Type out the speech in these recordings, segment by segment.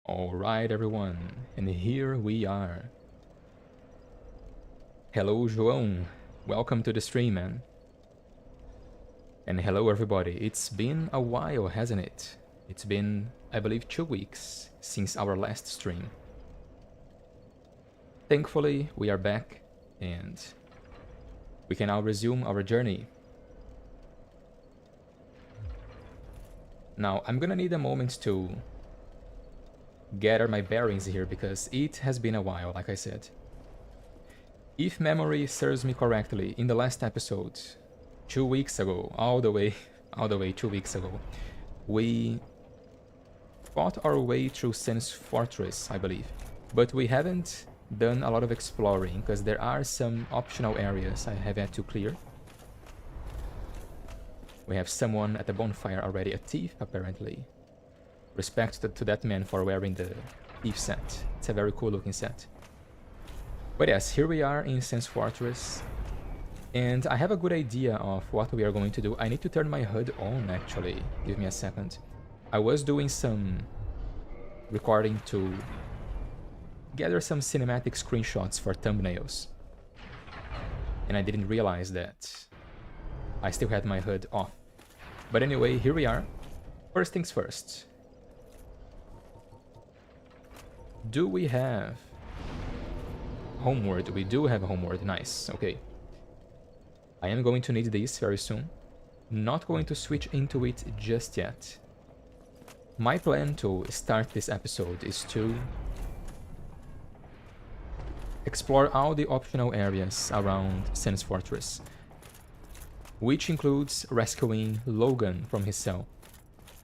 Alright, everyone, and here we are. Hello, João. Welcome to the stream, man. And hello, everybody. It's been a while, hasn't it? It's been, I believe, 2 weeks since our last stream. Thankfully, we are back, and we can now resume our journey. Now, I'm gonna need a moment to gather my bearings here because it has been a while, like I said. If memory serves me correctly, in the last episode, 2 weeks ago, all the way 2 weeks ago, we fought our way through Sen's Fortress, I believe. But we haven't done a lot of exploring because there are some optional areas I have yet to clear. We have someone at the bonfire already, a thief apparently. Respect to that man for wearing the thief set. It's a very cool looking set. But yes, here we are in Sen's Fortress. And I have a good idea of what we are going to do. I need to turn my HUD on, actually. Give me a second. I was doing some recording to gather some cinematic screenshots for thumbnails. And I didn't realize that I still had my HUD off. But anyway, here we are. First things first. Do we have Homeward? We do have Homeward. Nice. Okay. I am going to need this very soon. Not going to switch into it just yet. My plan to start this episode is to explore all the optional areas around Sen's Fortress, which includes rescuing Logan from his cell.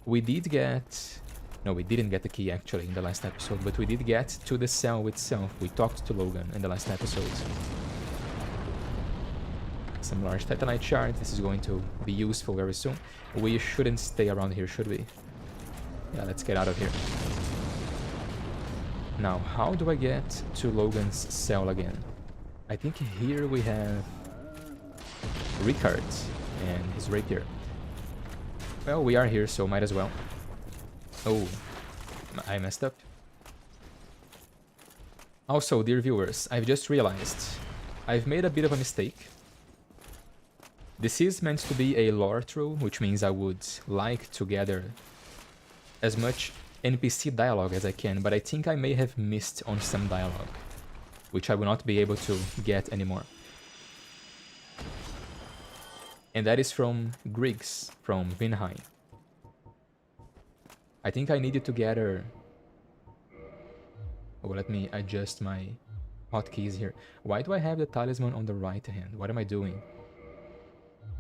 We did get... No, we didn't get the key actually in the last episode, but we did get to the cell itself. We talked to Logan in the last episode. Some large Titanite shards. This is going to be useful very soon. We shouldn't stay around here, should we? Yeah, let's get out of here. Now, how do I get to Logan's cell again? I think here we have Ricard and his rapier. Well, we are here, so might as well. Oh, I messed up. Also, dear viewers, I've just realized I've made a bit of a mistake. This is meant to be a lore through, which means I would like to gather as much NPC dialogue as I can, but I think I may have missed on some dialogue, which I will not be able to get anymore. And that is from Griggs, from Vinheim. I think I needed to gather... Oh, let me adjust my hotkeys here. Why do I have the talisman on the right hand? What am I doing?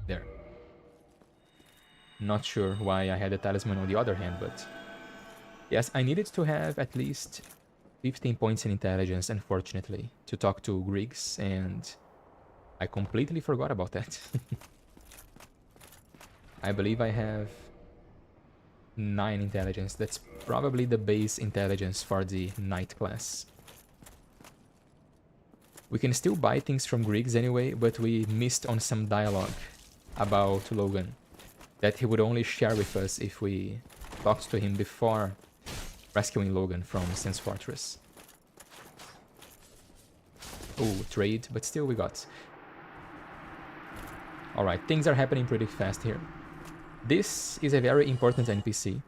There. Not sure why I had the talisman on the other hand, but... Yes, I needed to have at least 15 points in intelligence, unfortunately, to talk to Griggs, and I completely forgot about that. I believe I have 9 intelligence. That's probably the base intelligence for the Knight class. We can still buy things from Griggs anyway, but we missed on some dialogue about Logan that he would only share with us if we talked to him before rescuing Logan from Sen's Fortress. Oh, trade, but still we got. Alright, things are happening pretty fast here. This is a very important NPC,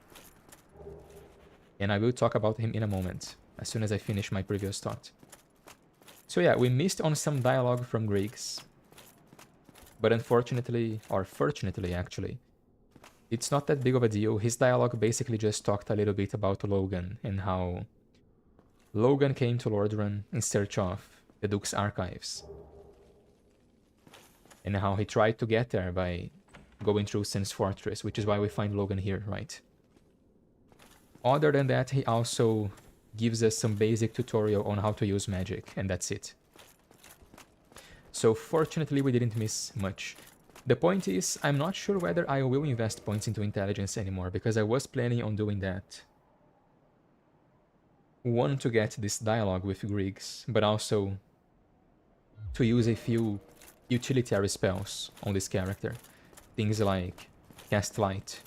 and I will talk about him in a moment, as soon as I finish my previous thought. So yeah, we missed on some dialogue from Griggs, but unfortunately, or fortunately actually, it's not that big of a deal. His dialogue basically just talked a little bit about Logan and how Logan came to Lordran in search of the Duke's archives, and how he tried to get there by going through Sen's Fortress, which is why we find Logan here, right? Other than that, he also gives us some basic tutorial on how to use magic, and that's it. So fortunately, we didn't miss much. The point is, I'm not sure whether I will invest points into intelligence anymore, because I was planning on doing that. One, to get this dialogue with Griggs, but also to use a few utilitary spells on this character. Things like Cast Light.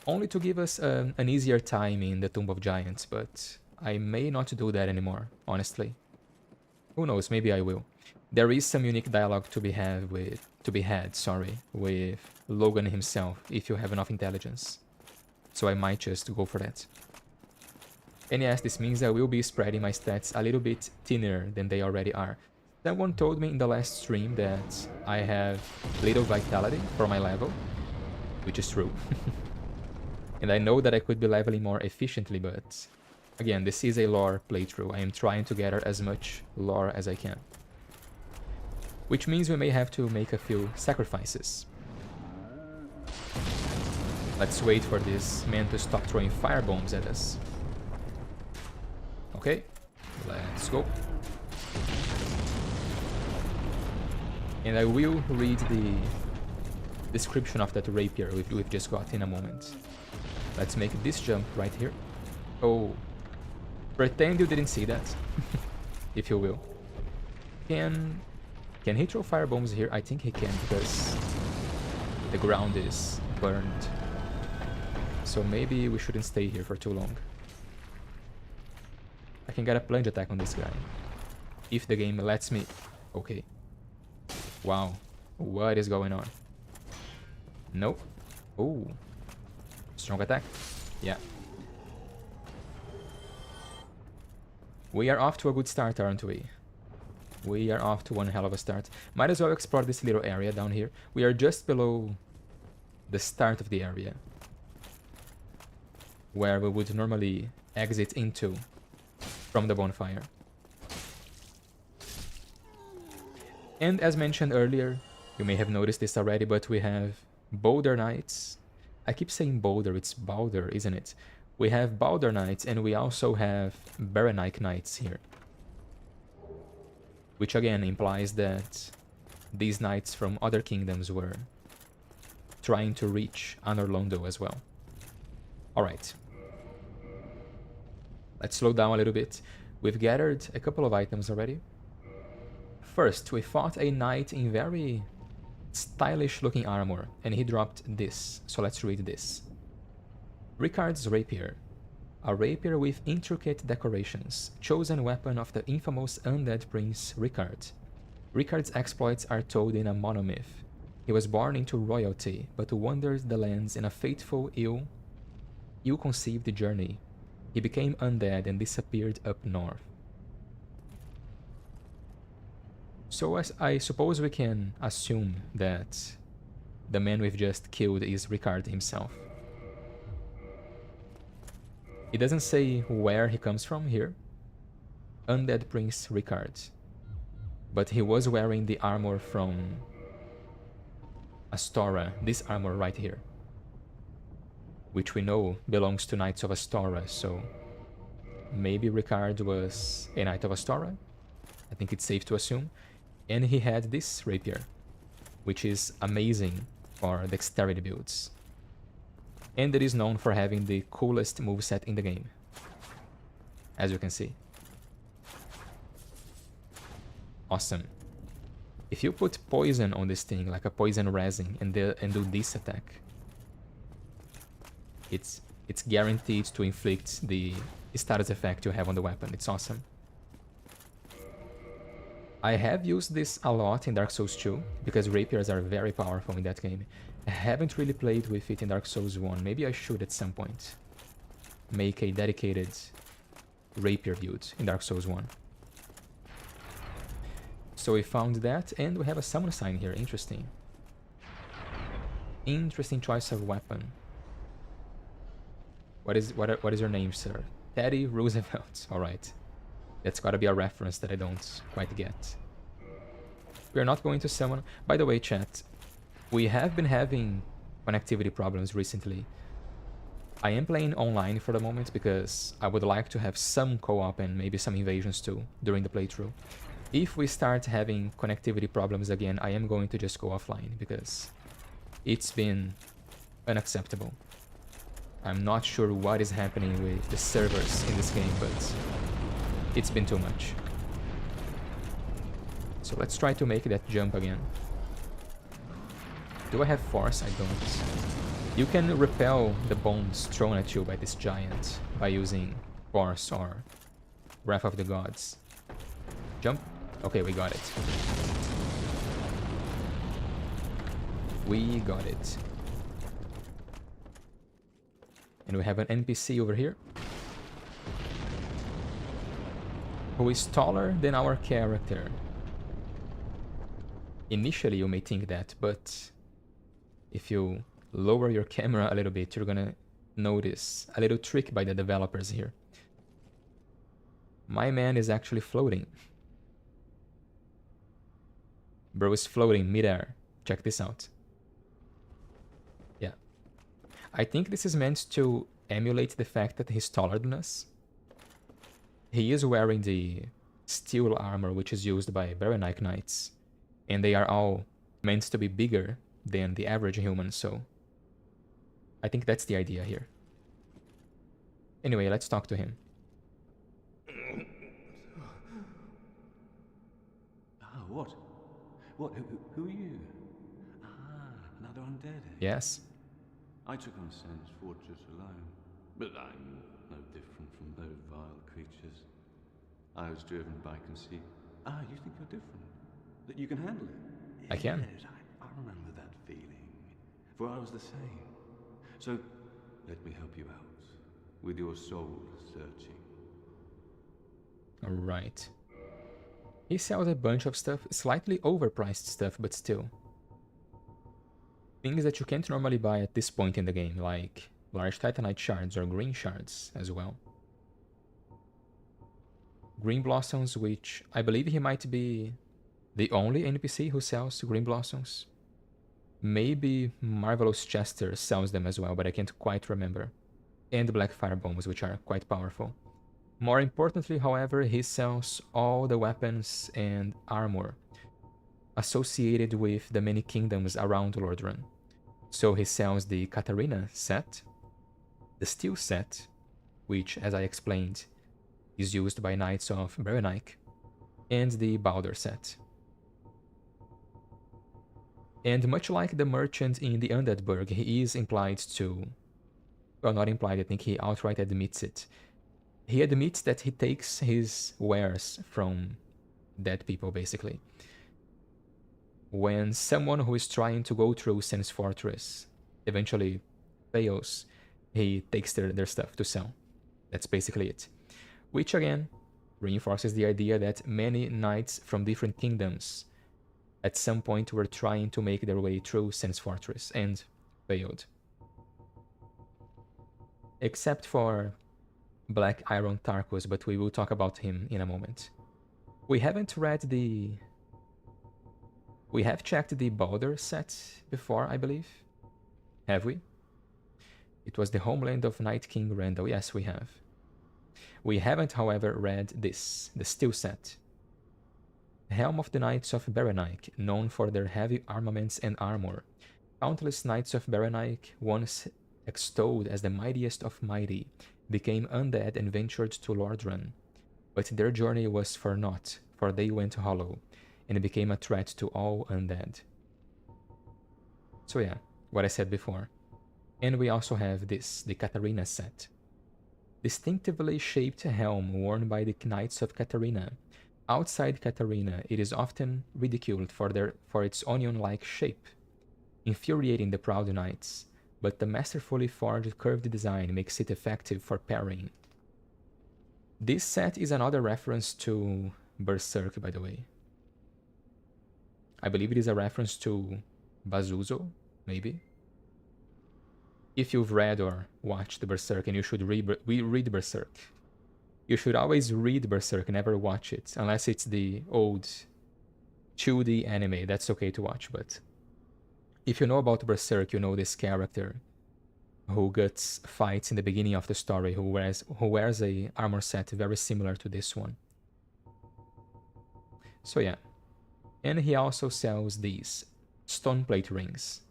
only to give us an easier time in the Tomb of Giants, but I may not do that anymore, honestly. Who knows, maybe I will. There is some unique dialogue to be had with Logan himself, if you have enough intelligence. So I might just go for that. And yes, this means I will be spreading my stats a little bit thinner than they already are. Someone told me in the last stream that I have little vitality for my level, which is true. And I know that I could be leveling more efficiently, but again, this is a lore playthrough. I am trying to gather as much lore as I can. Which means we may have to make a few sacrifices. Let's wait for this man to stop throwing fire bombs at us. Okay, let's go. And I will read the description of that rapier we've just got in a moment. Let's make this jump right here. Oh, pretend you didn't see that, if you will. Can he throw fire bombs here? I think he can, because the ground is burned. So maybe we shouldn't stay here for too long. I can get a plunge attack on this guy, if the game lets me. Okay. Wow. What is going on? Nope. Oh. Strong attack. Yeah. We are off to a good start, aren't we? We are off to one hell of a start. Might as well explore this little area down here. We are just below the start of the area, where we would normally exit into from the bonfire. And as mentioned earlier, you may have noticed this already, but we have Boulder Knights. I keep saying Boulder, it's Balder, isn't it? We have Balder Knights, and we also have Baranike Knights here. Which again implies that these knights from other kingdoms were trying to reach Anor Londo as well. Alright. Let's slow down a little bit. We've gathered a couple of items already. First, we fought a knight in very stylish looking armor, and he dropped this. So let's read this. Ricard's Rapier. A rapier with intricate decorations, chosen weapon of the infamous undead prince Ricard. Ricard's exploits are told in a monomyth. He was born into royalty, but wandered the lands in a fateful, ill-conceived journey. He became undead and disappeared up north. So as I suppose we can assume that the man we've just killed is Ricard himself. It doesn't say where he comes from here. Undead Prince Ricard. But he was wearing the armor from Astora, this armor right here. Which we know belongs to Knights of Astora, so maybe Ricard was a Knight of Astora? I think it's safe to assume. And he had this rapier, which is amazing for dexterity builds. And it is known for having the coolest moveset in the game, as you can see. Awesome. If you put poison on this thing, like a poison resin, and do this attack, it's guaranteed to inflict the status effect you have on the weapon. It's awesome. I have used this a lot in Dark Souls 2, because rapiers are very powerful in that game. I haven't really played with it in Dark Souls 1. Maybe I should at some point make a dedicated rapier build in Dark Souls 1. So we found that, and we have a summon sign here. Interesting. Interesting choice of weapon. What is your name, sir? Teddy Roosevelt. Alright. That's gotta be a reference that I don't quite get. We are not going to summon... By the way, chat, we have been having connectivity problems recently. I am playing online for the moment because I would like to have some co-op and maybe some invasions too during the playthrough. If we start having connectivity problems again, I am going to just go offline because it's been unacceptable. I'm not sure what is happening with the servers in this game, but it's been too much. So let's try to make that jump again. Do I have force? I don't. You can repel the bombs thrown at you by this giant by using Force or Wrath of the Gods. Jump. Okay, we got it. We got it. And we have an NPC over here who is taller than our character. Initially, you may think that, but if you lower your camera a little bit, you're gonna notice a little trick by the developers here. My man is actually floating. Bro is floating midair. Check this out. Yeah. I think this is meant to emulate the fact that he's taller than us. He is wearing the steel armor, which is used by Baranike Knights. And they are all meant to be bigger than the average human, so I think that's the idea here. Anyway, let's talk to him. Ah, what? What? Who are you? Ah, another undead. Yes? I took on Sen's fortress alone, but I'm no different from those vile creatures. I was driven by conceit. Ah, you think you're different? That you can handle it? I can. Yes, I remember that feeling. For I was the same. So, let me help you out. With your soul searching. Alright. He sells a bunch of stuff, slightly overpriced stuff, but still. Things that you can't normally buy at this point in the game, like large Titanite shards or green shards as well. Green blossoms, which I believe he might be the only NPC who sells green blossoms. Maybe Marvelous Chester sells them as well, but I can't quite remember. And black fire bombs, which are quite powerful. More importantly, however, he sells all the weapons and armor associated with the many kingdoms around Lordran. So he sells the Katarina set, the Steel set, which, as I explained, is used by Knights of Baranike, and the Baldur set. And much like the merchant in the Undead Burg, he is implied to... Well, not implied, I think he outright admits it. He admits that he takes his wares from dead people, basically. When someone who is trying to go through Sen's fortress eventually fails, he takes their stuff to sell. That's basically it. Which, again, reinforces the idea that many knights from different kingdoms at some point were trying to make their way through Sen's fortress and failed. Except for Black Iron Tarkus, but we will talk about him in a moment. We haven't read the... We have checked the Baldur set before, I believe. Have we? It was the homeland of Night King Randall. Yes, we have. We haven't, however, read this, the Steel set. Helm of the Knights of Baranike, known for their heavy armaments and armor. Countless Knights of Baranike, once extolled as the mightiest of mighty, became undead and ventured to Lordran. But their journey was for naught, for they went hollow, and became a threat to all undead. So yeah, what I said before. And we also have this, the Katarina set. Distinctively shaped helm worn by the Knights of Katarina. Outside Katarina, it is often ridiculed for its onion-like shape, infuriating the proud knights, but the masterfully forged curved design makes it effective for parrying. This set is another reference to Berserk, by the way. I believe it is a reference to Bazuzo, maybe? If you've read or watched Berserk, and you should read Berserk. You should always read Berserk, never watch it, unless it's the old 2D anime, that's okay to watch, but if you know about Berserk, you know this character who gets fights in the beginning of the story, who wears a armor set very similar to this one. So yeah. And he also sells these stone plate rings.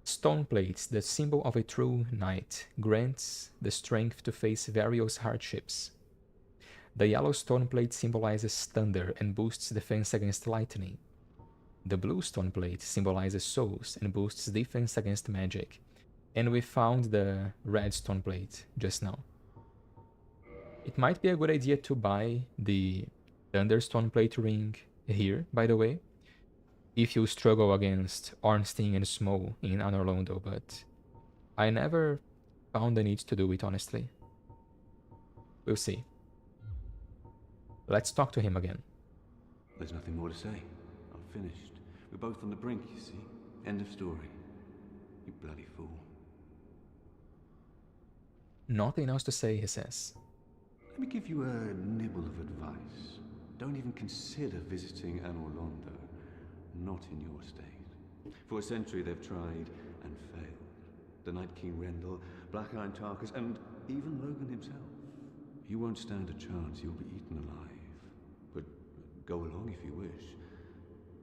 Stone plates, the symbol of a true knight, grants the strength to face various hardships. The yellow stone plate symbolizes thunder and boosts defense against lightning. The blue stone plate symbolizes souls and boosts defense against magic. And we found the redstone plate just now. It might be a good idea to buy the Thunderstone plate ring here, by the way, if you struggle against Ornstein and Smo in Anor Londo, but I never found the need to do it, honestly. We'll see. Let's talk to him again. There's nothing more to say. I'm finished. We're both on the brink, you see. End of story. You bloody fool. Nothing else to say, he says. Let me give you a nibble of advice. Don't even consider visiting Anor Londo. Not in your state. For a century they've tried and failed. The Night King Rendell, Black-Iron Tarkus, and even Logan himself. You won't stand a chance, you'll be eaten alive. But go along if you wish.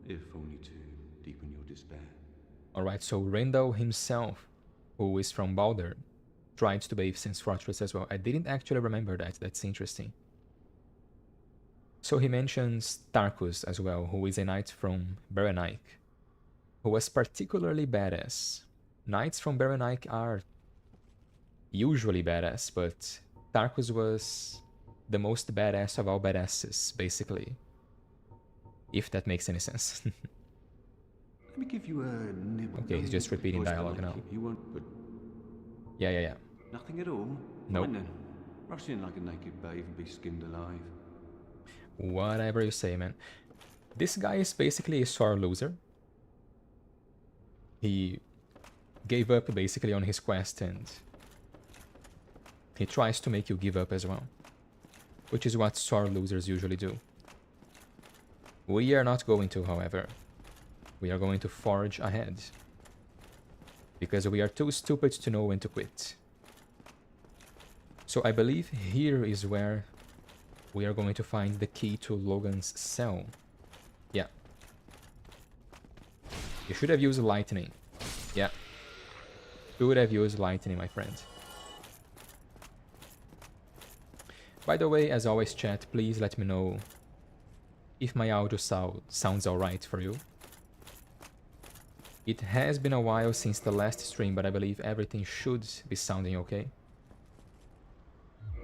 If only to deepen your despair. Alright, so Rendell himself, who is from Baldur, tried to bathe Sen's Fortress as well. I didn't actually remember that. That's interesting. So he mentions Tarkus as well, who is a knight from Berenik, who was particularly badass. Knights from Berenik are usually badass, but Tarkus was the most badass of all badasses, basically. If that makes any sense. Let me give you a nibble. Okay, he's just repeating dialogue now. You won't, but Yeah. nothing at all? Nope. Fine then. Rush in like a naked babe and be skinned alive. Whatever you say, man. This guy is basically a sore loser. He gave up basically on his quest and he tries to make you give up as well. Which is what sore losers usually do. We are not going to, however. We are going to forge ahead. Because we are too stupid to know when to quit. So I believe here is where we are going to find the key to Logan's cell. Yeah. You should have used lightning. Yeah. Should have used lightning, my friend. By the way, as always, chat, please let me know if my audio sounds alright for you. It has been a while since the last stream, but I believe everything should be sounding okay.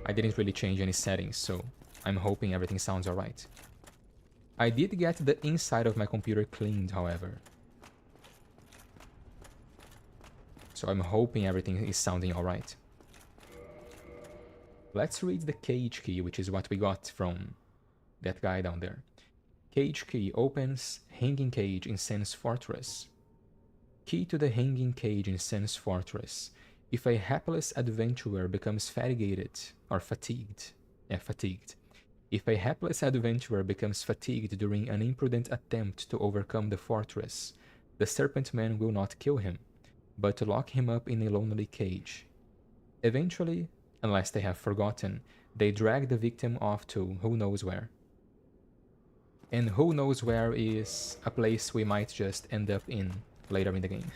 I didn't really change any settings, so I'm hoping everything sounds alright. I did get the inside of my computer cleaned, however. So I'm hoping everything is sounding alright. Let's read the cage key, which is what we got from that guy down there. Cage key opens hanging cage in Sen's Fortress. Key to the hanging cage in Sen's Fortress. If a hapless adventurer becomes fatigued. If a hapless adventurer becomes fatigued during an imprudent attempt to overcome the fortress, the Serpent Man will not kill him, but lock him up in a lonely cage. Eventually, unless they have forgotten, they drag the victim off to who knows where. And who knows where is a place we might just end up in later in the game.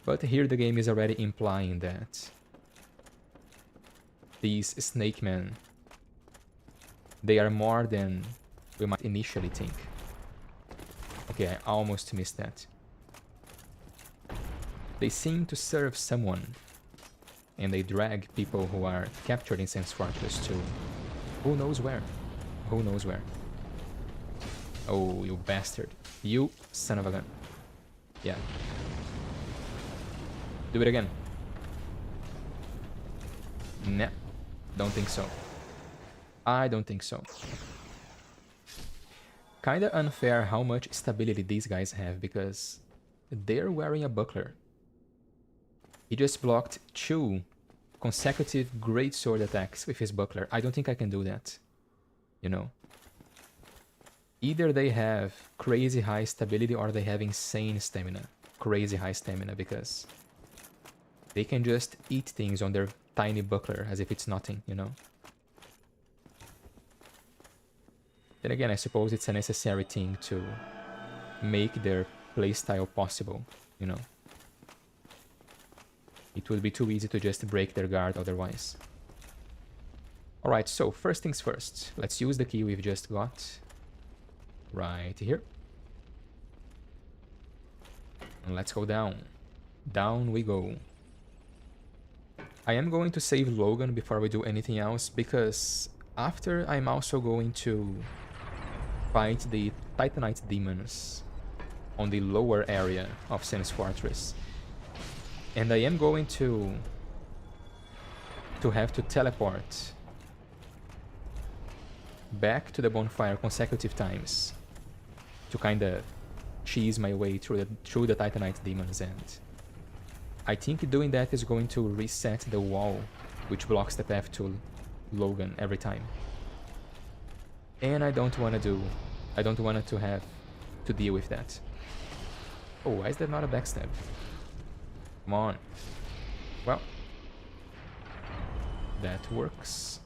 But here the game is already implying that these snake men, they are more than we might initially think. Okay, I almost missed that. They seem to serve someone, and they drag people who are captured in Sen's Fortress to who knows where. Who knows where. Oh, you bastard. You son of a gun. Yeah. Do it again. Nah. Don't think so. I don't think so. Kinda unfair how much stability these guys have because they're wearing a buckler. He just blocked 2 consecutive greatsword attacks with his buckler. I don't think I can do that. You know? Either they have crazy high stability or they have insane stamina. Crazy high stamina because they can just eat things on their tiny buckler as if it's nothing, you know? Then again, I suppose it's a necessary thing to make their playstyle possible, you know? It would be too easy to just break their guard otherwise. Alright, so first things first. Let's use the key we've just got. Right here. And let's go down. Down we go. I am going to save Logan before we do anything else, because after I'm also going to fight the Titanite demons on the lower area of Sen's Fortress. And I am going to have to teleport back to the bonfire consecutive times to kind of cheese my way through the Titanite demons, and I think doing that is going to reset the wall which blocks the path to Logan every time. And I don't want to have to deal with that. Oh, why is that not a backstab? Come on. Well, that works.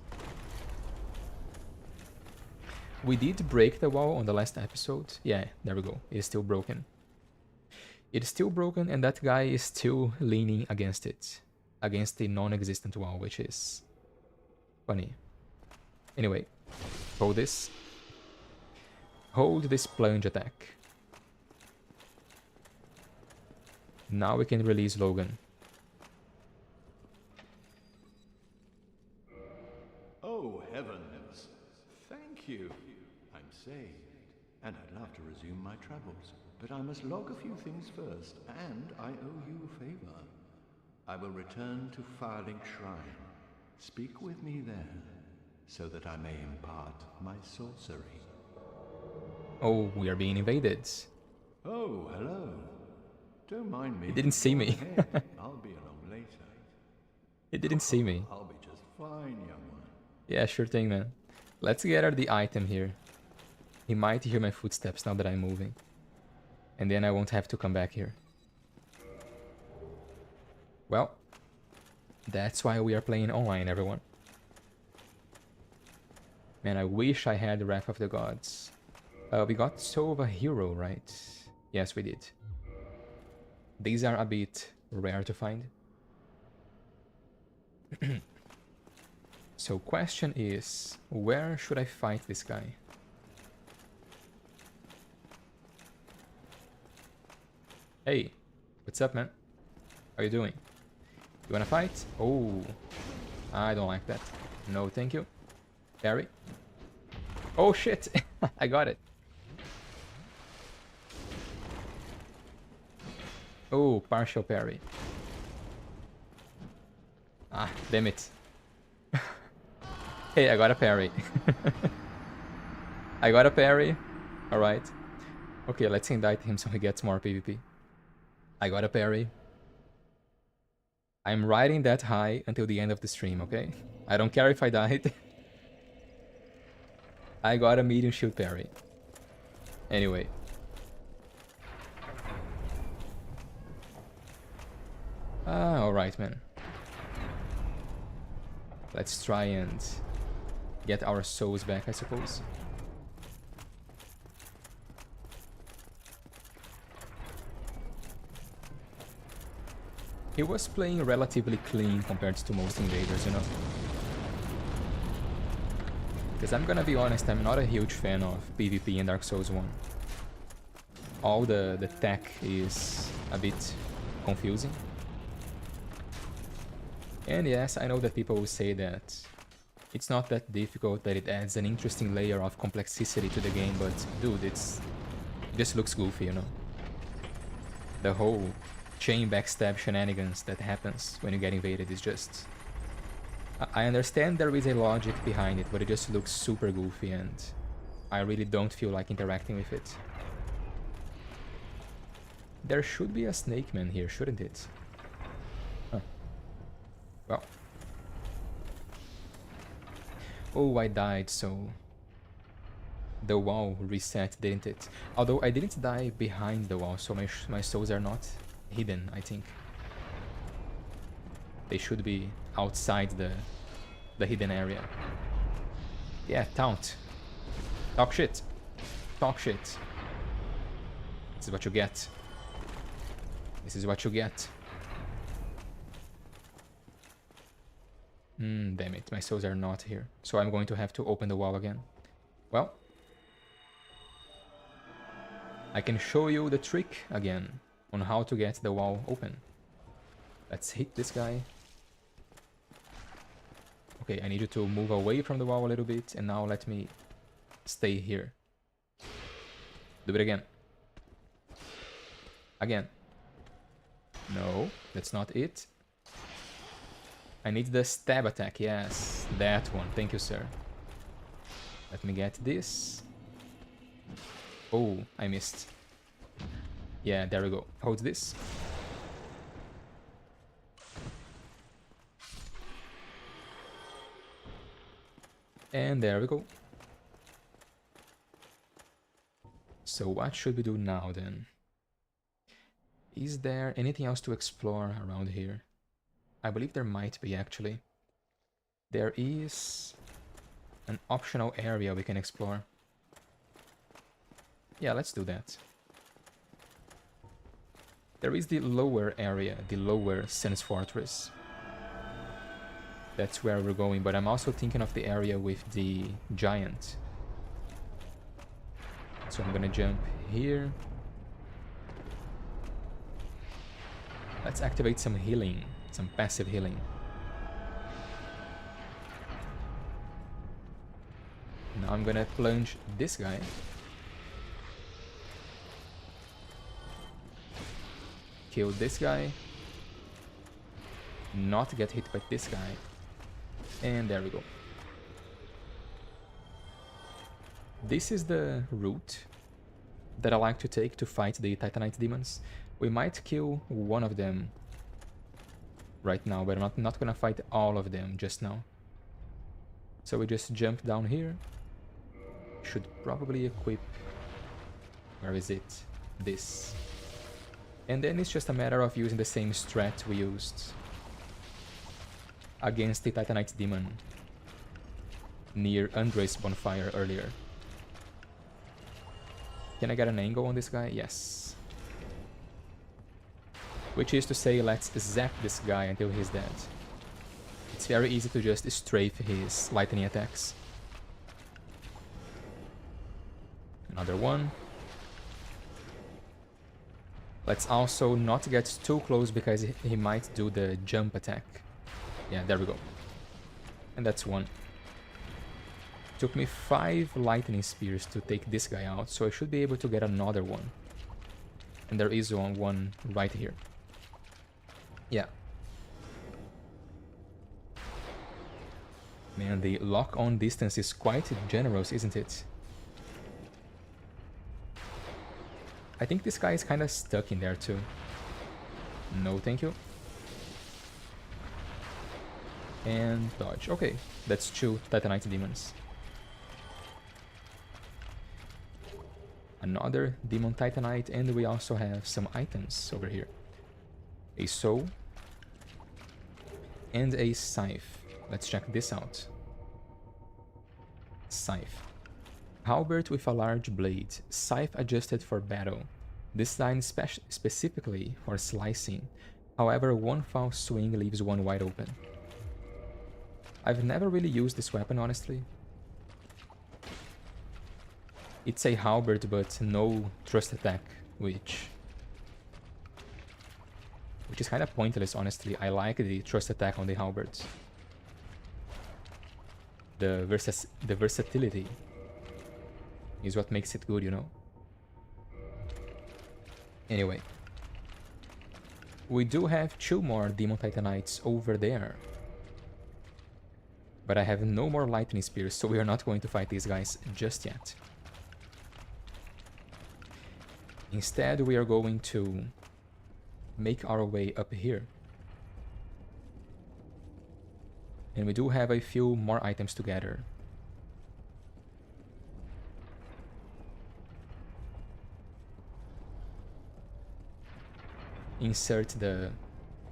We did break the wall on the last episode. Yeah, there we go. It's still broken. It's still broken, and that guy is still leaning against it. Against the non-existent wall, which is funny. Anyway, hold this. Hold this plunge attack. Now we can release Logan. Oh, heavens. Thank you. I'm saved, and I'd love to resume my travels. But I must log a few things first, and I owe you a favor. I will return to Firelink Shrine. Speak with me there, so that I may impart my sorcery. Oh, we are being invaded. Oh, hello. Don't mind me. He didn't see me. I'll be along later. He didn't see me. I'll be just fine, young one. Yeah, sure thing, man. Let's gather the item here. He might hear my footsteps now that I'm moving. And then I won't have to come back here. Well, that's why we are playing online, everyone. Man, I wish I had Wrath of the Gods. We got Soul of a Hero, right? Yes, we did. These are a bit rare to find. So question is, where should I fight this guy? Hey, what's up, man? How you doing? You wanna fight? Oh, I don't like that. No, thank you. Parry. Oh shit! I got it. Oh, partial parry. Ah, damn it. Hey, I got a parry. I got a parry. Alright. Okay, let's indict him so he gets more PvP. I got a parry. I'm riding that high until the end of the stream, okay? I don't care if I died. I got a medium shield parry. Anyway. Alright, man. Let's try and get our souls back, I suppose. He was playing relatively clean compared to most invaders, you know? Because I'm gonna be honest, I'm not a huge fan of PvP in Dark Souls 1. All the tech is a bit confusing. And yes, I know that people will say that it's not that difficult, that it adds an interesting layer of complexity to the game, but dude, it just looks goofy, you know? The whole chain backstab shenanigans that happens when you get invaded is just... I understand there is a logic behind it, but it just looks super goofy and I really don't feel like interacting with it. There should be a snake man here, shouldn't it? Huh. Well. Oh, I died, so... the wall reset, didn't it? Although I didn't die behind the wall, so my souls are not hidden, I think. They should be outside the hidden area. Yeah, taunt. Talk shit. Talk shit. This is what you get. This is what you get. Damn it, my souls are not here. So I'm going to have to open the wall again. Well, I can show you the trick again. on how to get the wall open. Let's hit this guy. Okay, I need you to move away from the wall a little bit, and now let me stay here. Do it again. Again. No, that's not it. I need the stab attack, yes, that one. Thank you, sir. Let me get this. Oh, I missed. Yeah, there we go. Hold this. And there we go. So what should we do now then? Is there anything else to explore around here? I believe there might be actually. There is an optional area we can explore. Yeah, let's do that. There is the lower area, the lower Sen's Fortress. That's where we're going, but I'm also thinking of the area with the giant. So I'm gonna jump here. Let's activate some healing, some passive healing. Now I'm gonna plunge this guy. Kill this guy. Not get hit by this guy. And there we go. This is the route that I like to take to fight the Titanite demons. We might kill one of them right now, but I'm not gonna fight all of them just now. So we just jump down here. Should probably equip... Where is it? This. And then it's just a matter of using the same strat we used against the Titanite demon near Andre's bonfire earlier. Can I get an angle on this guy? Yes. Which is to say, let's zap this guy until he's dead. It's very easy to just strafe his lightning attacks. Another one. Let's also not get too close because he might do the jump attack. Yeah, there we go. And that's one. Took me 5 lightning spears to take this guy out, so I should be able to get another one. And there is one right here. Yeah. Man, the lock-on distance is quite generous, isn't it? I think this guy is kind of stuck in there too. No, thank you. And dodge. Okay, that's 2 Titanite demons. Another demon Titanite, and we also have some items over here. A soul and a scythe. Let's check this out. Scythe. Halberd with a large blade, scythe adjusted for battle, designed specifically for slicing. However, one false swing leaves one wide open. I've never really used this weapon, honestly. It's a halberd, but no thrust attack, which is kind of pointless, honestly. I like the thrust attack on the halberds. The versatility is what makes it good, you know. Anyway, we do have 2 more Demon Titanites over there. But I have no more lightning spears, so we are not going to fight these guys just yet. Instead, we are going to make our way up here. And we do have a few more items to gather. Insert the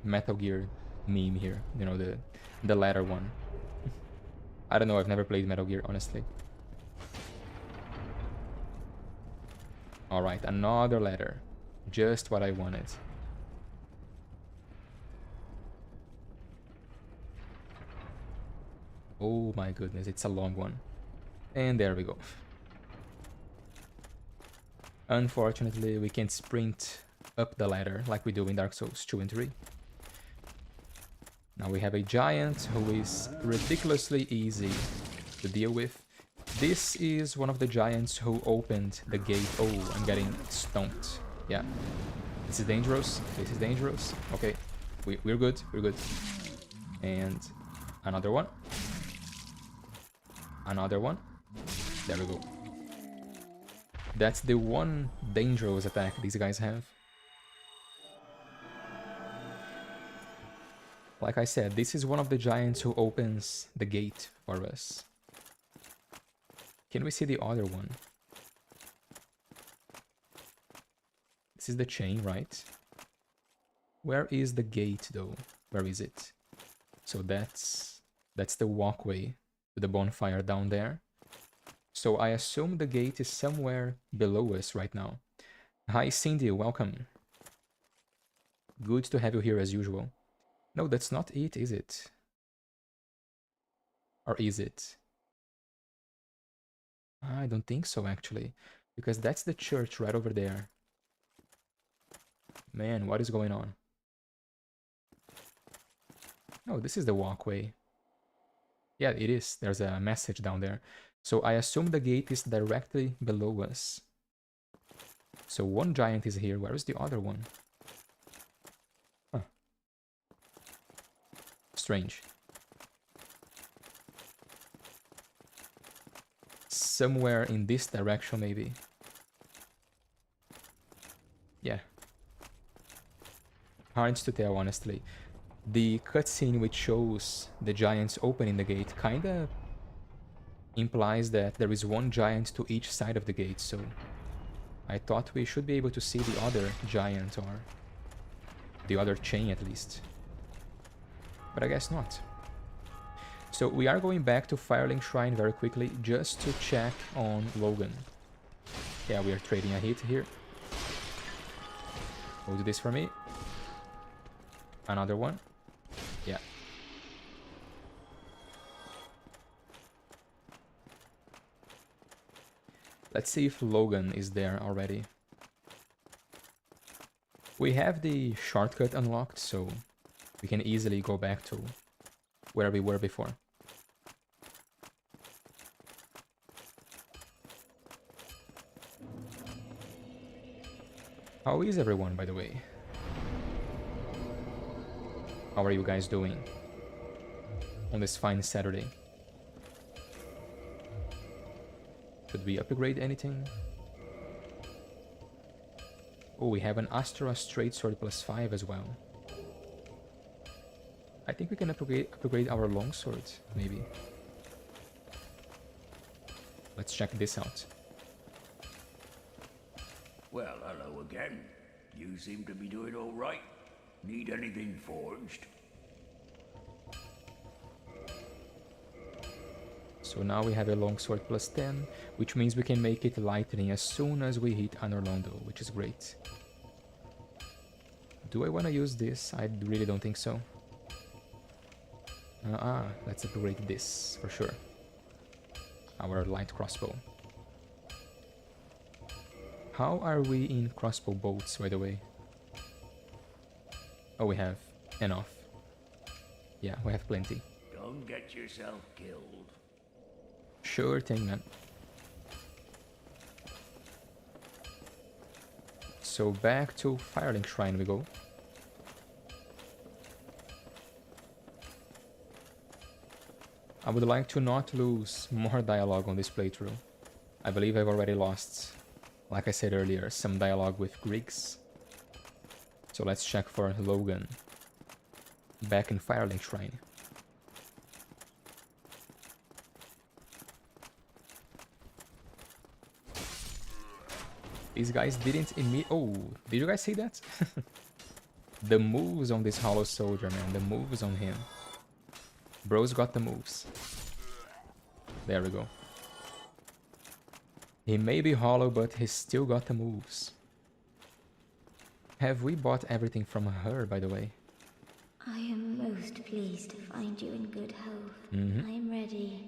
Metal Gear meme here, you know, the latter one. I don't know, I've never played Metal Gear, honestly. Alright, another letter. Just what I wanted. Oh my goodness, it's a long one. And there we go. Unfortunately, we can't sprint up the ladder like we do in Dark Souls 2 and 3. Now we have a giant who is ridiculously easy to deal with. This is one of the giants who opened the gate. Oh, I'm getting stomped. Yeah. This is dangerous. This is dangerous. Okay. We're good. We're good. And another one. Another one. There we go. That's the one dangerous attack these guys have. Like I said, this is one of the giants who opens the gate for us. Can we see the other one? This is the chain, right? Where is the gate, though? Where is it? So that's the walkway to the bonfire down there. So I assume the gate is somewhere below us right now. Hi, Cindy, welcome. Good to have you here as usual. No, that's not it, is it? Or is it? I don't think so, actually. Because that's the church right over there. Man, what is going on? No, this is the walkway. Yeah, it is. There's a message down there. So I assume the gate is directly below us. So one giant is here. Where is the other one? Huh. Strange. Somewhere in this direction, maybe. Yeah. Hard to tell, honestly. The cutscene which shows the giants opening the gate kinda implies that there is one giant to each side of the gate, so I thought we should be able to see the other giant, or the other chain at least. But I guess not. So we are going back to Firelink Shrine very quickly just to check on Logan. Yeah, we are trading a hit here. We'll do this for me. Another one. Yeah. Let's see if Logan is there already. We have the shortcut unlocked, so we can easily go back to where we were before. How is everyone, by the way? How are you guys doing on this fine Saturday? Should we upgrade anything? Oh, we have an Astra Straight Sword +5 as well. I think we can upgrade our longsword, maybe. Let's check this out. Well, hello again. You seem to be doing all right. Need anything forged? So now we have a longsword +10, which means we can make it lightning as soon as we hit Anor Londo, which is great. Do I want to use this? I really don't think so. Let's upgrade this for sure. Our light crossbow. How are we in crossbow bolts, by the way? Oh, we have enough. Yeah, we have plenty. Don't get yourself killed. Sure thing, man. So back to Firelink Shrine we go. I would like to not lose more dialogue on this playthrough. I believe I've already lost, like I said earlier, some dialogue with Griggs. So let's check for Logan. Back in Firelink Shrine. These guys didn't Oh, did you guys see that? The moves on this Hollow Soldier, man. The moves on him. Bro's got the moves. There we go. He may be hollow, but he's still got the moves. Have we bought everything from her, by the way? I am most pleased to find you in good health. I am ready.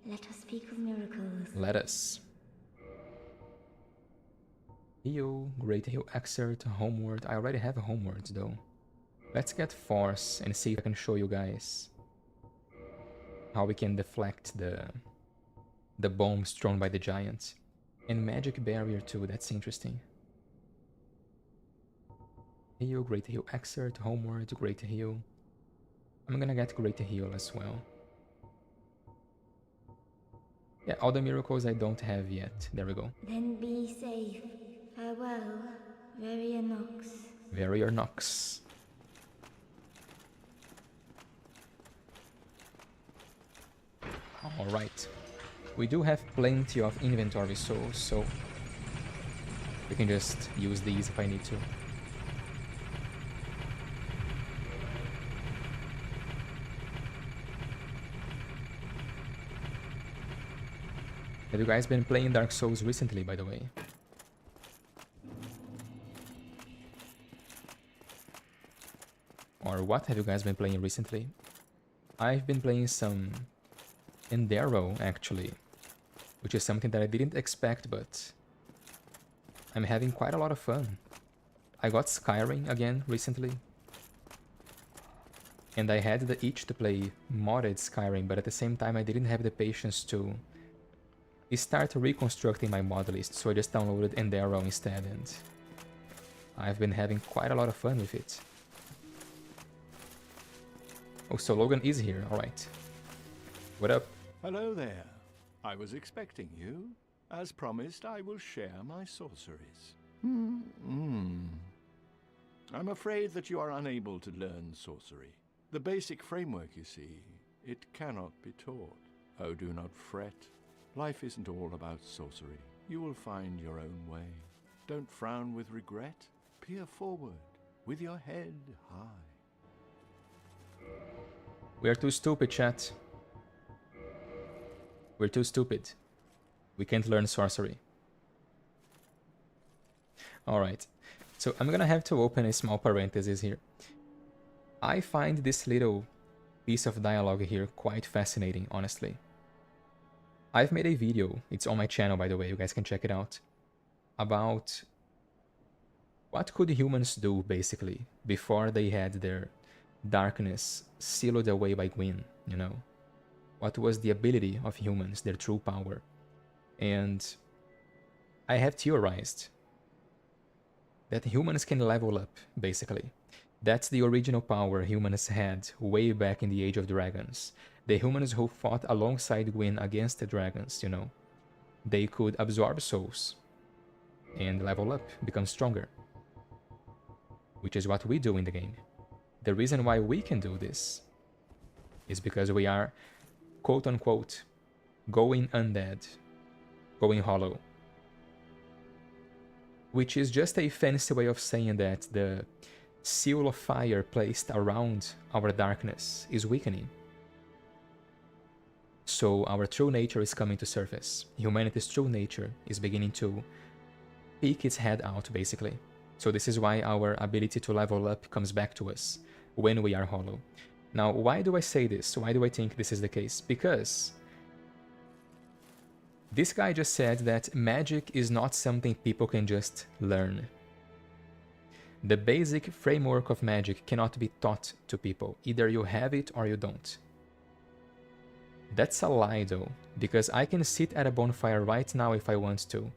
Let us speak of miracles. Let us. Heal, Great Heal, Exert, Homeward. I already have a Homeward though. Let's get Force and see if I can show you guys how we can deflect the bombs thrown by the giants. And Magic Barrier too, that's interesting. Heal, Great Heal, Exert, Homeward, Great Heal. I'm gonna get Great Heal as well. Yeah, all the miracles I don't have yet. There we go. Then be safe. Farewell, Varier Nox. Varier Nox. Alright. We do have plenty of inventory souls, so we can just use these if I need to. Have you guys been playing Dark Souls recently, by the way? Or what have you guys been playing recently? I've been playing some Endero, actually, which is something that I didn't expect, but I'm having quite a lot of fun. I got Skyrim again recently, and I had the itch to play modded Skyrim, but at the same time I didn't have the patience to start reconstructing my mod list, so I just downloaded Endero instead, and I've been having quite a lot of fun with it. Oh, so Logan is here, alright. What up? Hello there. I was expecting you. As promised, I will share my sorceries. I'm afraid that you are unable to learn sorcery. The basic framework, you see, it cannot be taught. Oh, do not fret. Life isn't all about sorcery. You will find your own way. Don't frown with regret. Peer forward, with your head high. We're too stupid, chat. We're too stupid. We can't learn sorcery. Alright, so I'm gonna have to open a small parenthesis here. I find this little piece of dialogue here quite fascinating, honestly. I've made a video, it's on my channel by the way, you guys can check it out, about what could humans do, basically, before they had their darkness sealed away by Gwyn, you know? What was the ability of humans, their true power? And I have theorized that humans can level up, basically. That's the original power humans had way back in the Age of Dragons. The humans who fought alongside Gwyn against the dragons, you know. They could absorb souls and level up, become stronger. Which is what we do in the game. The reason why we can do this is because we are, quote-unquote, going undead, going hollow. Which is just a fancy way of saying that the seal of fire placed around our darkness is weakening. So our true nature is coming to surface. Humanity's true nature is beginning to peek its head out, basically. So this is why our ability to level up comes back to us when we are hollow. Now, why do I say this? Why do I think this is the case? Because this guy just said that magic is not something people can just learn. The basic framework of magic cannot be taught to people. Either you have it or you don't. That's a lie though, because I can sit at a bonfire right now if I want to,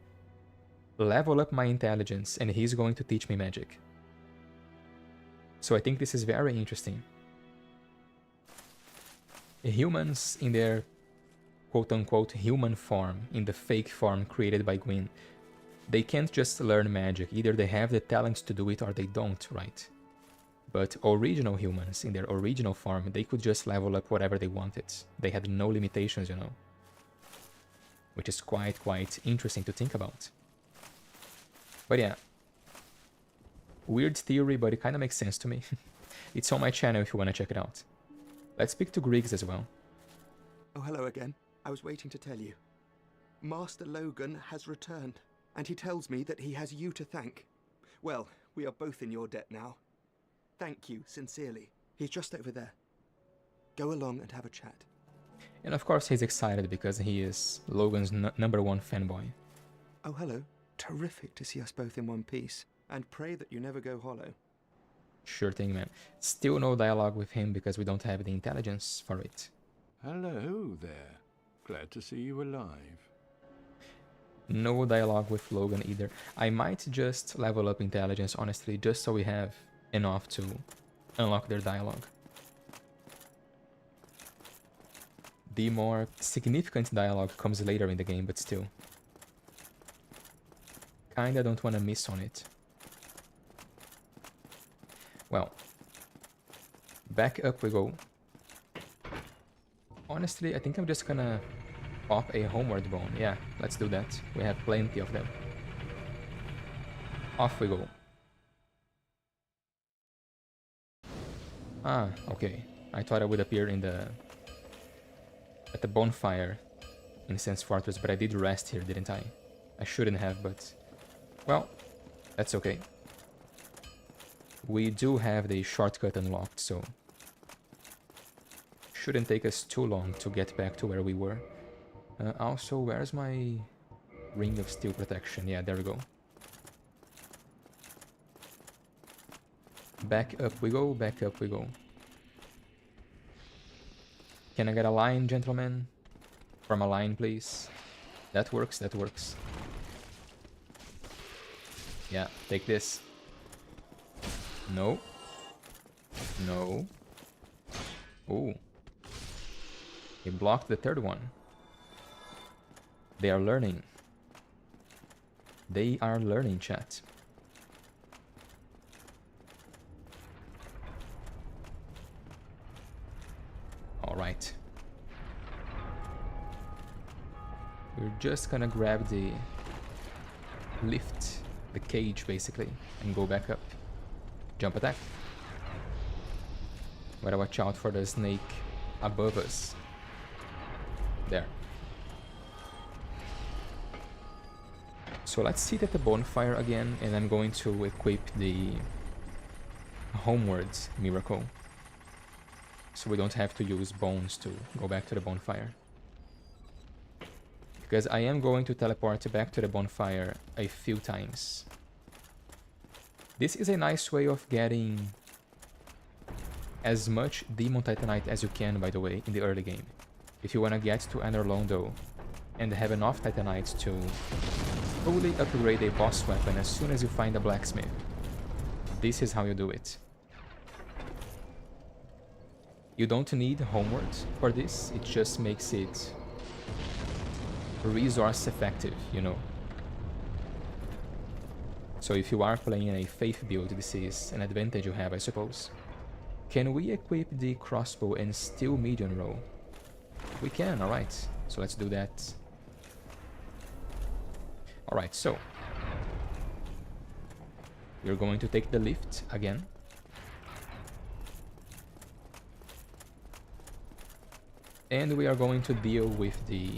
level up my intelligence, and he's going to teach me magic. So I think this is very interesting. Humans in their quote-unquote human form, in the fake form created by Gwyn, they can't just learn magic. Either they have the talent to do it or they don't, right? But original humans, in their original form, they could just level up whatever they wanted. They had no limitations, you know. Which is quite interesting to think about. But yeah. Weird theory, but it kind of makes sense to me. It's on my channel if you want to check it out. Let's speak to Griggs as well. Oh, hello again. I was waiting to tell you. Master Logan has returned, and he tells me that he has you to thank. Well, we are both in your debt now. Thank you, sincerely. He's just over there. Go along and have a chat. And of course he's excited because he is Logan's #1 fanboy. Oh, hello. terrific to see us both in one piece, and pray that you never go hollow. Sure thing, man. Still no dialogue with him because we don't have the intelligence for it. Hello there. Glad to see you alive. No dialogue with Logan either. I might just level up intelligence, honestly, just so we have enough to unlock their dialogue. The more significant dialogue comes later in the game, but still. Kinda don't want to miss on it. Well, back up we go. Honestly, I think I'm just gonna pop a homeward bone. Yeah, let's do that. We have plenty of them. Off we go. Ah, okay. I thought I would appear in at the bonfire in Sense Fortress, but I did rest here, didn't I? I shouldn't have, but well, that's okay. We do have the shortcut unlocked, so shouldn't take us too long to get back to where we were. Also, where's my Ring of Steel Protection? Yeah, there we go. Back up we go, back up we go. Can I get a line, gentlemen? From a line, please. That works, that works. Yeah, take this. No. No. Oh. He blocked the third one. They are learning. They are learning, chat. Alright. We're just gonna grab the lift, the cage basically, and go back up. Jump attack. Gotta watch out for the snake above us. There. So let's sit at the bonfire again, and I'm going to equip the Homewards Miracle. So we don't have to use bones to go back to the bonfire. Because I am going to teleport back to the bonfire a few times. This is a nice way of getting as much Demon Titanite as you can, by the way, in the early game. If you want to get to Anor Londo and have enough Titanite to fully upgrade a boss weapon as soon as you find a blacksmith, this is how you do it. You don't need Homeward for this, it just makes it resource effective, you know. So if you are playing a Faith build, this is an advantage you have, I suppose. Can we equip the crossbow and still medium roll? We can, alright. So let's do that. Alright, so we're going to take the lift again. And we are going to deal with the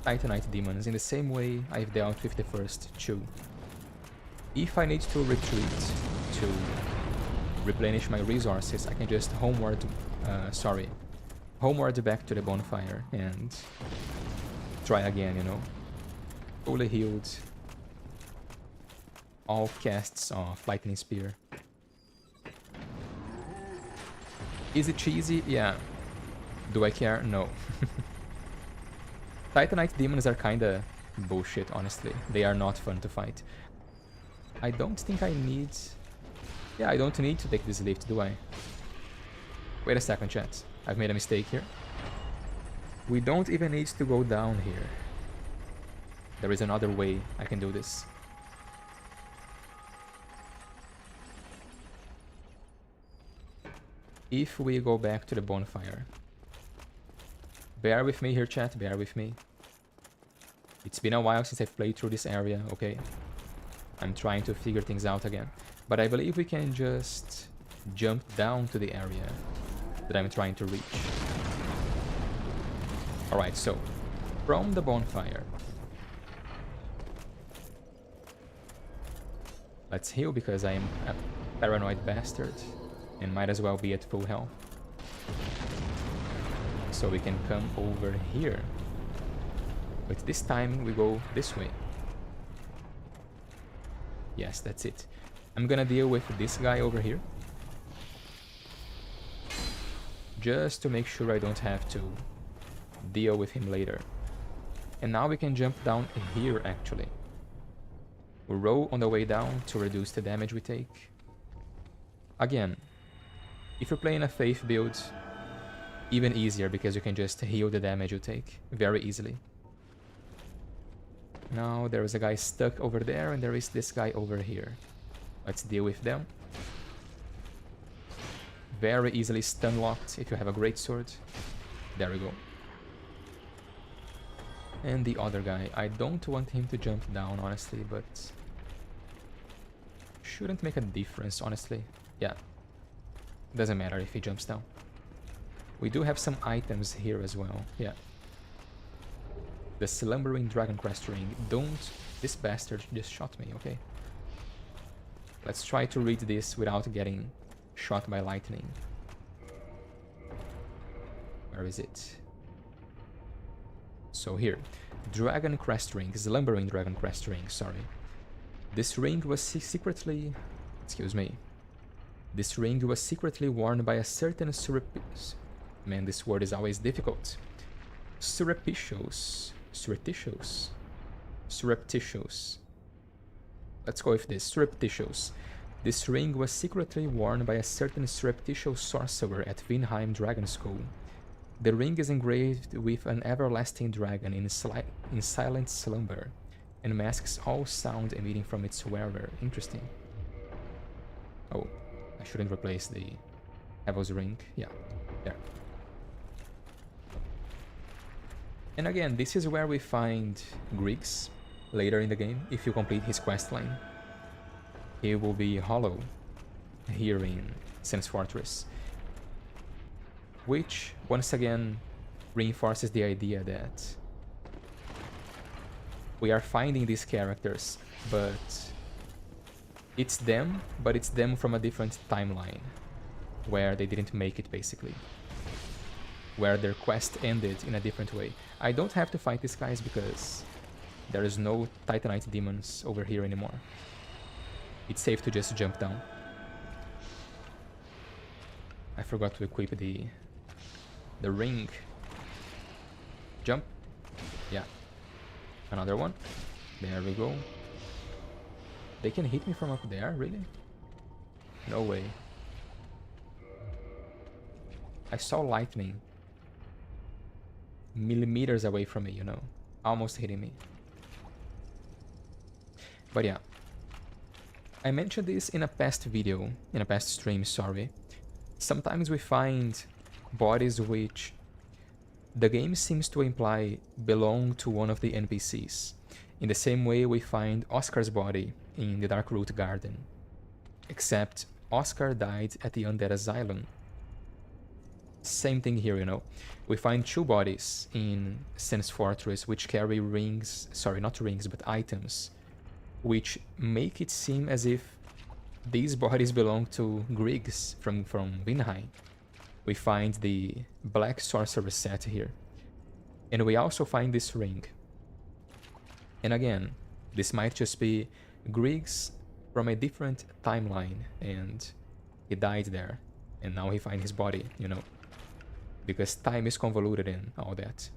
Titanite demons in the same way I've dealt with the first two. If I need to retreat to replenish my resources, I can just homeward back to the bonfire and try again, you know. Fully healed. All casts of Lightning Spear. Is it cheesy? Yeah. Do I care? No. Titanite demons are kinda bullshit, honestly. They are not fun to fight. I don't think I need... Yeah, I don't need to take this lift, do I? Wait a second, chat. I've made a mistake here. We don't even need to go down here. There is another way I can do this. If we go back to the bonfire... Bear with me here, chat, bear with me. It's been a while since I've played through this area, okay? I'm trying to figure things out again. But I believe we can just jump down to the area that I'm trying to reach. Alright, so, from the bonfire. Let's heal because I am a paranoid bastard and might as well be at full health. So we can come over here. But this time we go this way. Yes, that's it. I'm gonna deal with this guy over here. Just to make sure I don't have to deal with him later. And now we can jump down here, actually. We'll roll on the way down to reduce the damage we take. Again, if you're playing a Faith build, even easier because you can just heal the damage you take very easily. Now there is a guy stuck over there and there is this guy over here. Let's deal with them. Very easily stun locked if you have a great sword. There we go. And the other guy, I don't want him to jump down honestly, but shouldn't make a difference honestly. Yeah, doesn't matter if he jumps down. We do have some items here as well. Yeah, the Slumbering Dragon Crest Ring. Don't, this bastard just shot me. Okay, let's try to read this without getting shot by lightning. Where is it? So here, Dragon Crest Ring, Slumbering Dragon Crest Ring, sorry. This ring was secretly, excuse me. This ring was secretly worn by a certain man, this word is always difficult. Surreptitious. Let's go with this, surreptitious. This ring was secretly worn by a certain surreptitious sorcerer at Vinheim Dragon School. The ring is engraved with an everlasting dragon in silent slumber, and masks all sound emitting from its wearer. Interesting. Oh, I shouldn't replace the Evo's ring. Yeah, there. And again, this is where we find Griggs later in the game, if you complete his questline. He will be Hollow here in Sen's Fortress. Which, once again, reinforces the idea that we are finding these characters, but it's them from a different timeline, where they didn't make it, basically. Where their quest ended in a different way. I don't have to fight these guys because there is no Titanite demons over here anymore. It's safe to just jump down. I forgot to equip the ring. Jump. Yeah. Another one. There we go. They can hit me from up there, really? No way. I saw lightning millimeters away from me, you know. Almost hitting me. But yeah. I mentioned this in a past video, in a past stream, sorry. Sometimes we find bodies which the game seems to imply belong to one of the NPCs. In the same way we find Oscar's body in the Darkroot Garden. Except Oscar died at the Undead Asylum. Same thing here, you know. We find two bodies in Sen's Fortress which carry rings, sorry, not rings, but items, which make it seem as if these bodies belong to Griggs from Vinheim. We find the Black Sorcerer set here. And we also find this ring. And again, this might just be Griggs from a different timeline, and he died there. And now he finds his body, you know. Because time is convoluted and all that.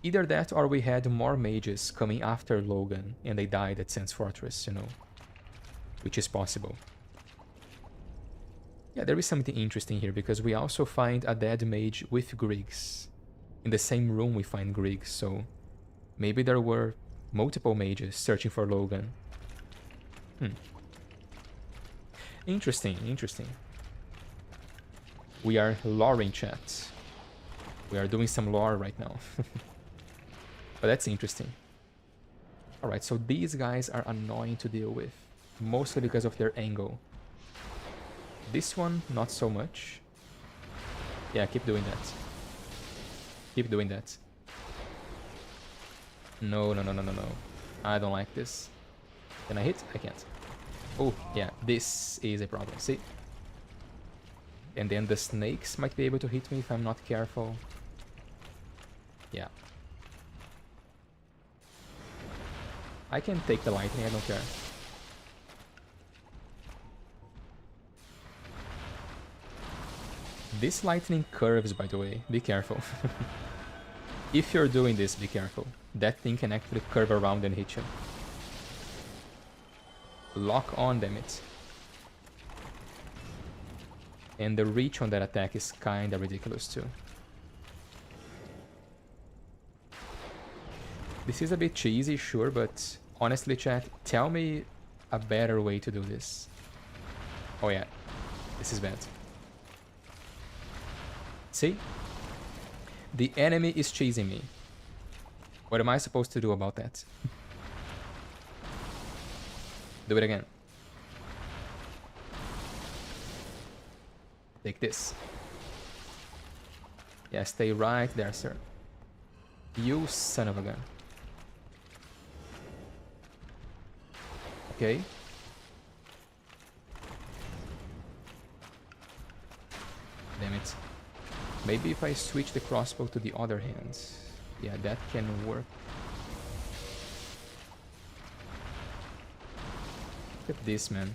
Either that or we had more mages coming after Logan and they died at Sen's Fortress, you know. Which is possible. Yeah, there is something interesting here because we also find a dead mage with Griggs. In the same room we find Griggs, so maybe there were multiple mages searching for Logan. Interesting, interesting. We are loring, chat. We are doing some lore right now. But that's interesting. Alright, so these guys are annoying to deal with. Mostly because of their angle. This one, not so much. Yeah, keep doing that. Keep doing that. No, no, no, no, no, no. I don't like this. Can I hit? I can't. Oh, yeah, this is a problem. See? And then the snakes might be able to hit me if I'm not careful. Yeah. I can take the lightning, I don't care. This lightning curves, by the way. Be careful. If you're doing this, be careful. That thing can actually curve around and hit you. Lock on, damn it. And the reach on that attack is kinda ridiculous too. This is a bit cheesy, sure, but honestly, chat, tell me a better way to do this. Oh yeah, this is bad. See? The enemy is chasing me. What am I supposed to do about that? Do it again. Take this. Yeah, stay right there, sir. You son of a gun. Okay. Damn it. Maybe if I switch the crossbow to the other hand. Yeah, that can work. Look at this, man.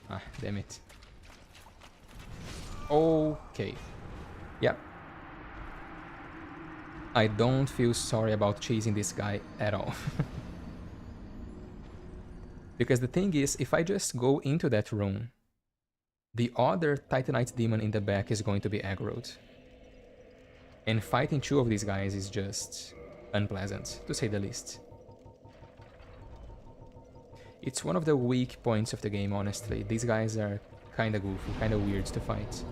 Ah, damn it. Okay. Yep. I don't feel sorry about chasing this guy at all. Because the thing is, if I just go into that room, the other Titanite demon in the back is going to be aggroed. And fighting two of these guys is just unpleasant, to say the least. It's one of the weak points of the game, honestly. These guys are kinda goofy, kinda weird to fight.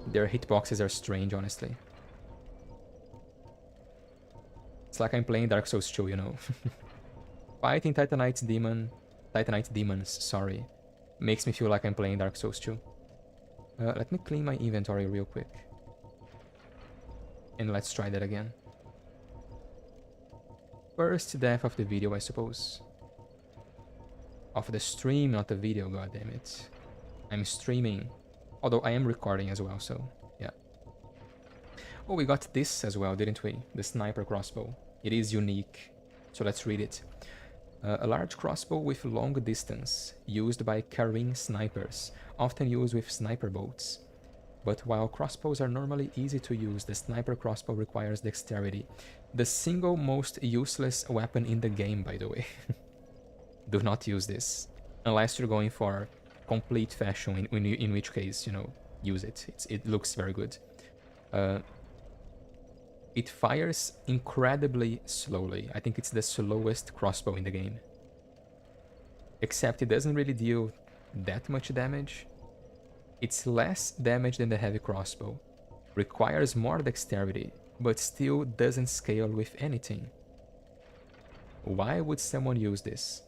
Their hitboxes are strange, honestly. It's like I'm playing Dark Souls 2, you know. Fighting Titanite demons, sorry, makes me feel like I'm playing Dark Souls 2. Let me clean my inventory real quick. And let's try that again. First death of the video, I suppose. Of the stream, not the video, goddammit. I'm streaming. Although I am recording as well, so yeah. Oh, we got this as well, didn't we? The sniper crossbow. It is unique. So let's read it. A large crossbow with long distance, used by carrying snipers, often used with sniper bolts. But while crossbows are normally easy to use, the sniper crossbow requires dexterity. The single most useless weapon in the game, by the way. Do not use this. Unless you're going for complete fashion, in which case, you know, use it. It looks very good. It fires incredibly slowly. I think it's the slowest crossbow in the game. Except it doesn't really deal that much damage. It's less damage than the heavy crossbow. Requires more dexterity, but still doesn't scale with anything. Why would someone use this?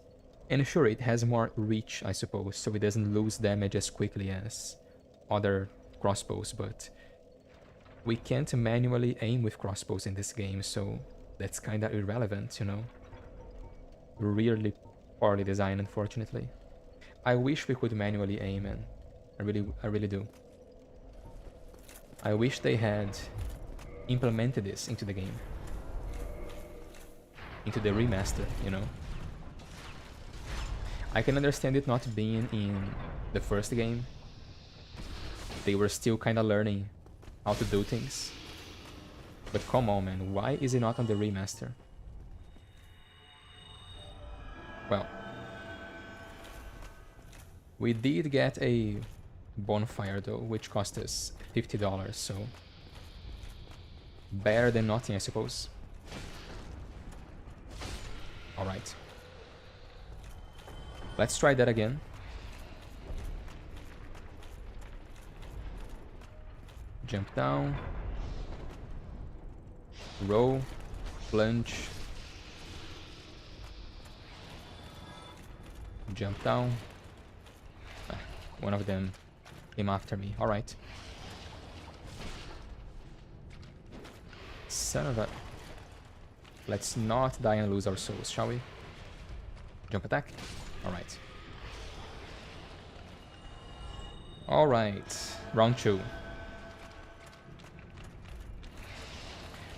And sure, it has more reach, I suppose, so it doesn't lose damage as quickly as other crossbows, but we can't manually aim with crossbows in this game, so that's kinda irrelevant, you know? Really poorly designed, unfortunately. I wish we could manually aim, man. I really do. I wish they had implemented this into the game. Into the remaster, you know? I can understand it not being in the first game. They were still kinda learning how to do things. But come on, man, why is it not on the remaster? Well, we did get a bonfire though, which cost us $50, so better than nothing, I suppose. Alright. Let's try that again. Jump down. Roll. Plunge. Jump down. Ah, one of them came after me. Alright. Son of a... Let's not die and lose our souls, shall we? Jump attack. Alright. Alright. Round 2.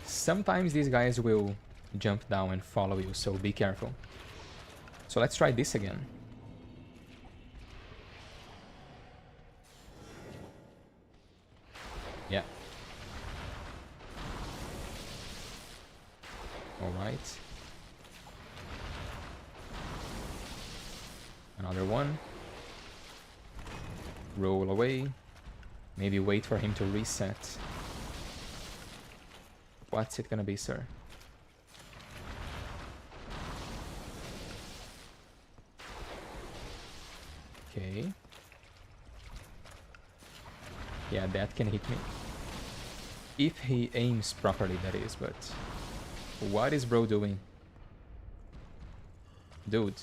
Sometimes these guys will jump down and follow you, so be careful. So let's try this again. Yeah. Alright. Another one. Roll away. Maybe wait for him to reset. What's it gonna be, sir? Okay. Yeah, that can hit me. If he aims properly, that is, but... What is bro doing? Dude.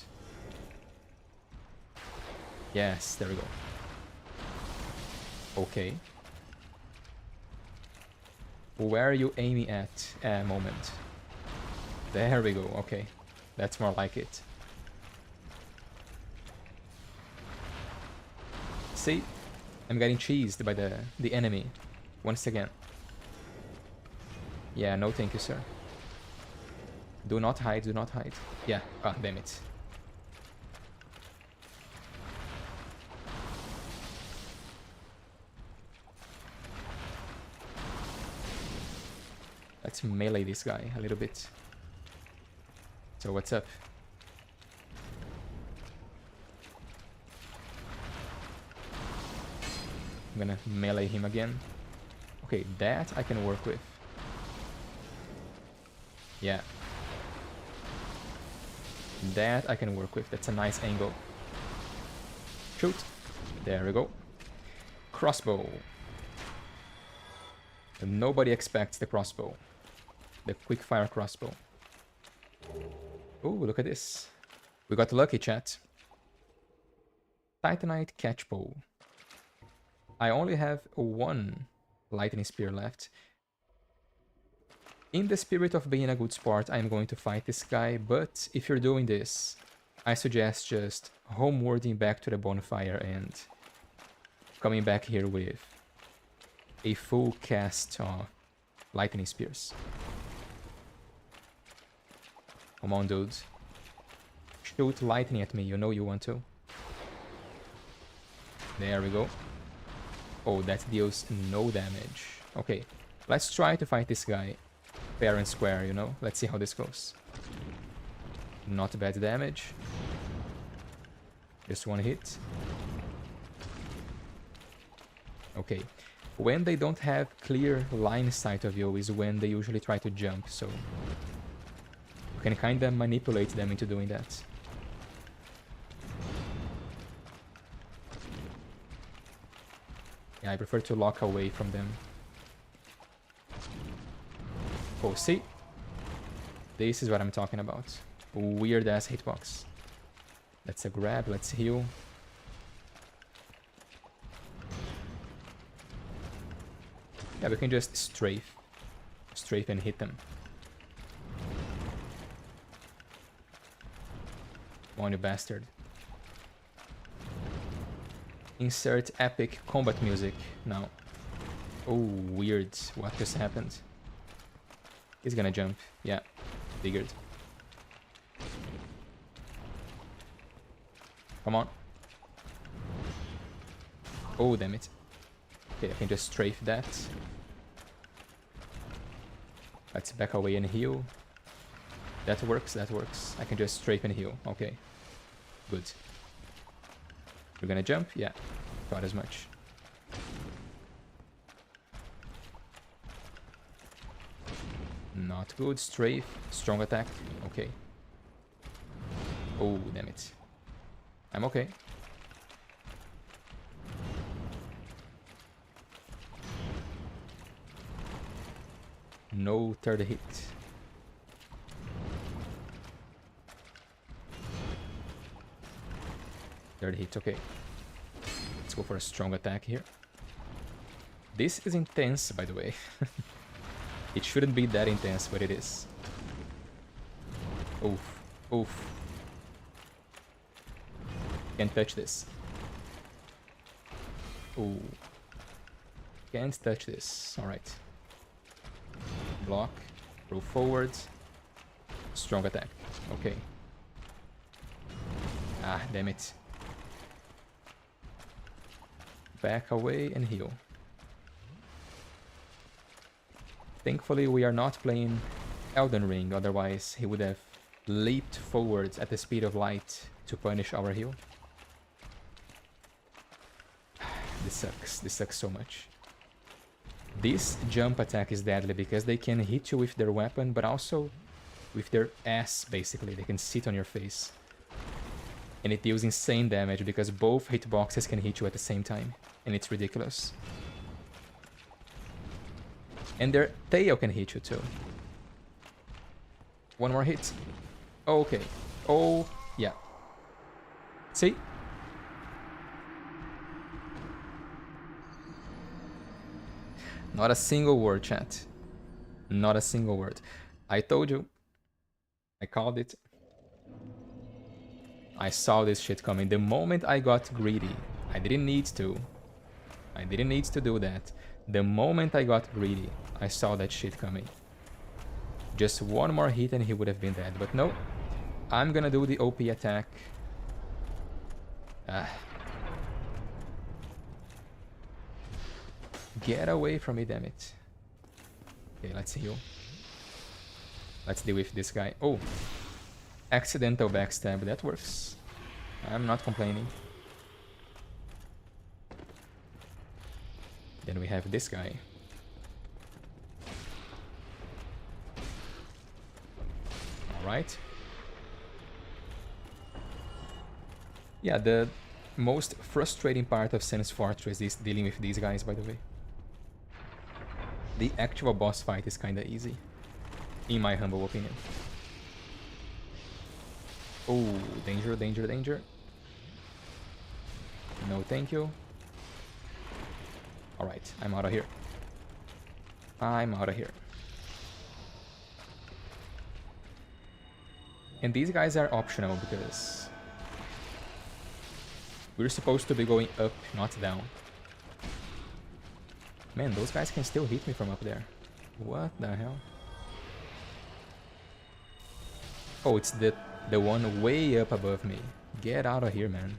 Yes, there we go. Okay. Where are you aiming at moment? There we go, okay. That's more like it. See? I'm getting cheesed by the enemy. Once again. Yeah, no thank you, sir. Do not hide, do not hide. Yeah, ah, damn it. Let's melee this guy a little bit. So what's up? I'm gonna melee him again. Okay, that I can work with. Yeah. That I can work with. That's a nice angle. Shoot. There we go. Crossbow. And nobody expects the crossbow. The quick-fire crossbow. Oh, look at this. We got lucky, chat. Titanite catchbow. I only have one lightning spear left. In the spirit of being a good sport, I'm going to fight this guy, but if you're doing this, I suggest just homewarding back to the bonfire and coming back here with a full cast of lightning spears. Come on, dudes. Shoot lightning at me, you know you want to. There we go. Oh, that deals no damage. Okay, let's try to fight this guy fair and square, you know? Let's see how this goes. Not bad damage. Just one hit. Okay. When they don't have clear line sight of you is when they usually try to jump, so you can kinda manipulate them into doing that. Yeah, I prefer to lock away from them. Oh, see? This is what I'm talking about. Weird-ass hitbox. Let's grab, let's heal. Yeah, we can just strafe. Strafe and hit them. Come on, you bastard. Insert epic combat music now. Oh, weird. What just happened? He's gonna jump. Yeah, figured. Come on. Oh, damn it. Okay, I can just strafe that. Let's back away and heal. That works, that works. I can just strafe and heal. Okay. Good. We're gonna jump? Yeah. Thought as much. Not good. Strafe. Strong attack. Okay. Oh, damn it. I'm okay. No third hit. Third hit, okay. Let's go for a strong attack here. This is intense, by the way. It shouldn't be that intense, but it is. Oof. Oof. Can't touch this. Ooh. Can't touch this. Alright. Block. Roll forward. Strong attack. Okay. Ah, damn it. Back away and heal. Thankfully, we are not playing Elden Ring, otherwise he would have leaped forwards at the speed of light to punish our heal. This sucks so much. This jump attack is deadly because they can hit you with their weapon, but also with their ass, basically. They can sit on your face. And it deals insane damage because both hitboxes can hit you at the same time. And it's ridiculous. And their tail can hit you too. One more hit. Okay. Oh, yeah. See? Not a single word, chat. Not a single word. I told you. I called it. I saw this shit coming. The moment I got greedy, I didn't need to. I didn't need to do that. The moment I got greedy, I saw that shit coming. Just one more hit and he would have been dead. But no, I'm gonna do the OP attack. Get away from me, damn it. Okay, let's heal. Let's deal with this guy. Oh, accidental backstab, that works. I'm not complaining. Then we have this guy. Alright. Yeah, the most frustrating part of Sen's Fortress is dealing with these guys, by the way. The actual boss fight is kinda easy, in my humble opinion. Oh, danger, danger, danger. No thank you. Alright, I'm out of here. I'm out of here. And these guys are optional because we're supposed to be going up, not down. Man, those guys can still hit me from up there. What the hell? Oh, it's the one way up above me. Get out of here, man.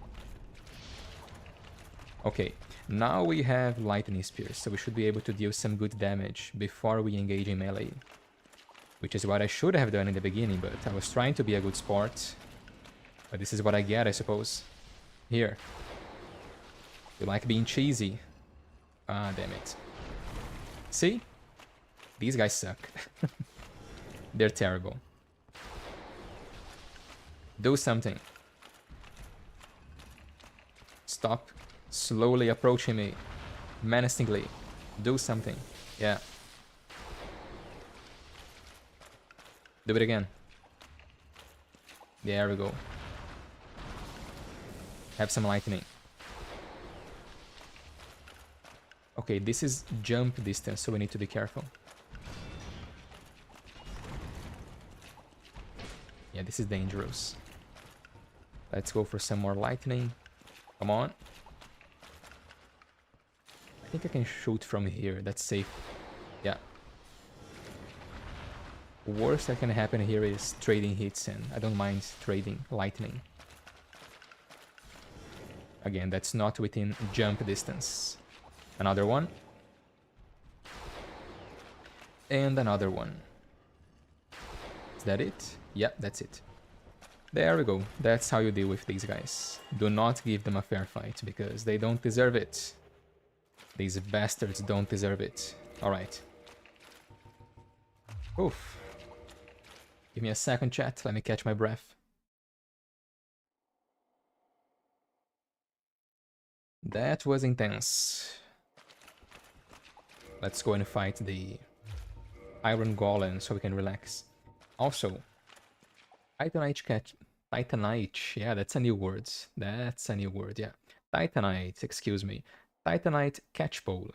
Okay, now we have Lightning Spears, so we should be able to deal some good damage before we engage in melee. Which is what I should have done in the beginning, but I was trying to be a good sport. But this is what I get, I suppose. Here. You like being cheesy? Ah, damn it. See? These guys suck. They're terrible. Do something. Stop slowly approaching me. Menacingly. Do something. Yeah. Do it again. There we go. Have some lightning. Okay, this is jump distance, so we need to be careful. Yeah, this is dangerous. Let's go for some more lightning. Come on. I think I can shoot from here. That's safe. Yeah. Worst that can happen here is trading hits, and I don't mind trading lightning. Again, that's not within jump distance. Another one. And another one. Is that it? Yeah, that's it. There we go. That's how you deal with these guys. Do not give them a fair fight, because they don't deserve it. These bastards don't deserve it. Alright. Oof. Give me a second, chat. Let me catch my breath. That was intense. Let's go and fight the Iron Golem so we can relax. Also, Titanite, yeah, that's a new word. That's a new word, yeah. Titanite, excuse me. Titanite Catchpole.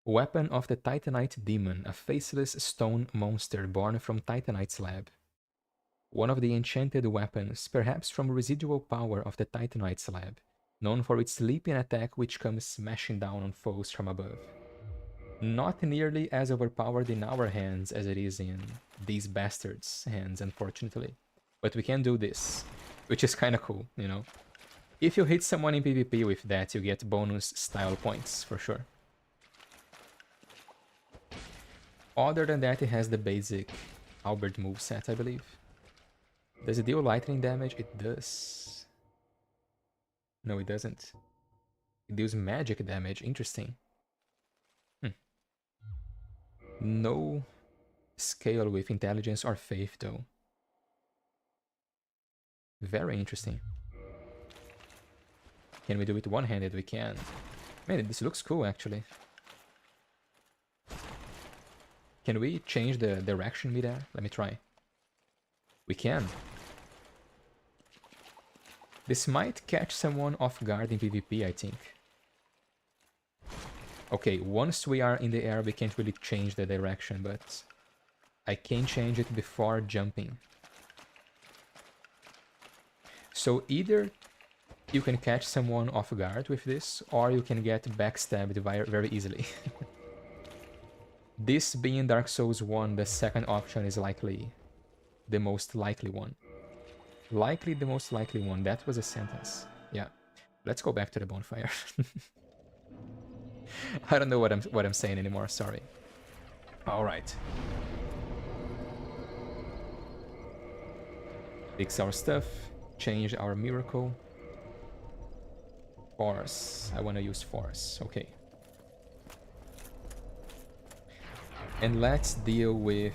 Weapon of the Titanite Demon, a faceless stone monster born from Titanite's lab. One of the enchanted weapons, perhaps from residual power of the Titanite's lab, known for its leaping attack which comes smashing down on foes from above. Not nearly as overpowered in our hands as it is in these bastards' hands, unfortunately. But we can do this, which is kinda cool, you know. If you hit someone in PvP with that, you get bonus style points, for sure. Other than that, it has the basic Albert moveset, I believe. Does it deal lightning damage? It does. No, it doesn't. It deals magic damage. Interesting. No scale with intelligence or faith, though. Very interesting. Can we do it one-handed? We can. Man, this looks cool, actually. Can we change the direction midair? Let me try. We can. This might catch someone off guard in PvP, I think. Okay, once we are in the air, we can't really change the direction, but I can change it before jumping. So either you can catch someone off guard with this, or you can get backstabbed very easily. This being Dark Souls 1, the second option is likely the most likely one. Likely the most likely one. That was a sentence. Yeah. Let's go back to the bonfire. I don't know what I'm saying anymore, sorry. Alright. Fix our stuff. Change our miracle. Force. I want to use force. Okay. And let's deal with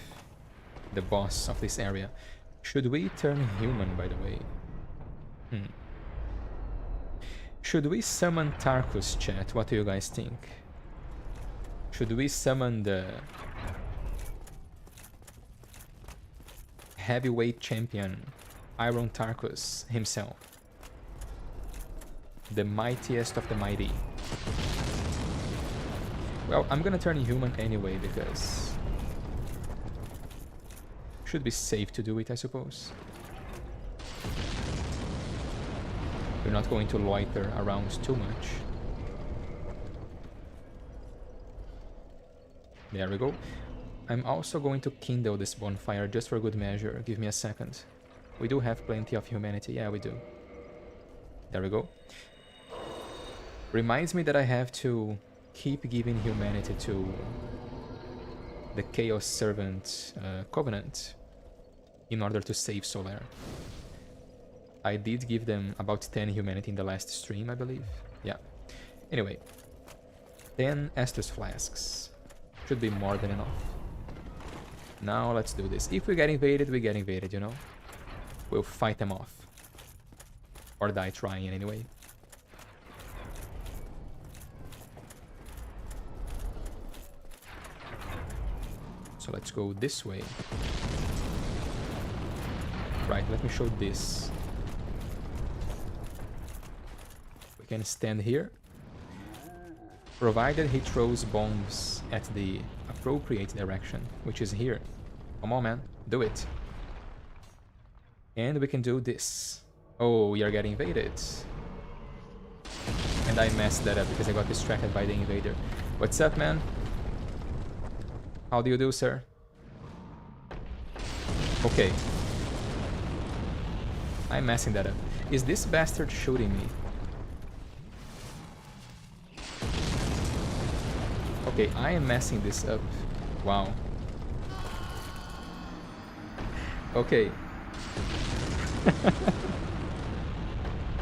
the boss of this area. Should we turn human, by the way? Should we summon Tarkus, chat? What do you guys think? Should we summon the heavyweight champion, Iron Tarkus himself? The mightiest of the mighty. Well, I'm gonna turn human anyway because should be safe to do it, I suppose. We're not going to loiter around too much. There we go. I'm also going to kindle this bonfire just for good measure. Give me a second. We do have plenty of humanity. Yeah, we do. There we go. Reminds me that I have to keep giving humanity to the Chaos Servant Covenant in order to save Solaire. I did give them about 10 humanity in the last stream, I believe. Yeah. Anyway. 10 Estus Flasks. Should be more than enough. Now let's do this. If we get invaded, we get invaded, you know? We'll fight them off. Or die trying anyway. So let's go this way. Right, let me show this. We can stand here. Provided he throws bombs at the appropriate direction, which is here. Come on, man. Do it. And we can do this. Oh, we are getting invaded. And I messed that up because I got distracted by the invader. What's up, man? How do you do, sir? Okay. I'm messing that up. Is this bastard shooting me? Okay, I am messing this up. Wow. Okay.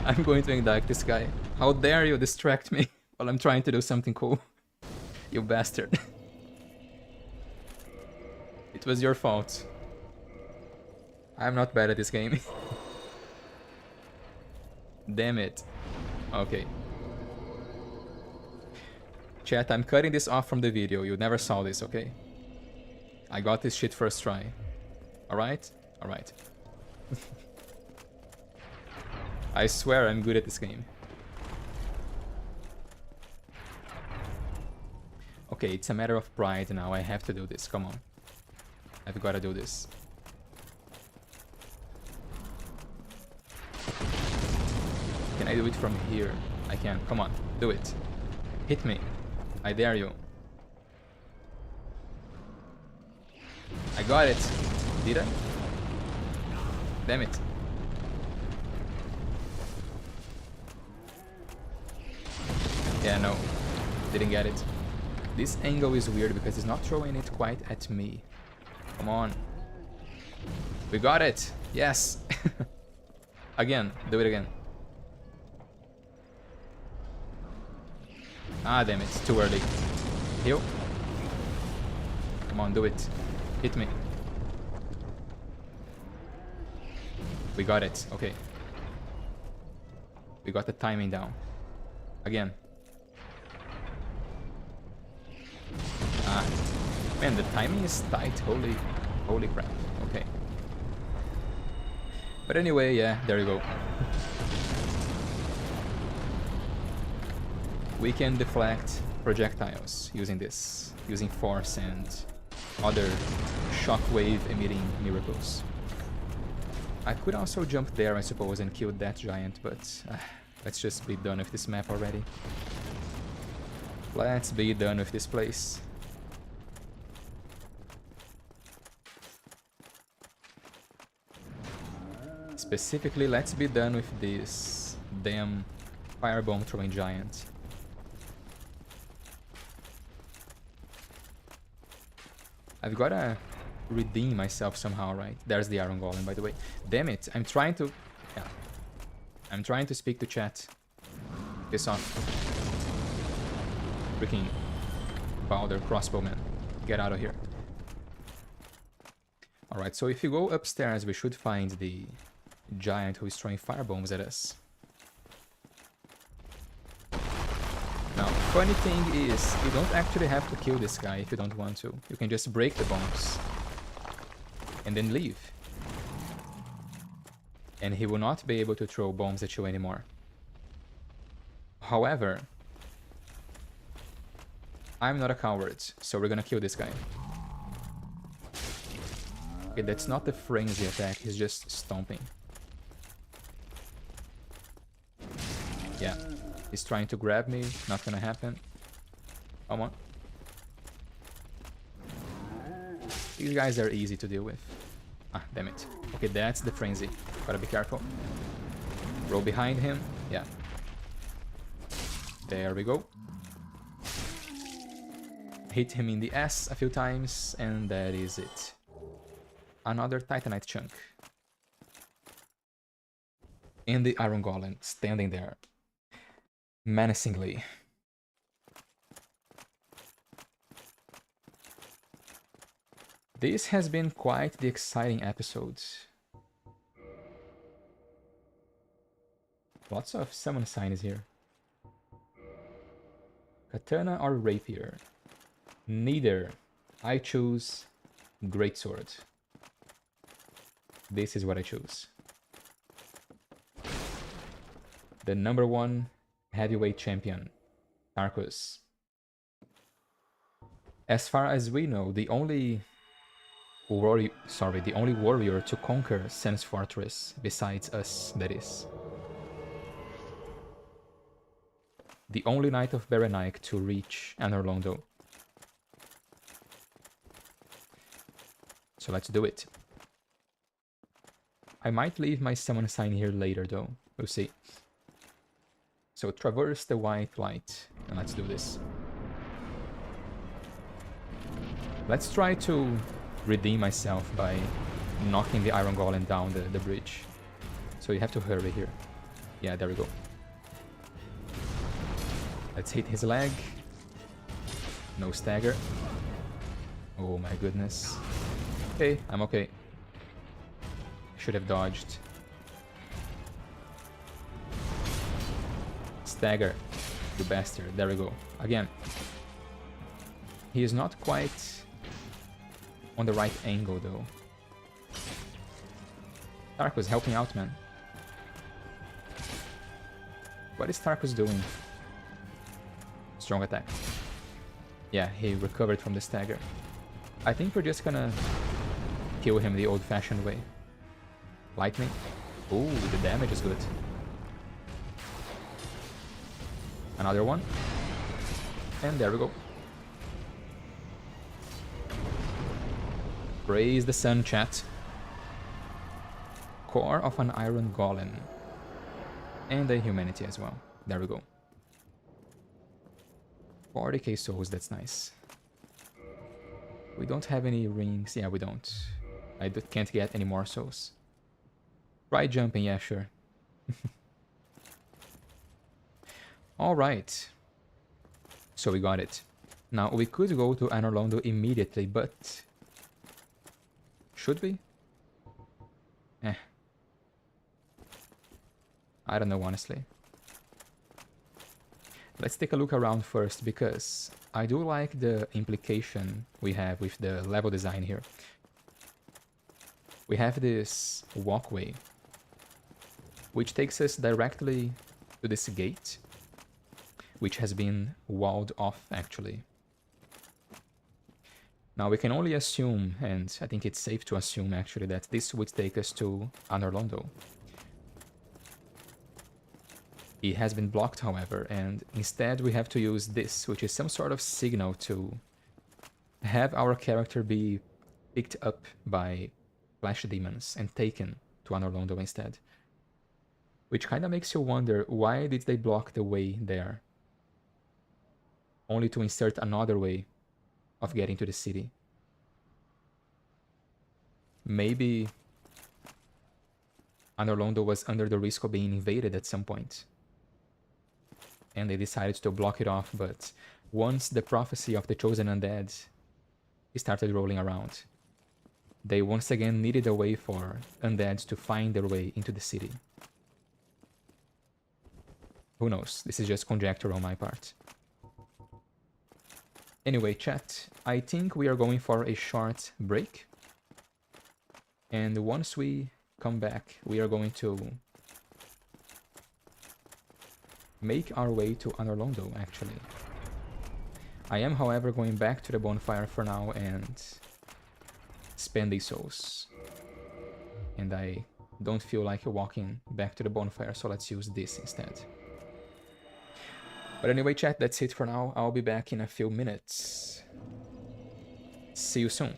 I'm going to indict this guy. How dare you distract me while I'm trying to do something cool. You bastard. It was your fault. I'm not bad at this game. Damn it. Okay. Chat, I'm cutting this off from the video. You never saw this, okay? I got this shit first try. Alright? Alright. I swear I'm good at this game. Okay, it's a matter of pride now. I have to do this. Come on. I've got to do this. Can I do it from here? I can. Come on. Do it. Hit me. I dare you. I got it. Did I? Damn it. Yeah, no. Didn't get it. This angle is weird because he's not throwing it quite at me. Come on. We got it! Yes! Again, do it again. Ah, damn it, it's too early. Heal. Come on, do it. Hit me. We got it, okay. We got the timing down. Again. Ah, man, the timing is tight. Holy crap. Okay. But anyway, yeah, there you go. We can deflect projectiles using this, using force and other shockwave emitting miracles. I could also jump there, I suppose, and kill that giant, but let's just be done with this map already. Let's be done with this place. Specifically, let's be done with this damn firebomb throwing giant. I've gotta redeem myself somehow, right? There's the Iron Golem, by the way. Damn it, I'm trying to... Yeah. I'm trying to speak to chat. Piss off. Freaking Balder crossbowman. Get out of here. Alright, so if you go upstairs, we should find the giant who is throwing firebombs at us. Now, funny thing is, you don't actually have to kill this guy if you don't want to. You can just break the bombs and then leave. And he will not be able to throw bombs at you anymore. However, I'm not a coward, so we're gonna kill this guy. Okay, that's not the frenzy attack, he's just stomping. Yeah, he's trying to grab me, not gonna happen. Come on. These guys are easy to deal with. Ah, damn it. Okay, that's the frenzy. Gotta be careful. Roll behind him. Yeah. There we go. Hit him in the ass a few times, and that is it. Another Titanite chunk. And the Iron Golem standing there. Menacingly. This has been quite the exciting episode. Lots of summon signs here. Katana or rapier? Neither. I choose greatsword. This is what I choose. The #1 heavyweight champion, Tarkus. As far as we know, the only warrior to conquer Sen's Fortress, besides us, that is. The only Knight of Berenaik to reach Anor Londo. So let's do it. I might leave my summon sign here later though, we'll see. So traverse the white light, and let's do this. Let's try to redeem myself by knocking the Iron Golem down the bridge. So you have to hurry here. Yeah, there we go. Let's hit his leg. No stagger. Oh my goodness. Okay, I'm okay. Should have dodged. Stagger, you bastard. There we go. Again. He is not quite on the right angle though. Tarkus helping out, man. What is Tarkus doing? Strong attack. Yeah, he recovered from the stagger. I think we're just gonna kill him the old-fashioned way. Lightning. Ooh, the damage is good. Another one. And there we go. Praise the sun, chat. Core of an Iron Golem. And a humanity as well. There we go. 40k souls, that's nice. We don't have any rings. Yeah, we don't. Can't get any more souls. Try jumping, yeah, sure. Alright. So we got it. Now, we could go to Anor Londo immediately, but... should we? Eh. I don't know, honestly. Let's take a look around first, because I do like the implication we have with the level design here. We have this walkway, which takes us directly to this gate, which has been walled off, actually. Now, we can only assume, and I think it's safe to assume, actually, that this would take us to Anor Londo. It has been blocked, however, and instead we have to use this, which is some sort of signal to have our character be picked up by flash demons and taken to Anor Londo instead. Which kind of makes you wonder, why did they block the way there? Only to insert another way of getting to the city. Maybe Anor Londo was under the risk of being invaded at some point, and they decided to block it off, but once the prophecy of the chosen undead started rolling around, they once again needed a way for undeads to find their way into the city. Who knows? This is just conjecture on my part. Anyway, chat, I think we are going for a short break. And once we come back, we are going to make our way to Anor Londo, actually. I am, however, going back to the bonfire for now and spend these souls. And I don't feel like walking back to the bonfire, so let's use this instead. But anyway, chat, that's it for now. I'll be back in a few minutes. See you soon.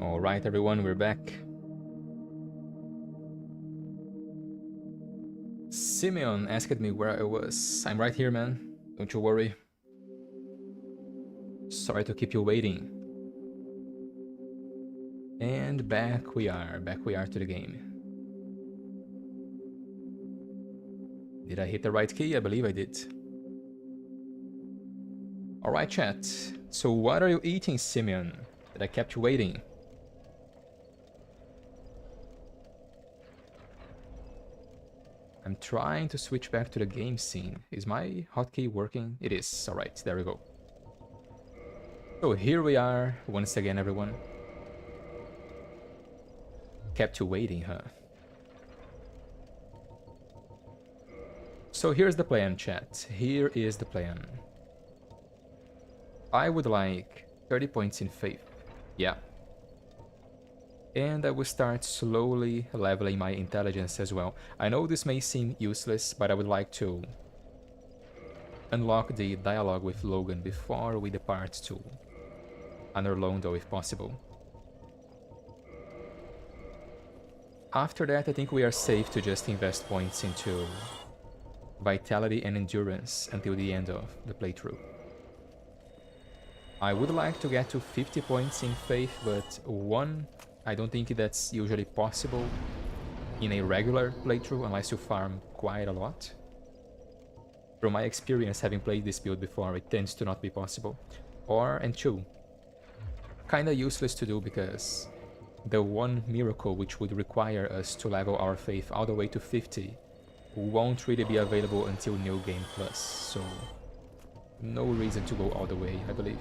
Alright everyone, we're back. Simeon asked me where I was. I'm right here, man. Don't you worry. Sorry to keep you waiting. And back we are to the game. Did I hit the right key? I believe I did. Alright chat, so what are you eating, Simeon, that I kept you waiting? I'm trying to switch back to the game scene. Is my hotkey working? It is. Alright, there we go. So here we are, once again everyone. Kept you waiting, huh? So here's the plan, chat. Here is the plan. I would like 30 points in faith. Yeah. And I will start slowly leveling my intelligence as well. I know this may seem useless, but I would like to unlock the dialogue with Logan before we depart to Anor Londo if possible. After that, I think we are safe to just invest points into vitality and endurance until the end of the playthrough. I would like to get to 50 points in faith, but I don't think that's usually possible in a regular playthrough unless you farm quite a lot. From my experience having played this build before, it tends to not be possible. And 2, kinda useless to do because the one miracle which would require us to level our faith all the way to 50 won't really be available until New Game Plus, so no reason to go all the way, I believe.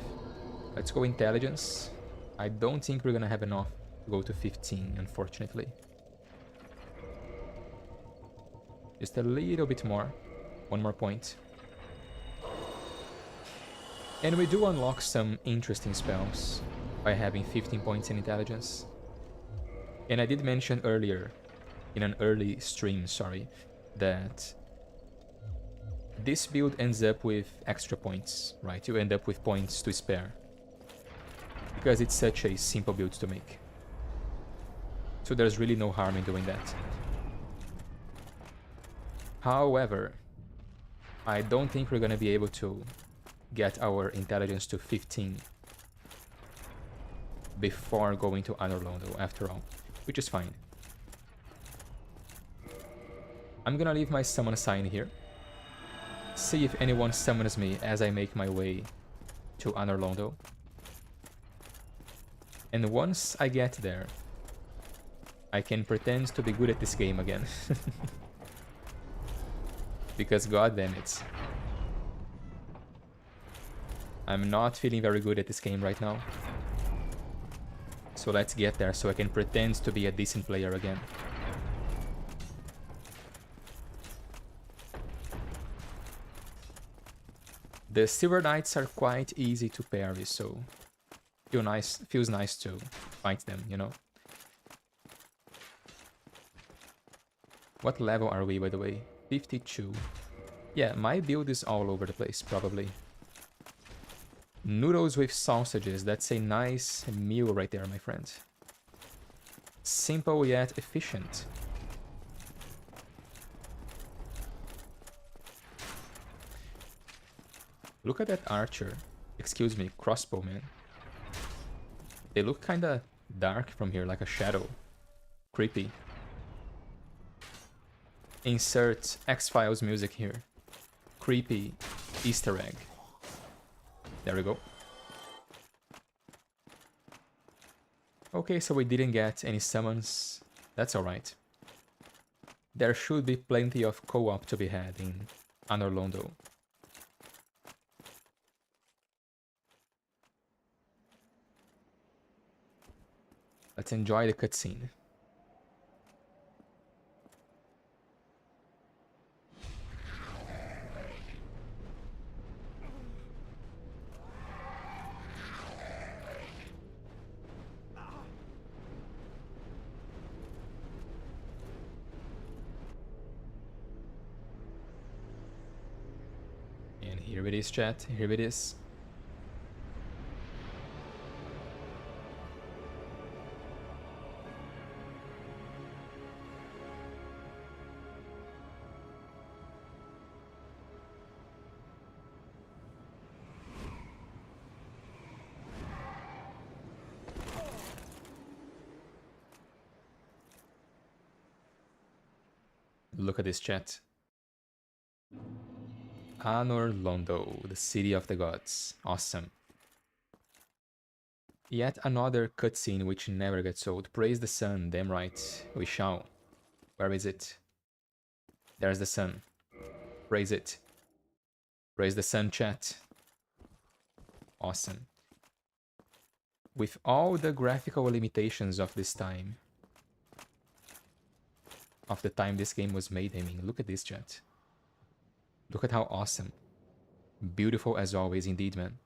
Let's go intelligence. I don't think we're gonna have enough to go to 15, unfortunately. Just a little bit more. One more point. And we do unlock some interesting spells by having 15 points in intelligence. And I did mention earlier, in an early stream, that this build ends up with extra points, right? You end up with points to spare. Because it's such a simple build to make. So there's really no harm in doing that. However, I don't think we're gonna be able to get our intelligence to 15 before going to Anor Londo after all, which is fine. I'm gonna leave my summon sign here. See if anyone summons me as I make my way to Anor Londo. And once I get there, I can pretend to be good at this game again. Because goddamn it, I'm not feeling very good at this game right now. So let's get there so I can pretend to be a decent player again. The Silver Knights are quite easy to parry, so feels nice to fight them, you know? What level are we, by the way? 52. Yeah, my build is all over the place, probably. Noodles with sausages, that's a nice meal right there, my friend. Simple yet efficient. Look at that archer. Excuse me, crossbow man. They look kinda dark from here, like a shadow. Creepy. Insert X-Files music here. Creepy Easter egg. There we go. Okay, so we didn't get any summons. That's alright. There should be plenty of co-op to be had in Anor Londo. Let's enjoy the cutscene. And here it is, chat. Here it is. Look at this chat. Anor Londo, the city of the gods. Awesome. Yet another cutscene which never gets old. Praise the sun, damn right. We shall. Where is it? There's the sun. Praise it. Praise the sun, chat. Awesome. With all the graphical limitations of this time, of the time this game was made, I mean, look at this, chat. Look at how awesome. Beautiful as always, indeed, man.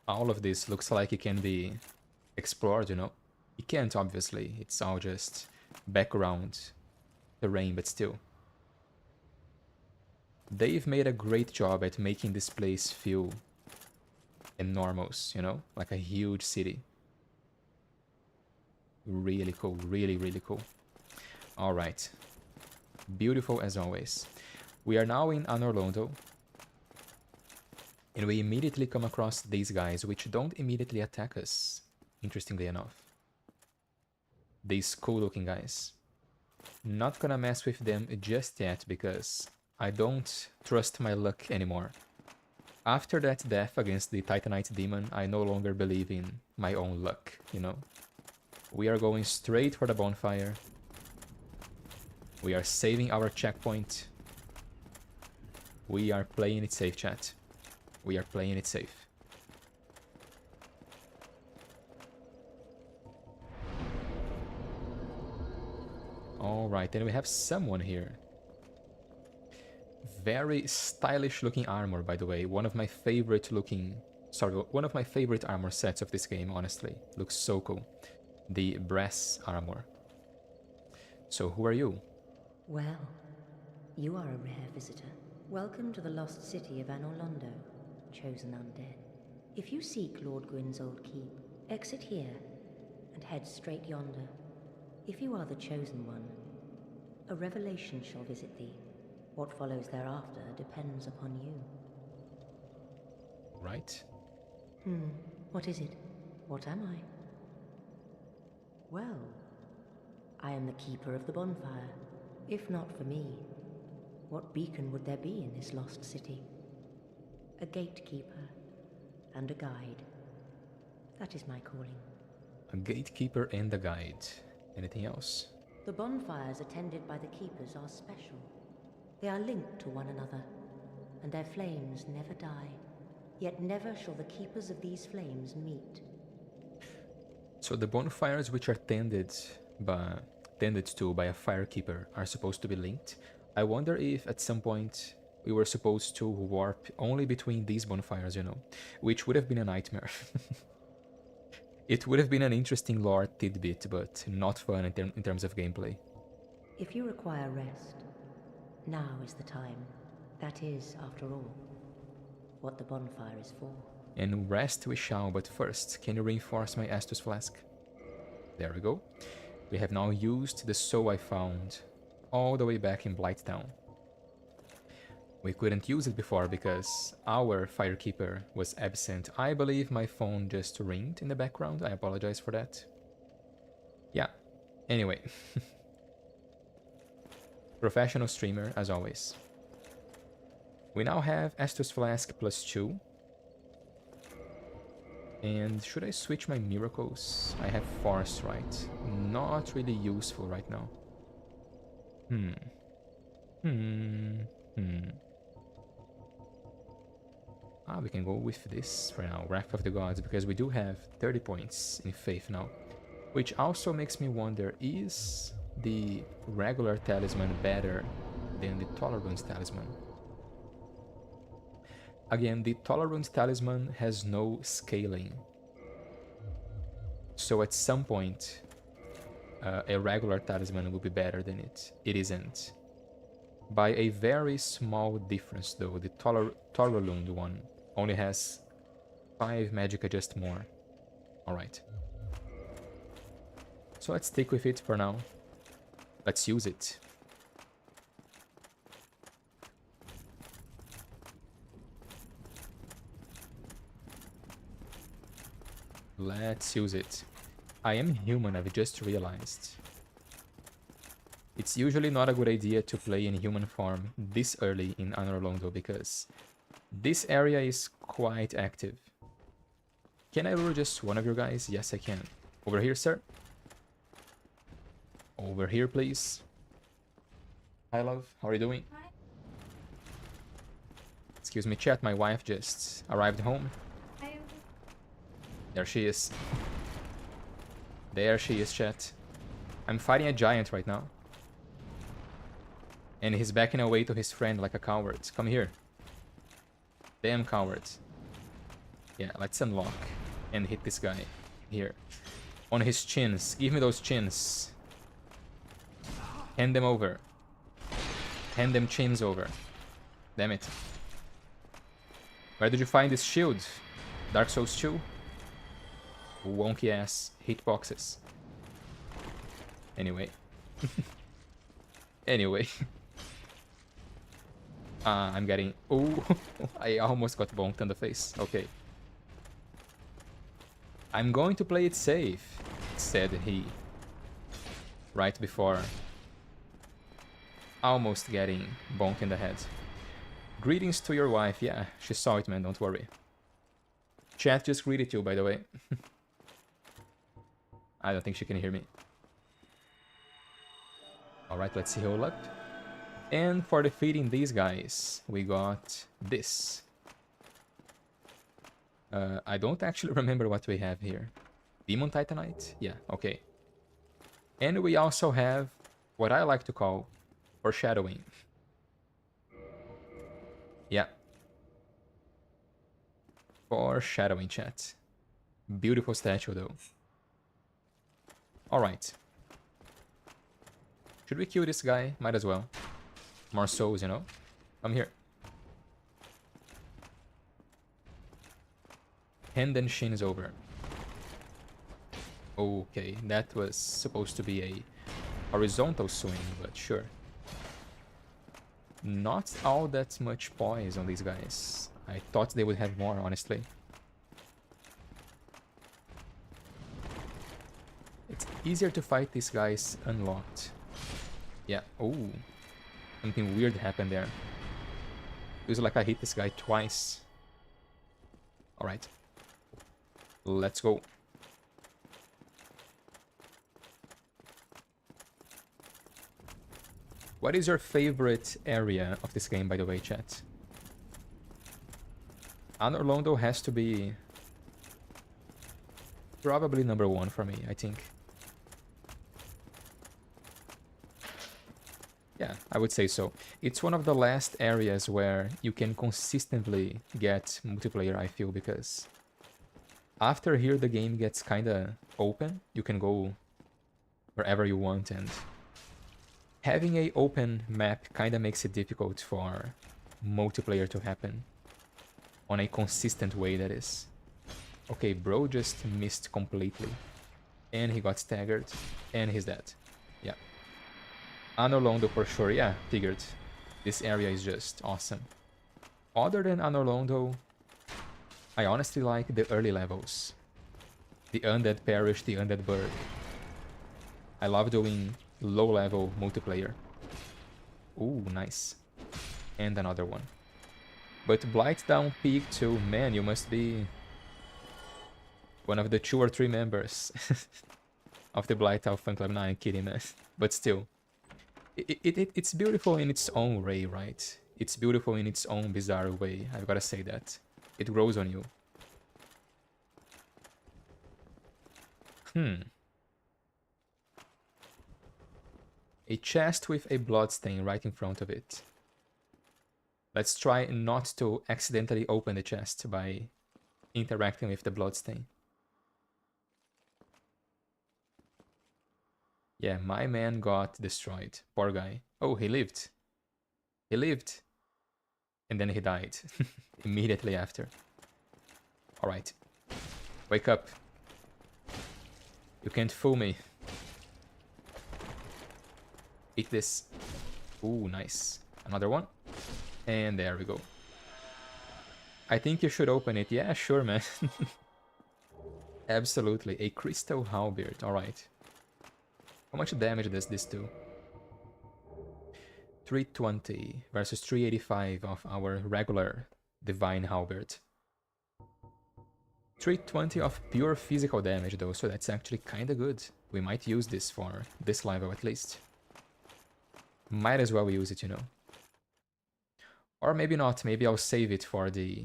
All of this looks like it can be explored, you know? It can't, obviously. It's all just background terrain, but still. They've made a great job at making this place feel enormous, you know? Like a huge city. Really cool. Really, really cool. Alright. Beautiful as always. We are now in Anor Londo. And we immediately come across these guys, which don't immediately attack us, interestingly enough. These cool-looking guys. Not gonna mess with them just yet, because I don't trust my luck anymore. After that death against the Titanite demon, I no longer believe in my own luck, you know? We are going straight for the bonfire. We are saving our checkpoint. We are playing it safe, chat. We are playing it safe. Alright, and we have someone here. Very stylish looking armor, by the way. One of my favorite armor sets of this game, honestly. Looks so cool. The brass armor. So, who are you? Well, you are a rare visitor. Welcome to the lost city of Anor Londo, chosen undead. If you seek Lord Gwyn's old keep, exit here and head straight yonder. If you are the chosen one, a revelation shall visit thee. What follows thereafter depends upon you. Right. What is it? What am I? Well, I am the keeper of the bonfire. If not for me, what beacon would there be in this lost city? A gatekeeper and a guide. That is my calling. A gatekeeper and a guide. Anything else? The bonfires attended by the keepers are special. They are linked to one another, and their flames never die. Yet never shall the keepers of these flames meet. So the bonfires which are tended to by a firekeeper are supposed to be linked. I wonder if at some point we were supposed to warp only between these bonfires, you know, which would have been a nightmare. It would have been an interesting lore tidbit, but not fun in terms of gameplay. If you require rest, now is the time. That is, after all, what the bonfire is for. And rest we shall, but first, can you reinforce my Estus flask? There we go. We have now used the soul I found all the way back in Blighttown. We couldn't use it before because our firekeeper was absent. I believe my phone just ringed in the background. I apologize for that. Yeah, anyway. Professional streamer, as always. We now have Estus Flask +2. And should I switch my miracles? I have Force, right? Not really useful right now. We can go with this for now, Wrath of the Gods, because we do have 30 points in Faith now. Which also makes me wonder, is the regular talisman better than the Tolerance talisman? Again, the Tolerance talisman has no scaling. So at some point, a regular talisman will be better than it. It isn't. By a very small difference though, the Toralund one only has 5 magic adjust more. Alright. So let's stick with it for now. Let's use it. Let's use it. I am human, I've just realized. It's usually not a good idea to play in human form this early in Anor Londo because this area is quite active. Can I lure just one of your guys? Yes, I can. Over here, sir. Over here, please. Hi, love. How are you doing? Hi. Excuse me, chat. My wife just arrived home. I There she is. There she is, chat. I'm fighting a giant right now. And he's backing away to his friend like a coward. Come here. Damn coward. Yeah, let's unlock and hit this guy. Here. On his chins. Give me those chins. Hand them over. Hand them chins over. Damn it. Where did you find this shield? Dark Souls 2? Wonky ass hitboxes. Anyway. Anyway. I'm getting... Oh, I almost got bonked in the face. Okay. I'm going to play it safe, said he. Right before almost getting bonked in the head. Greetings to your wife. Yeah, she saw it, man. Don't worry. Chat just greeted you, by the way. I don't think she can hear me. Alright, let's heal up. And for defeating these guys, we got this. I don't actually remember what we have here. Demon Titanite? Yeah, okay. And we also have what I like to call foreshadowing. Yeah. Foreshadowing, chat. Beautiful statue, though. Alright. Should we kill this guy? Might as well. More souls, you know? Come here. Hand and shins over. Okay, that was supposed to be a horizontal swing, but sure. Not all that much poise on these guys. I thought they would have more, honestly. It's easier to fight these guys unlocked. Yeah, oh. Something weird happened there. Feels like I hit this guy twice. Alright. Let's go. What is your favorite area of this game, by the way, chat? Anor Londo has to be probably number one for me, I think. Yeah, I would say so. It's one of the last areas where you can consistently get multiplayer, I feel, because after here the game gets kinda open. You can go wherever you want, and having a open map kinda makes it difficult for multiplayer to happen. On a consistent way, that is. Okay, bro just missed completely. And he got staggered. And he's dead. Yeah. Anor Londo for sure. Yeah, figured. This area is just awesome. Other than Anor Londo, I honestly like the early levels. The Undead Parish, the Undead Burg. I love doing low-level multiplayer. Ooh, nice. And another one. But Blighttown Peak 2, man, you must be one of the 2 or 3 members of the Blighttown Fan Club. Nah, I'm kidding, man. But still. It's beautiful in its own way, right? It's beautiful in its own bizarre way. I've gotta say that. It grows on you. A chest with a bloodstain right in front of it. Let's try not to accidentally open the chest by interacting with the bloodstain. Yeah, my man got destroyed. Poor guy. Oh, he lived. He lived. And then he died. Immediately after. Alright. Wake up. You can't fool me. Eat this. Ooh, nice. Another one. And there we go. I think you should open it. Yeah, sure, man. Absolutely. A crystal halberd. Alright. How much damage does this do? 320 versus 385 of our regular Divine Halberd. 320 of pure physical damage though, so that's actually kinda good. We might use this for this level at least. Might as well use it, you know. Or maybe not, maybe I'll save it for the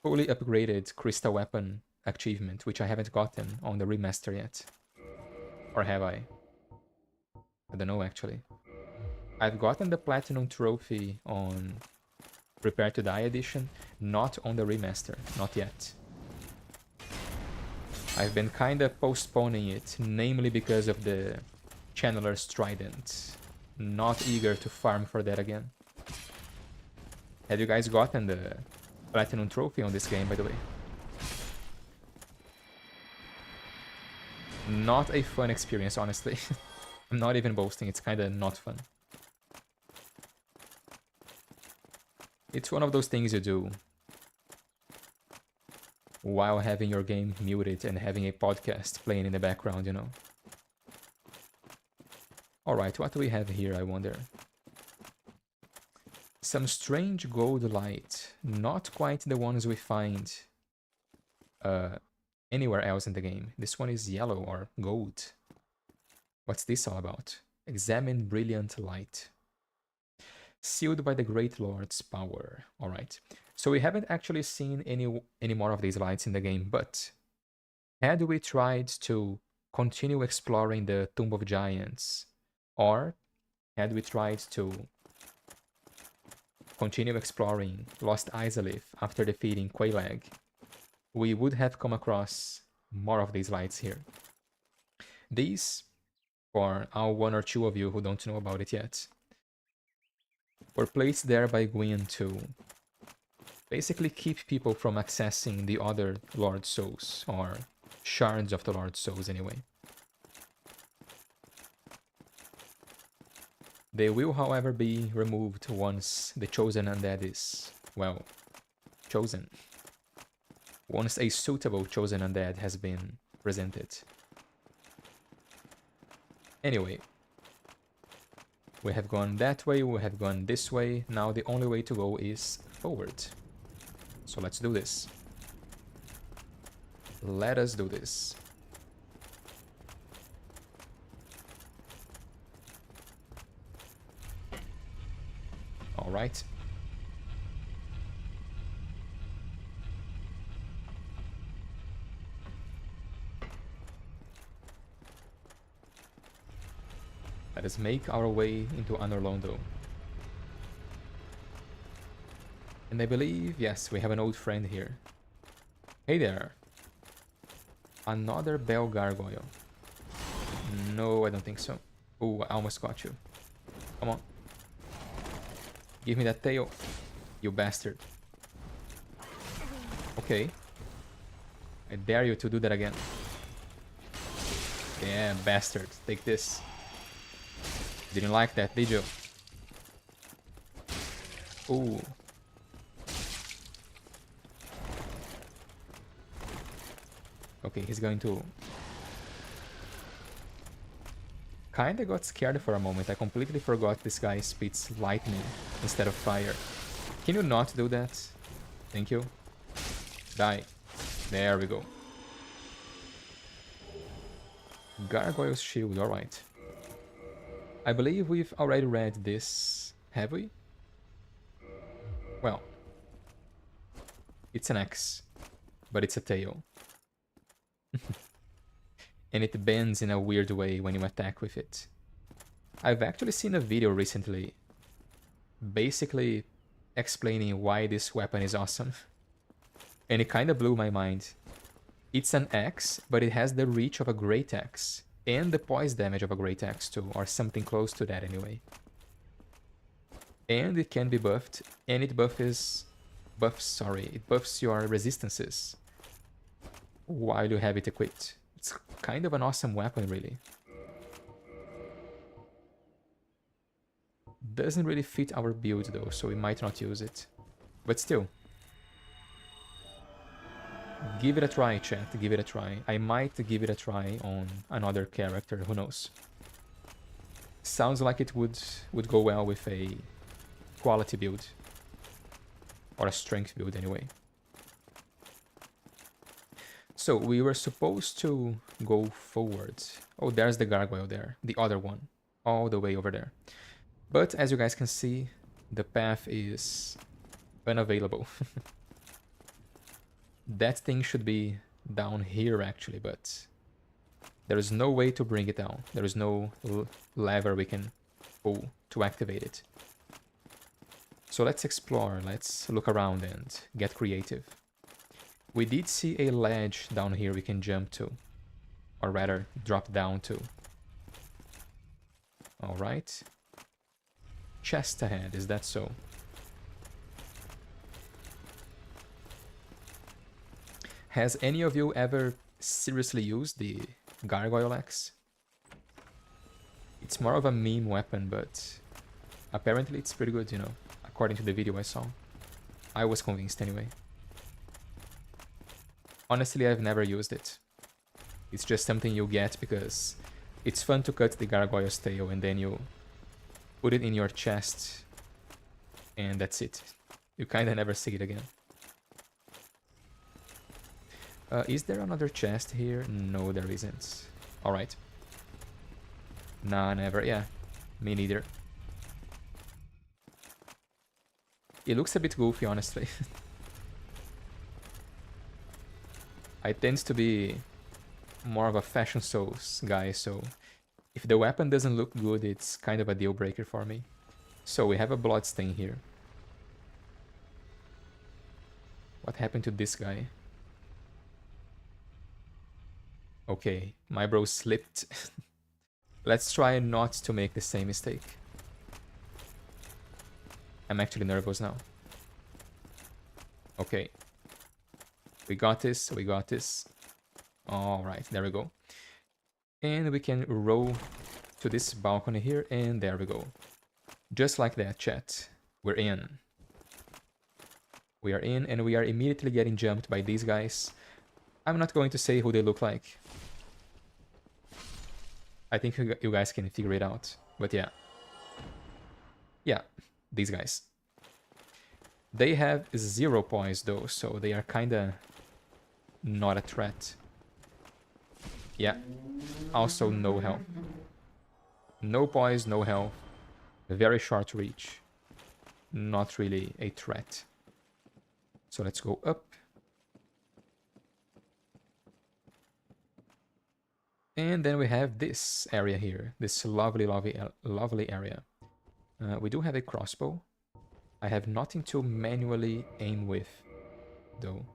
fully upgraded Crystal Weapon achievement, which I haven't gotten on the remaster yet. Or have I? I don't know actually. I've gotten the Platinum Trophy on Prepare to Die edition, not on the remaster, not yet. I've been kinda postponing it, namely because of the Channeler's Trident. Not eager to farm for that again. Have you guys gotten the Platinum Trophy on this game, by the way? Not a fun experience, honestly. I'm not even boasting, it's kinda not fun. It's one of those things you do while having your game muted and having a podcast playing in the background, you know. Alright, what do we have here, I wonder? Some strange gold light. Not quite the ones we find anywhere else in the game. This one is yellow or gold. What's this all about? Examine brilliant light. Sealed by the Great Lord's power. Alright. So we haven't actually seen any more of these lights in the game, but had we tried to continue exploring the Tomb of Giants, or had we tried to continue exploring Lost Izalith after defeating Quelaag, we would have come across more of these lights here. These, for our one or two of you who don't know about it yet, were placed there by Gwyn to basically keep people from accessing the other Lord Souls, or shards of the Lord Souls anyway. They will, however, be removed once the chosen undead is, well, chosen. Once a suitable chosen undead has been presented. Anyway, we have gone that way, we have gone this way, now the only way to go is forward. So let's do this. Let us do this. All right. Let us make our way into Anor Londo. And I believe, yes, we have an old friend here. Hey there. Another Bell Gargoyle. No, I don't think so. Oh, I almost got you. Come on. Give me that tail, you bastard. Okay. I dare you to do that again. Yeah, bastard. Take this. Didn't like that, did you? Ooh. Okay, he's going to... Kinda got scared for a moment. I completely forgot this guy spits lightning instead of fire. Can you not do that? Thank you. Die. There we go. Gargoyle's shield, alright. I believe we've already read this, have we? Well, it's an axe, but it's a tail. And it bends in a weird way when you attack with it. I've actually seen a video recently basically explaining why this weapon is awesome. And it kinda blew my mind. It's an axe, but it has the reach of a great axe. And the poise damage of a great axe too, or something close to that anyway. And it can be buffed, and it buffs your resistances while you have it equipped. It's kind of an awesome weapon, really. Doesn't really fit our build though, so we might not use it. But still. Give it a try, chat. Give it a try. I might give it a try on another character, who knows. Sounds like it would go well with a quality build. Or a strength build anyway. So we were supposed to go forward. Oh, there's the gargoyle there. The other one. All the way over there. But as you guys can see, the path is unavailable. That thing should be down here actually, but there is no way to bring it down. There is no lever we can pull to activate it. So let's explore, let's look around and get creative. We did see a ledge down here we can jump to. Or rather, drop down to. Alright. Chest ahead, is that so? Has any of you ever seriously used the Gargoyle Axe? It's more of a meme weapon, but apparently it's pretty good, you know, according to the video I saw. I was convinced anyway. Honestly, I've never used it. It's just something you get because it's fun to cut the gargoyle's tail and then you put it in your chest and that's it. You kinda never see it again. Is there another chest here? No, there isn't. Alright. Nah, never. Yeah, me neither. It looks a bit goofy, honestly. I tend to be more of a Fashion Souls guy, so if the weapon doesn't look good, it's kind of a deal breaker for me. So we have a bloodstain here. What happened to this guy? Okay, my bro slipped. Let's try not to make the same mistake. I'm actually nervous now. Okay. We got this, we got this. Alright, there we go. And we can roll to this balcony here, and there we go. Just like that, chat. We're in. We are in, and we are immediately getting jumped by these guys. I'm not going to say who they look like. I think you guys can figure it out. But yeah. Yeah, these guys. They have 0 poise though, so they are kinda not a threat. Yeah. Also no health. No poise, no health. Very short reach. Not really a threat. So let's go up. And then we have this area here, this lovely area. We do have a crossbow. I have nothing to manually aim with, though.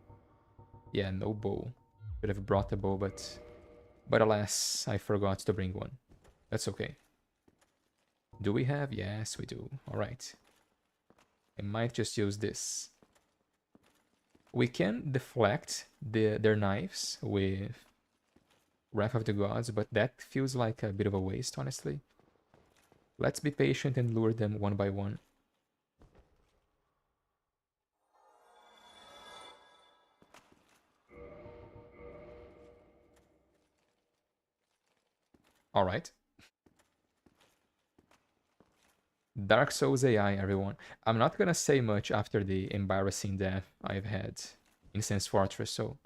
Yeah, no bow. Could have brought a bow, but alas, I forgot to bring one. That's okay. Do we have? Yes, we do. Alright. I might just use this. We can deflect their knives with Wrath of the Gods, but that feels like a bit of a waste, honestly. Let's be patient and lure them one by one. Alright. Dark Souls AI, everyone. I'm not gonna say much after the embarrassing death I've had in Sense Fortress, so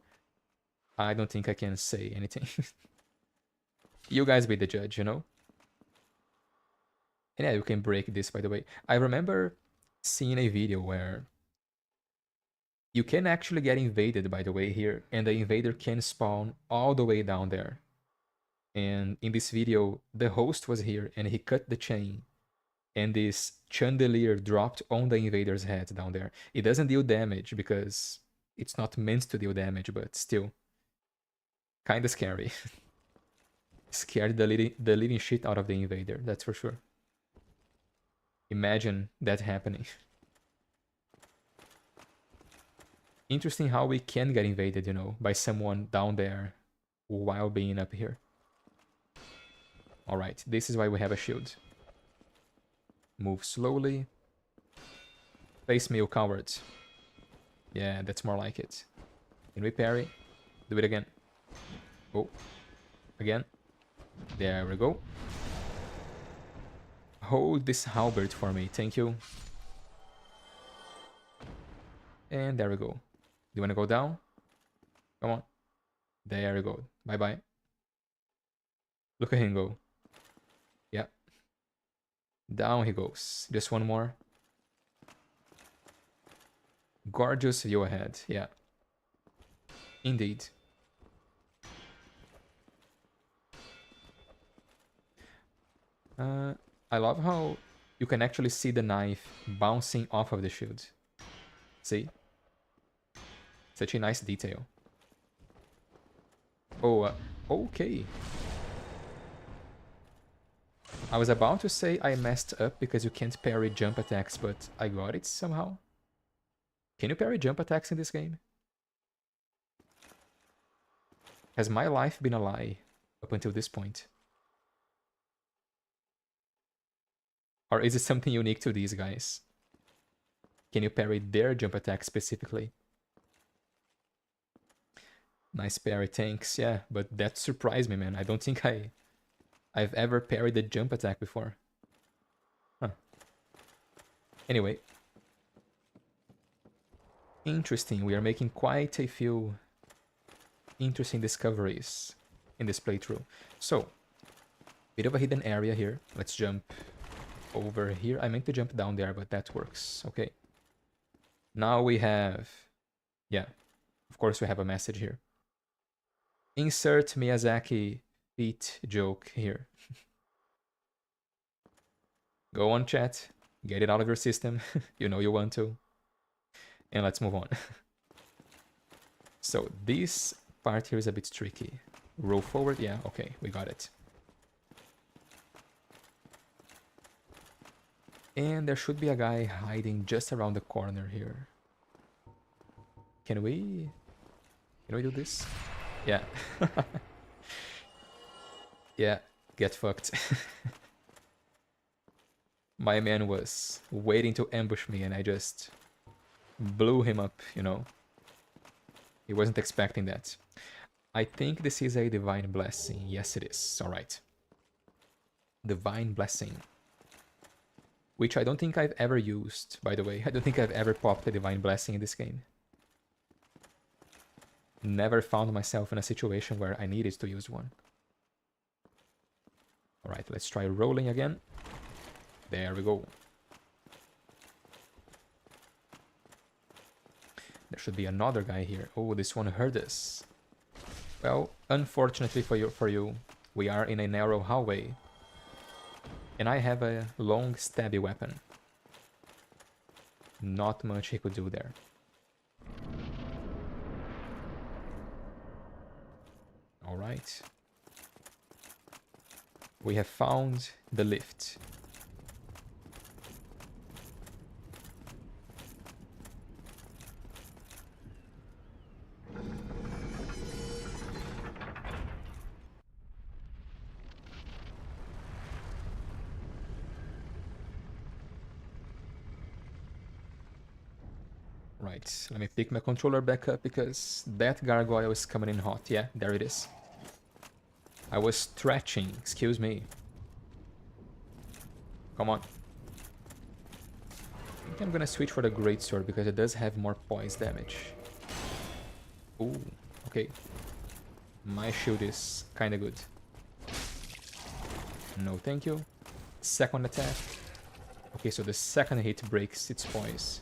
I don't think I can say anything. You guys be the judge, you know? And yeah, you can break this, by the way. I remember seeing a video where you can actually get invaded, by the way, here, and the invader can spawn all the way down there. And in this video, the host was here, and he cut the chain, and this chandelier dropped on the invader's head down there. It doesn't deal damage, because it's not meant to deal damage, but still. Kinda scary. Scared the living shit out of the invader, that's for sure. Imagine that happening. Interesting how we can get invaded, you know, by someone down there while being up here. Alright, this is why we have a shield. Move slowly. Face me, you cowards. Yeah, that's more like it. Can we parry? Do it again. Oh. Again. There we go. Hold this halberd for me, thank you. And there we go. Do you want to go down? Come on. There we go. Bye-bye. Look at him go. Yeah. Down he goes. Just one more. Gorgeous view ahead. Yeah. Indeed. I love how you can actually see the knife bouncing off of the shield. See? Such a nice detail. Oh, okay. I was about to say I messed up because you can't parry jump attacks, but I got it somehow. Can you parry jump attacks in this game? Has my life been a lie up until this point? Or is it something unique to these guys? Can you parry their jump attack specifically? Nice parry, thanks. Yeah, but that surprised me, man. I don't think I've ever parried a jump attack before. Huh. Anyway. Interesting. We are making quite a few interesting discoveries in this playthrough. So, bit of a hidden area here. Let's jump over here. I meant to jump down there, but that works. Okay. Now we have... Yeah, of course we have a message here. Insert Miyazaki feet joke here. Go on, chat. Get it out of your system. You know you want to. And let's move on. So this part here is a bit tricky. Roll forward. Yeah, okay, we got it. And there should be a guy hiding just around the corner here. Can we do this? Yeah. Yeah, get fucked. My man was waiting to ambush me and I just blew him up, you know. He wasn't expecting that. I think this is a divine blessing. Yes, it is. Alright. Divine blessing. Which I don't think I've ever used, by the way. I don't think I've ever popped a divine blessing in this game. Never found myself in a situation where I needed to use one. Alright, let's try rolling again. There we go. There should be another guy here. Oh, this one heard us. Well, unfortunately for you, we are in a narrow hallway. And I have a long stabby weapon. Not much he could do there. Alright. We have found the lift. Right, let me pick my controller back up because that gargoyle is coming in hot. Yeah, there it is. I was stretching, excuse me. Come on. I think I'm gonna switch for the greatsword because it does have more poise damage. Ooh, okay. My shield is kinda good. No, thank you. Second attack. Okay, so the second hit breaks its poise.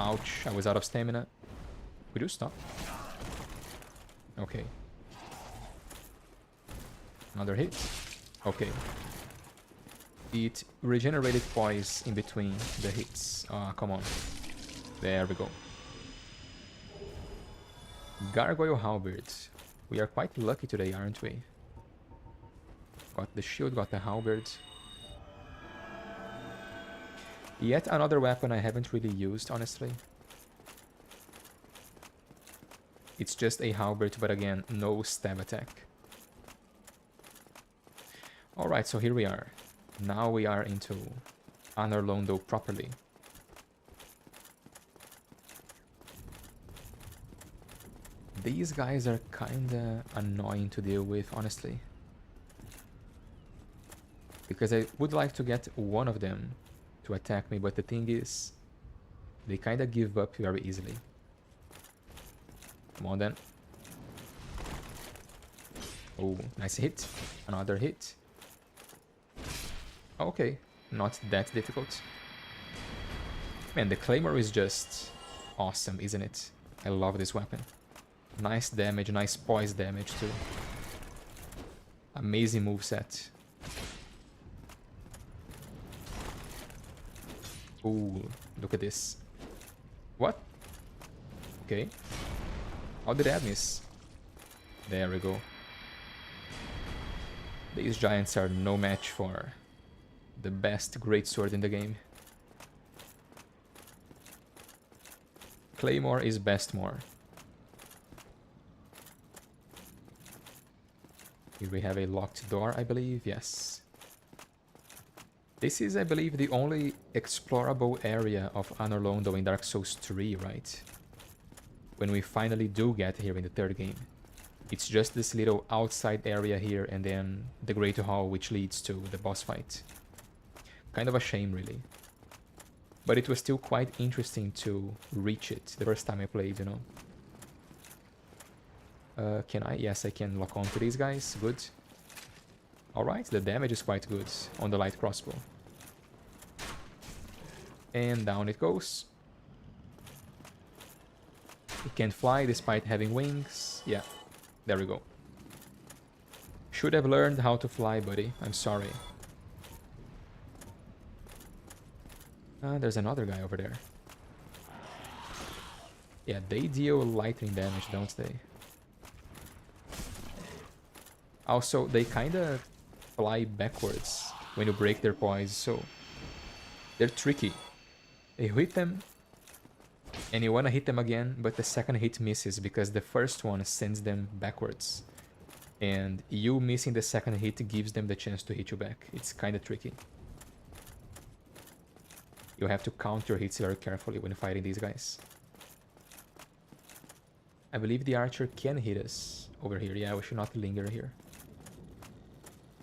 Ouch, I was out of stamina. Could you stop? Okay. Another hit. Okay. It regenerated poise in between the hits. Ah, come on. There we go. Gargoyle halberd. We are quite lucky today, aren't we? Got the shield, got the halberd. Yet another weapon I haven't really used, honestly. It's just a halberd, but again, no stab attack. Alright, so here we are. Now we are into Anor Londo properly. These guys are kinda annoying to deal with, honestly. Because I would like to get one of them to attack me, but the thing is, they kind of give up very easily. Come on then. Oh, nice hit. Another hit. Okay, not that difficult. Man, the Claymore is just awesome, isn't it? I love this weapon. Nice damage, nice poise damage too. Amazing moveset. Ooh, look at this. What? Okay. How did that miss? There we go. These giants are no match for the best greatsword in the game. Claymore is best more. Here we have a locked door, I believe. Yes. This is, I believe, the only explorable area of Anor Londo in Dark Souls 3, right? When we finally do get here in the third game. It's just this little outside area here and then the Great Hall which leads to the boss fight. Kind of a shame, really. But it was still quite interesting to reach it the first time I played, you know. Can I? Yes, I can lock on to these guys. Good. Alright, the damage is quite good on the light crossbow. And down it goes. It can fly despite having wings. Yeah, there we go. Should have learned how to fly, buddy. I'm sorry. There's another guy over there. Yeah, they deal lightning damage, don't they? Also, they kinda fly backwards when you break their poise, so they're tricky. You hit them, and you wanna hit them again, but the second hit misses because the first one sends them backwards. And you missing the second hit gives them the chance to hit you back. It's kinda tricky. You have to count your hits very carefully when fighting these guys. I believe the archer can hit us over here. Yeah, we should not linger here.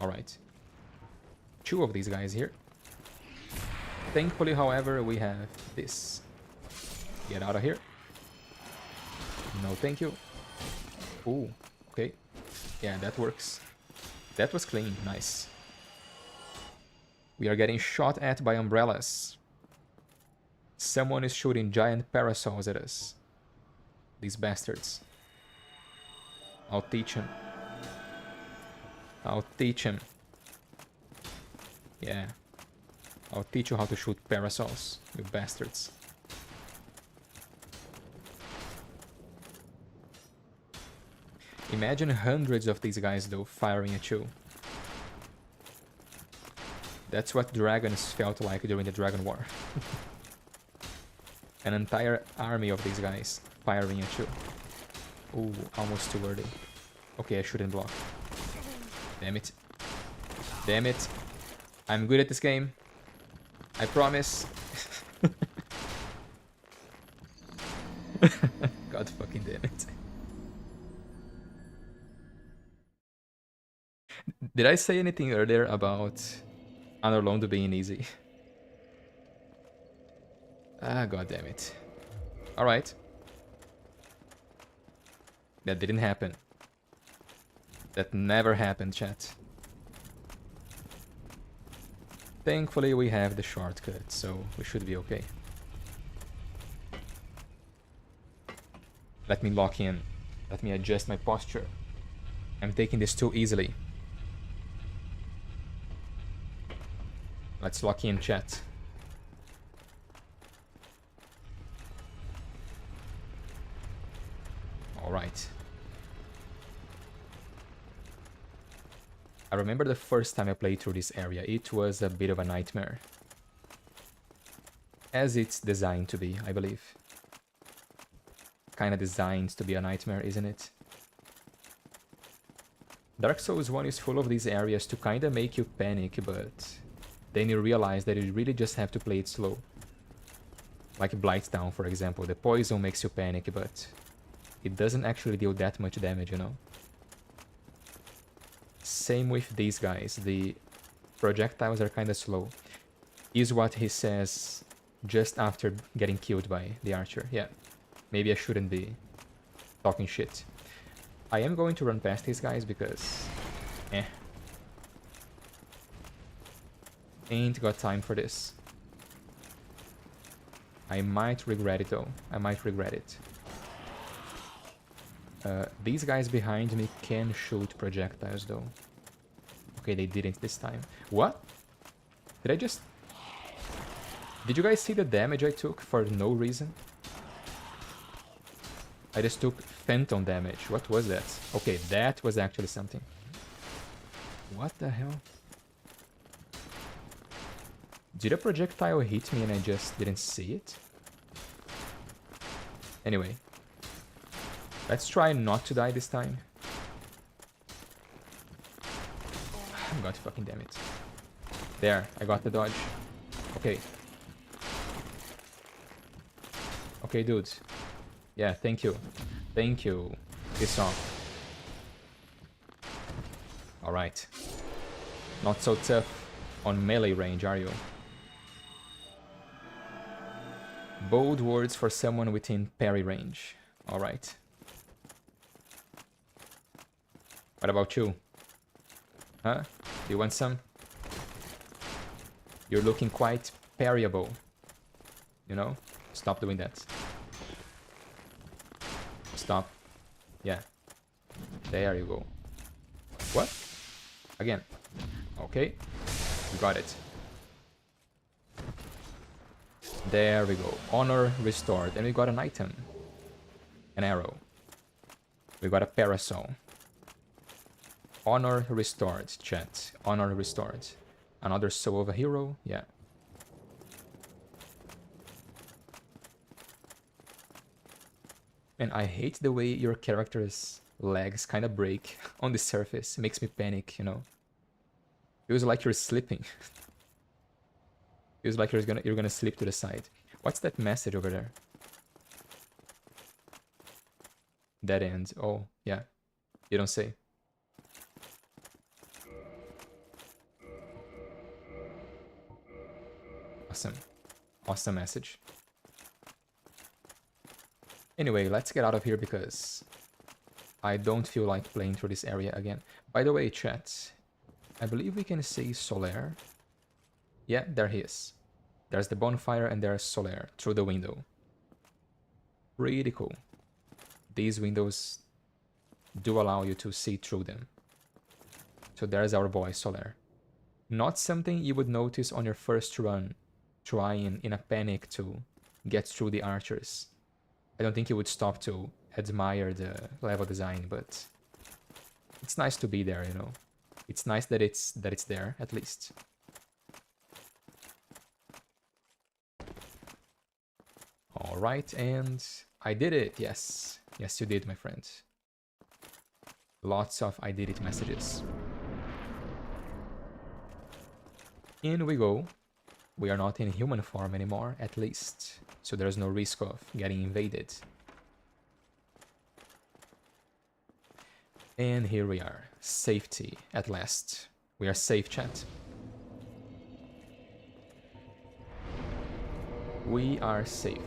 Alright. 2 of these guys here. Thankfully, however, we have this. Get out of here. No, thank you. Ooh, okay. Yeah, that works. That was clean. Nice. We are getting shot at by umbrellas. Someone is shooting giant parasols at us. These bastards. I'll teach him. I'll teach him. Yeah. I'll teach you how to shoot parasols, you bastards. Imagine hundreds of these guys, though, firing at you. That's what dragons felt like during the Dragon War. An entire army of these guys firing at you. Ooh, almost too early. Okay, I shouldn't block. Damn it. Damn it. I'm good at this game. I promise. God fucking damn it. Did I say anything earlier about Anor Londo being easy? Ah, god damn it. Alright. That didn't happen. That never happened, chat. Thankfully, we have the shortcut, so we should be okay. Let me lock in. Let me adjust my posture. I'm taking this too easily. Let's lock in, chat. Alright. I remember the first time I played through this area. It was a bit of a nightmare. As it's designed to be, I believe. Kinda designed to be a nightmare, isn't it? Dark Souls 1 is full of these areas to kinda make you panic, but then you realize that you really just have to play it slow. Like Blighttown, for example. The poison makes you panic, but it doesn't actually deal that much damage, you know? Same with these guys. The projectiles are kind of slow, is what he says just after getting killed by the archer. Yeah, maybe I shouldn't be talking shit. I am going to run past these guys because... Ain't got time for this. I might regret it though. I might regret it. These guys behind me can shoot projectiles though. Okay, they didn't this time. What? Did I just... Did you guys see the damage I took for no reason? I just took phantom damage. What was that? Okay, that was actually something. What the hell? Did a projectile hit me and I just didn't see it? Anyway. Let's try not to die this time. God fucking damn it. There, I got the dodge. Okay. Okay, dudes. Yeah, thank you. Thank you. Piss off. Alright. Not so tough on melee range, are you? Bold words for someone within parry range. Alright. What about you? Huh? Do you want some? You're looking quite parryable. You know? Stop doing that. Stop. Yeah. There you go. What? Again. Okay. We got it. There we go. Honor restored. And we got an item. An arrow. We got a parasol. Honor restored, chat. Honor restored. Another soul of a hero? Yeah. And I hate the way your character's legs kind of break on the surface. It makes me panic, you know? Feels like you're slipping. Feels like you're gonna slip to the side. What's that message over there? Dead end. Oh, yeah. You don't say. Awesome. Awesome message. Anyway, let's get out of here because I don't feel like playing through this area again. By the way, chat, I believe we can see Solaire. Yeah, there he is. There's the bonfire and there's Solaire through the window. Pretty cool. These windows do allow you to see through them. So there's our boy Solaire. Not something you would notice on your first run, trying in a panic to get through the archers. I don't think you would stop to admire the level design, but it's nice to be there, you know. It's nice that it's there, at least. Alright, and I did it, yes. Yes, you did, my friend. Lots of I did it messages. In we go. We are not in human form anymore, at least. So there's no risk of getting invaded. And here we are. Safety, at last. We are safe, chat. We are safe.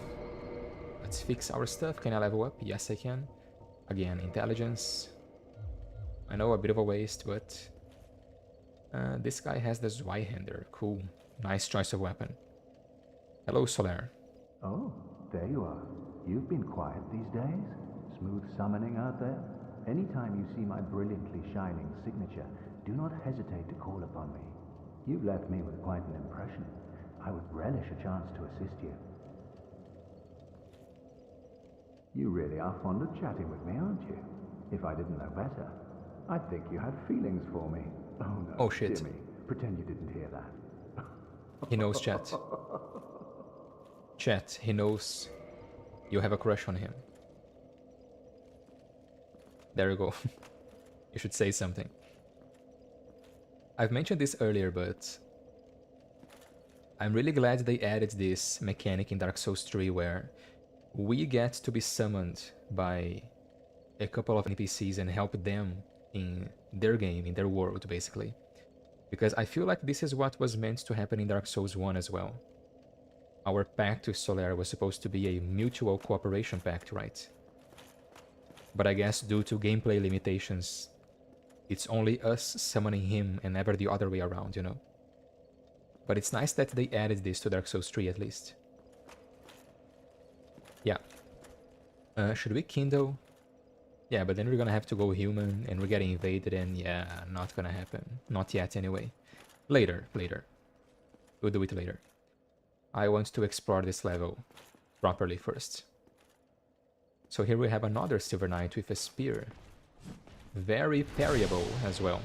Let's fix our stuff. Can I level up? Yes, I can. Again, intelligence. I know, a bit of a waste, but... this guy has the Zweihander. Cool. Nice choice of weapon. Hello, Solaire. Oh, there you are. You've been quiet these days. Smooth summoning out there. Anytime you see my brilliantly shining signature, do not hesitate to call upon me. You've left me with quite an impression. I would relish a chance to assist you. You really are fond of chatting with me, aren't you? If I didn't know better, I'd think you had feelings for me. Oh no, oh shit. Jimmy, pretend you didn't hear that. He knows, chat. Chat, he knows you have a crush on him. There you go. You should say something. I've mentioned this earlier, but I'm really glad they added this mechanic in Dark Souls 3 where we get to be summoned by a couple of NPCs and help them in their game, in their world, basically. Because I feel like this is what was meant to happen in Dark Souls 1 as well. Our pact with Solaire was supposed to be a mutual cooperation pact, right? But I guess due to gameplay limitations, it's only us summoning him and never the other way around, you know? But it's nice that they added this to Dark Souls 3 at least. Yeah. Should we kindle? Yeah, but then we're gonna have to go human and we're getting invaded and yeah, not gonna happen. Not yet anyway. Later. We'll do it later. I want to explore this level properly first. So here we have another Silver Knight with a spear. Very parryable as well.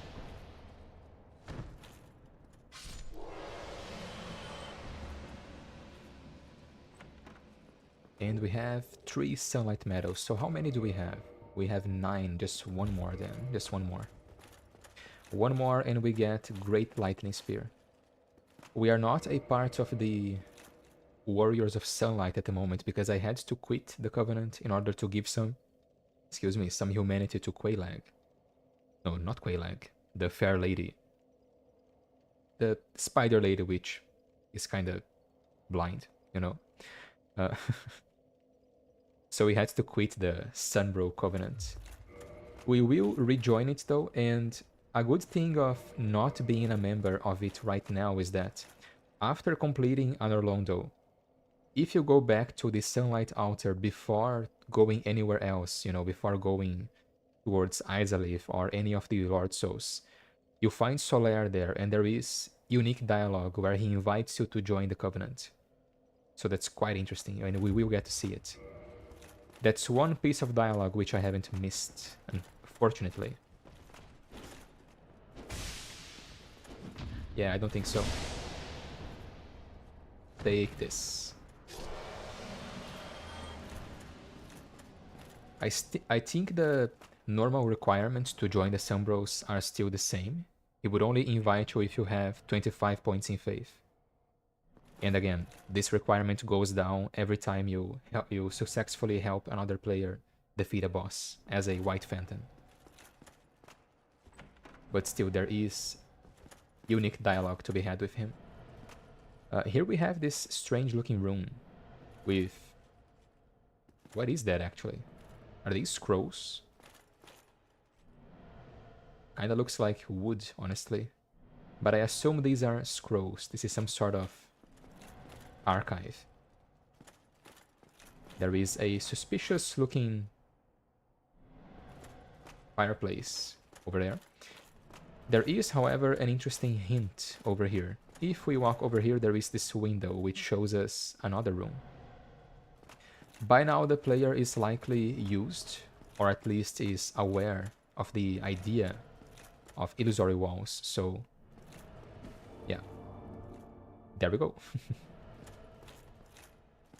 And we have 3 Sunlight Medals. So how many do we have? We have 9. Just one more then. Just one more. One more and we get Great Lightning Spear. We are not a part of the Warriors of Sunlight at the moment because I had to quit the Covenant in order to give some humanity to Quelaag. No, not Quelaag. The Fair Lady. The Spider Lady, which is kind of blind, you know? So we had to quit the Sunbro Covenant. We will rejoin it though, and a good thing of not being a member of it right now is that after completing Anor Londo, if you go back to the Sunlight Altar before going anywhere else, you know, before going towards Izalith or any of the Lord Souls, you find Solaire there, and there is unique dialogue where he invites you to join the Covenant. So that's quite interesting, and we will get to see it. That's one piece of dialogue which I haven't missed, unfortunately. Yeah, I don't think so. Take this. I think the normal requirements to join the Sunbros are still the same. He would only invite you if you have 25 points in faith. And again, this requirement goes down every time you successfully help another player defeat a boss as a White Phantom. But still, there is unique dialogue to be had with him. Here we have this strange looking room with... What is that actually? Are these scrolls? Kinda looks like wood, honestly. But I assume these are scrolls. This is some sort of archive. There is a suspicious looking fireplace over there. There is, however, an interesting hint over here. If we walk over here, there is this window which shows us another room. By now the player is likely used, or at least is aware of the idea of illusory walls, so yeah. There we go.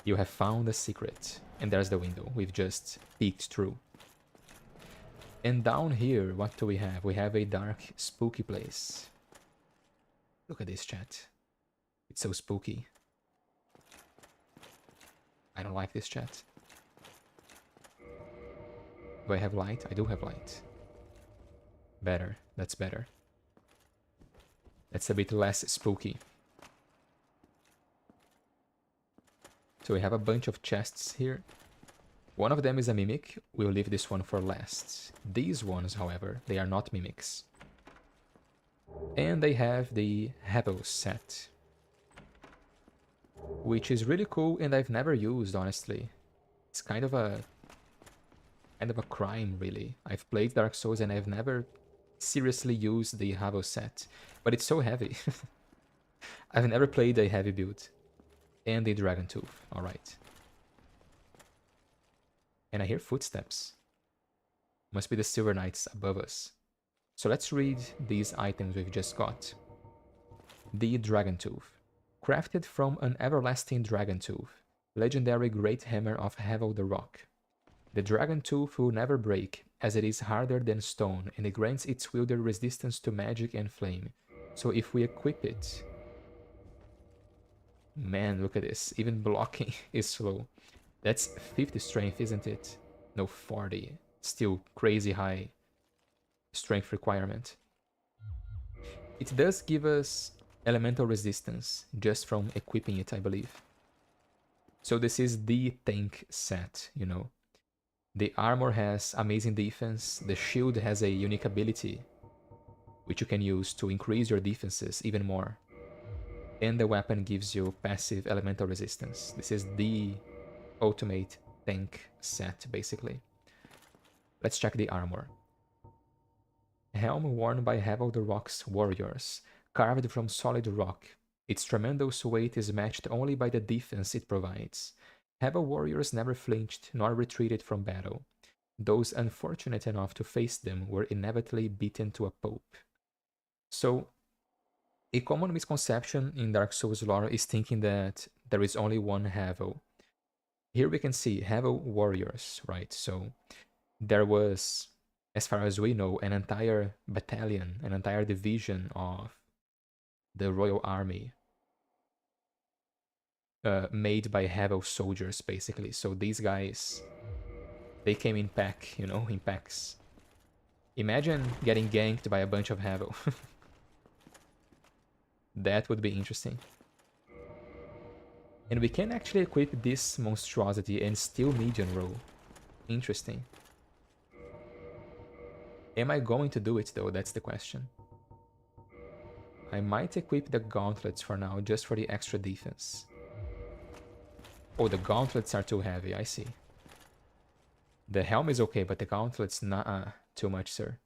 You have found a secret, and there's the window we've just peeked through. And down here, what do we have? We have a dark, spooky place. Look at this, chat. It's so spooky. I don't like this, chat. Do I have light? I do have light. Better. That's better. That's a bit less spooky. So we have a bunch of chests here. One of them is a mimic. We'll leave this one for last. These ones, however, they are not mimics. And they have the Hebel set, which is really cool and I've never used, honestly. It's kind of a crime, really. I've played Dark Souls and I've never seriously used the Hebel set, but it's so heavy. I've never played a heavy build. And the Dragon Tooth, alright. And I hear footsteps. Must be the Silver Knights above us. So let's read these items we've just got. The Dragon Tooth. Crafted from an everlasting Dragon Tooth. Legendary Great Hammer of Hebel the Rock. The Dragon Tooth will never break, as it is harder than stone, and it grants its wielder resistance to magic and flame. So if we equip it... Man, look at this. Even blocking is slow. That's 50 strength, isn't it? No, 40. Still crazy high strength requirement. It does give us elemental resistance just from equipping it, I believe. So this is the tank set, you know. The armor has amazing defense, the shield has a unique ability which you can use to increase your defenses even more. And the weapon gives you passive elemental resistance. This is the ultimate tank set, basically. Let's check the armor. Helm worn by Havel the Rock's warriors, carved from solid rock. Its tremendous weight is matched only by the defense it provides. Havel warriors never flinched nor retreated from battle. Those unfortunate enough to face them were inevitably beaten to a pulp. So, a common misconception in Dark Souls lore is thinking that there is only one Havel. Here we can see Havel warriors, right? So, there was, as far as we know, an entire battalion, an entire division of the Royal Army made by Havel soldiers, basically. So these guys, they came in pack, you know, in packs. Imagine getting ganked by a bunch of Havel. That would be interesting. And we can actually equip this monstrosity and still medium roll. Interesting. Am I going to do it though? That's the question. I might equip the gauntlets for now, just for the extra defense. Oh, the gauntlets are too heavy, I see. The helm is okay, but the gauntlets, nah, too much, sir.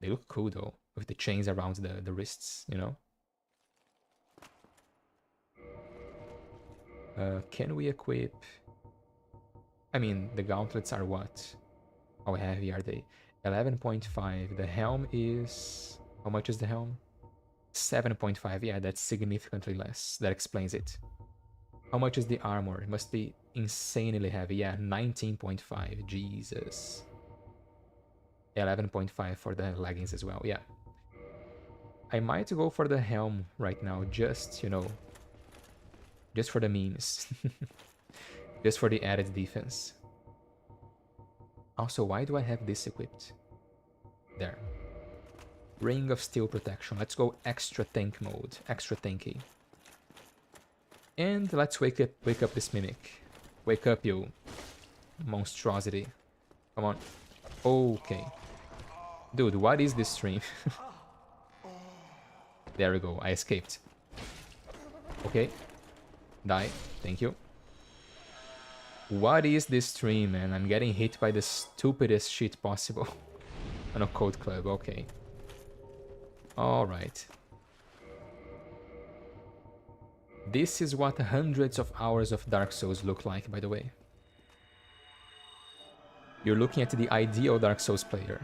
They look cool though, with the chains around the wrists, you know? Can we equip... I mean, the gauntlets are what? How heavy are they? 11.5. The helm is... How much is the helm? 7.5. Yeah, that's significantly less. That explains it. How much is the armor? It must be insanely heavy. Yeah, 19.5. Jesus. 11.5 for the leggings as well. Yeah. I might go for the helm right now. Just, you know... Just for the memes. Just for the added defense. Also, why do I have this equipped? There. Ring of Steel Protection. Let's go extra tank mode. Extra tanky. And let's wake up this mimic. Wake up, you monstrosity. Come on. Okay. Dude, what is this stream? There we go. I escaped. Okay. Die. Thank you. What is this stream, man? I'm getting hit by the stupidest shit possible. An occult club. Okay. Alright. This is what hundreds of hours of Dark Souls look like, by the way. You're looking at the ideal Dark Souls player.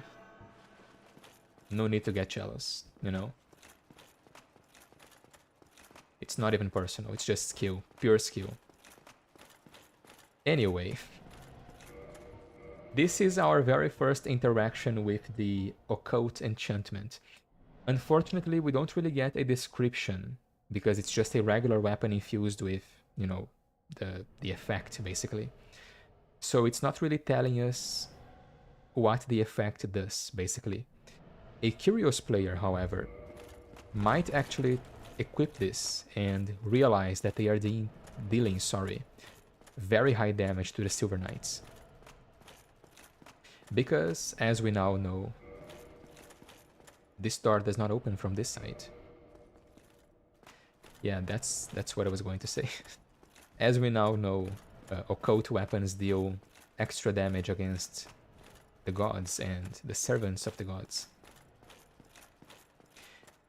No need to get jealous, you know? It's not even personal, it's just skill. Pure skill. Anyway. This is our very first interaction with the occult enchantment. Unfortunately, we don't really get a description, because it's just a regular weapon infused with, you know, the effect, basically. So it's not really telling us what the effect does, basically. A curious player, however, might actually equip this and realize that they are dealing very high damage to the Silver Knights. Because, as we now know, this door does not open from this side. Yeah, that's what I was going to say. As we now know, occult weapons deal extra damage against the gods and the servants of the gods.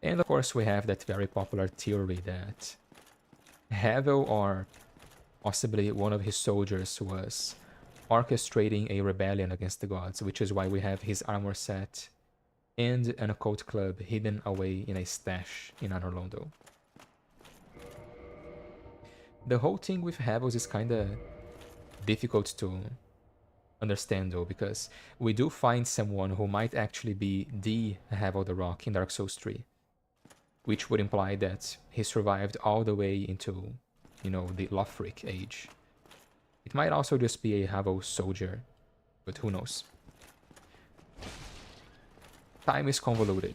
And of course we have that very popular theory that Havel, or possibly one of his soldiers, was orchestrating a rebellion against the gods, which is why we have his armor set and an occult club hidden away in a stash in Anor Londo. The whole thing with Havels is kinda difficult to understand though, because we do find someone who might actually be the Havel the Rock in Dark Souls 3. Which would imply that he survived all the way into, you know, the Lothric age. It might also just be a Havel soldier, but who knows. Time is convoluted.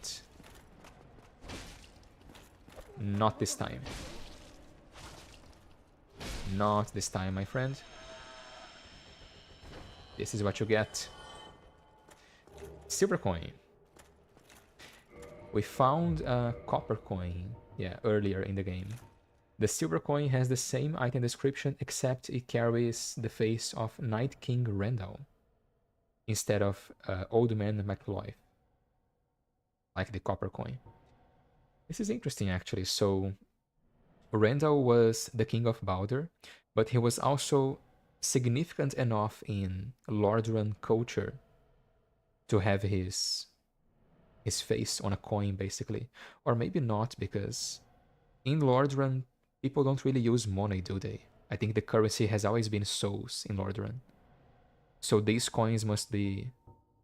Not this time. Not this time, my friend. This is what you get. Silver coin. We found a copper coin, yeah, earlier in the game. The silver coin has the same item description, except it carries the face of Night King Randall instead of Old Man MacLoith, like the copper coin. This is interesting, actually. So, Randall was the king of Baldur, but he was also significant enough in Lordran culture to have his face on a coin, basically. Or maybe not, because in Lordran, people don't really use money, do they? I think the currency has always been souls in Lordran. So these coins must be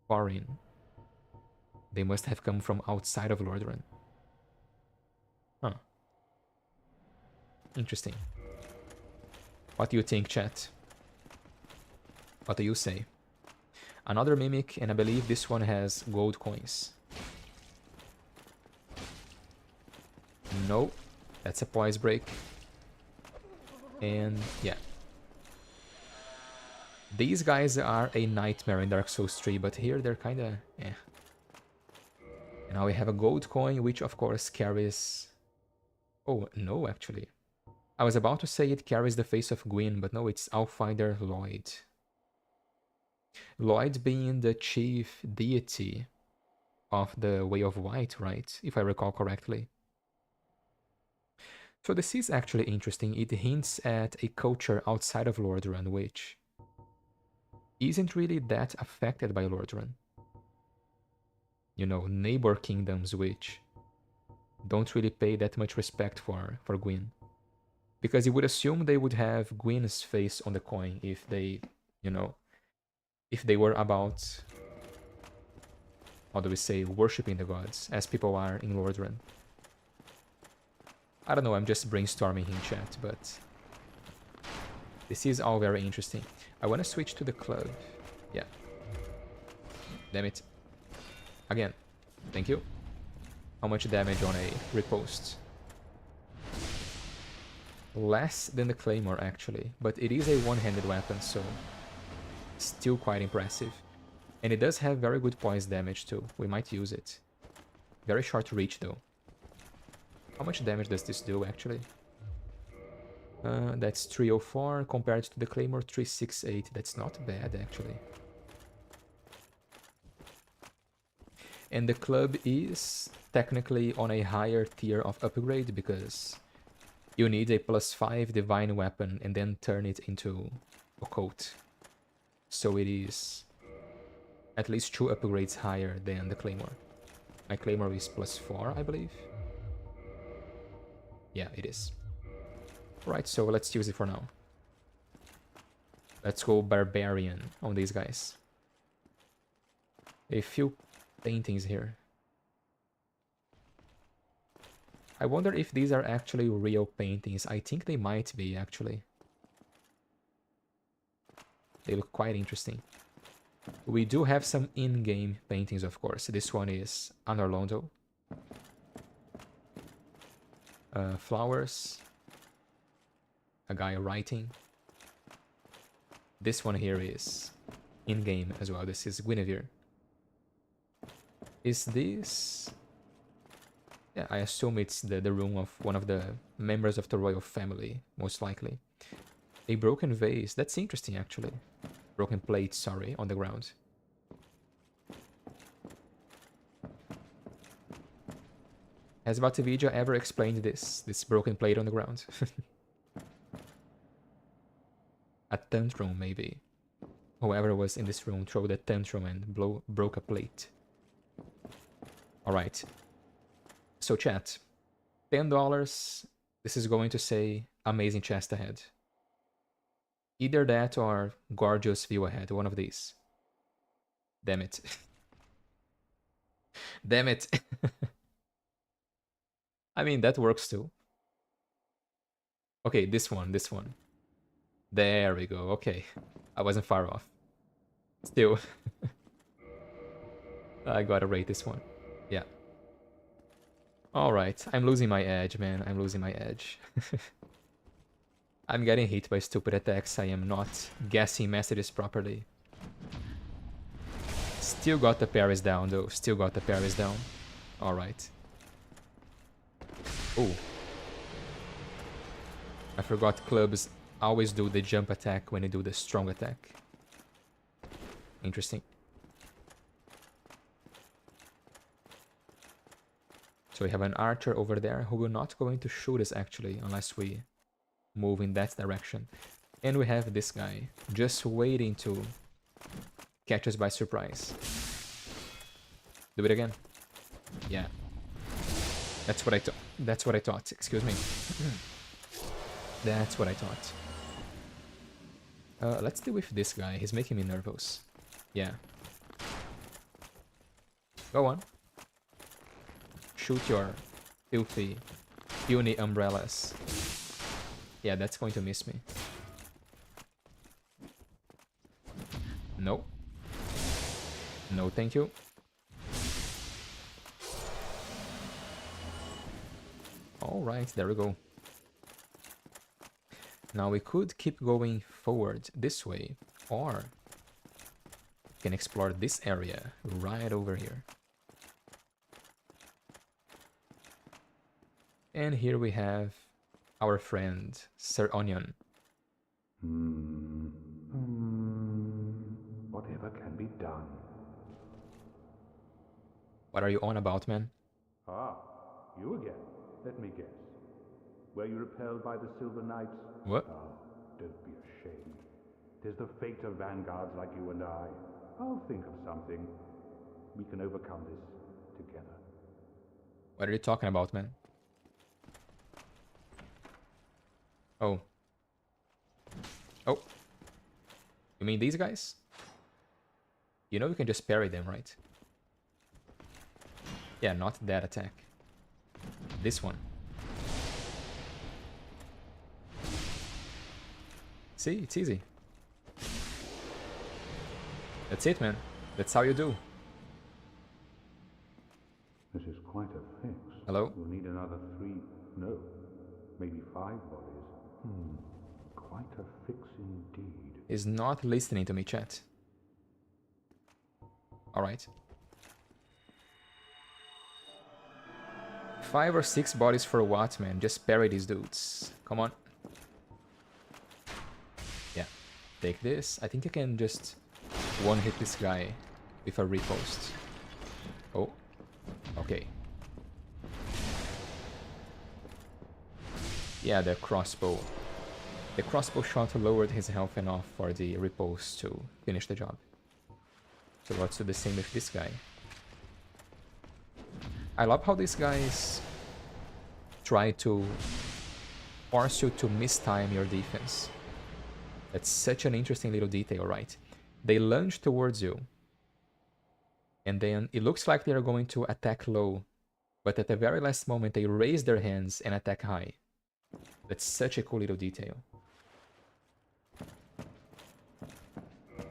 foreign. They must have come from outside of Lordran. Huh. Interesting. What do you think, chat? What do you say? Another mimic, and I believe this one has gold coins. No, that's a poise break. And yeah. These guys are a nightmare in Dark Souls 3, but here they're kinda eh. And now we have a gold coin, which of course carries... Oh, no, actually. I was about to say it carries the face of Gwyn, but no, it's Allfinder Lloyd. Lloyd being the chief deity of the Way of White, right? If I recall correctly. So this is actually interesting. It hints at a culture outside of Lordran, which isn't really that affected by Lordran. You know, neighbor kingdoms which don't really pay that much respect for Gwyn. Because you would assume they would have Gwyn's face on the coin if they, you know, if they were about, how do we say, worshipping the gods, as people are in Lordran. I don't know, I'm just brainstorming in chat, but this is all very interesting. I want to switch to the club. Yeah. Damn it. Again. Thank you. How much damage on a riposte? Less than the Claymore, actually. But it is a one-handed weapon, so still quite impressive. And it does have very good poise damage, too. We might use it. Very short reach, though. How much damage does this do, actually? That's 304 compared to the Claymore 368. That's not bad, actually. And the club is technically on a higher tier of upgrade because you need a +5 divine weapon and then turn it into occult. So it is at least 2 upgrades higher than the Claymore. My Claymore is +4, I believe. Yeah, it is. Right, so let's use it for now. Let's go Barbarian on these guys. A few paintings here. I wonder if these are actually real paintings. I think they might be, actually. They look quite interesting. We do have some in-game paintings, of course. This one is Anor Londo. Flowers. A guy writing. This one here is in-game as well. This is Guinevere. Is this... Yeah, I assume it's the room of one of the members of the royal family, most likely. A broken vase. That's interesting, actually. Broken plate, sorry, on the ground. Has Batividya ever explained this broken plate on the ground? A tantrum, maybe. Whoever was in this room threw the tantrum and broke a plate. Alright. So chat. $10. This is going to say amazing chest ahead. Either that or gorgeous view ahead. One of these. Damn it. Damn it. I mean, that works too. Okay, this one. There we go, okay. I wasn't far off. Still. I gotta rate this one. Yeah. Alright, I'm losing my edge, man. I'm losing my edge. I'm getting hit by stupid attacks. I am not guessing messages properly. Still got the parries down, though. Still got the parries down. Alright. Ooh. I forgot clubs always do the jump attack when they do the strong attack. Interesting. So we have an archer over there who will not going to shoot us actually unless we move in that direction. And we have this guy just waiting to catch us by surprise. Do it again. Yeah. That's what I thought. That's what I thought. Excuse me. That's what I thought. Let's deal with this guy. He's making me nervous. Yeah. Go on. Shoot your filthy, puny umbrellas. Yeah, that's going to miss me. No. No, thank you. Alright, there we go. Now we could keep going forward this way, or we can explore this area right over here. And here we have our friend, Sir Onion. Whatever can be done. What are you on about, man? Ah, you again. Let me guess. Were you repelled by the Silver Knights? What? Ah, don't be ashamed. 'Tis the fate of vanguards like you and I. I'll think of something. We can overcome this together. What are you talking about, man? Oh. Oh. You mean these guys? You know you can just parry them, right? Yeah, not that attack. This one. See, it's easy. That's it, man. That's how you do. This is quite a fix. Hello? We'll need another 3, no, maybe 5 bodies. Quite a fix indeed. Is not listening to me, chat. Alright. 5 or 6 bodies for what, man? Just parry these dudes. Come on. Yeah. Take this. I think I can just one-hit this guy with a riposte. Oh. Okay. Yeah, the crossbow. The crossbow shot lowered his health enough for the riposte to finish the job. So let's do the same with this guy. I love how these guys try to force you to mistime your defense. That's such an interesting little detail, right? They lunge towards you, and then it looks like they are going to attack low, but at the very last moment they raise their hands and attack high. That's such a cool little detail.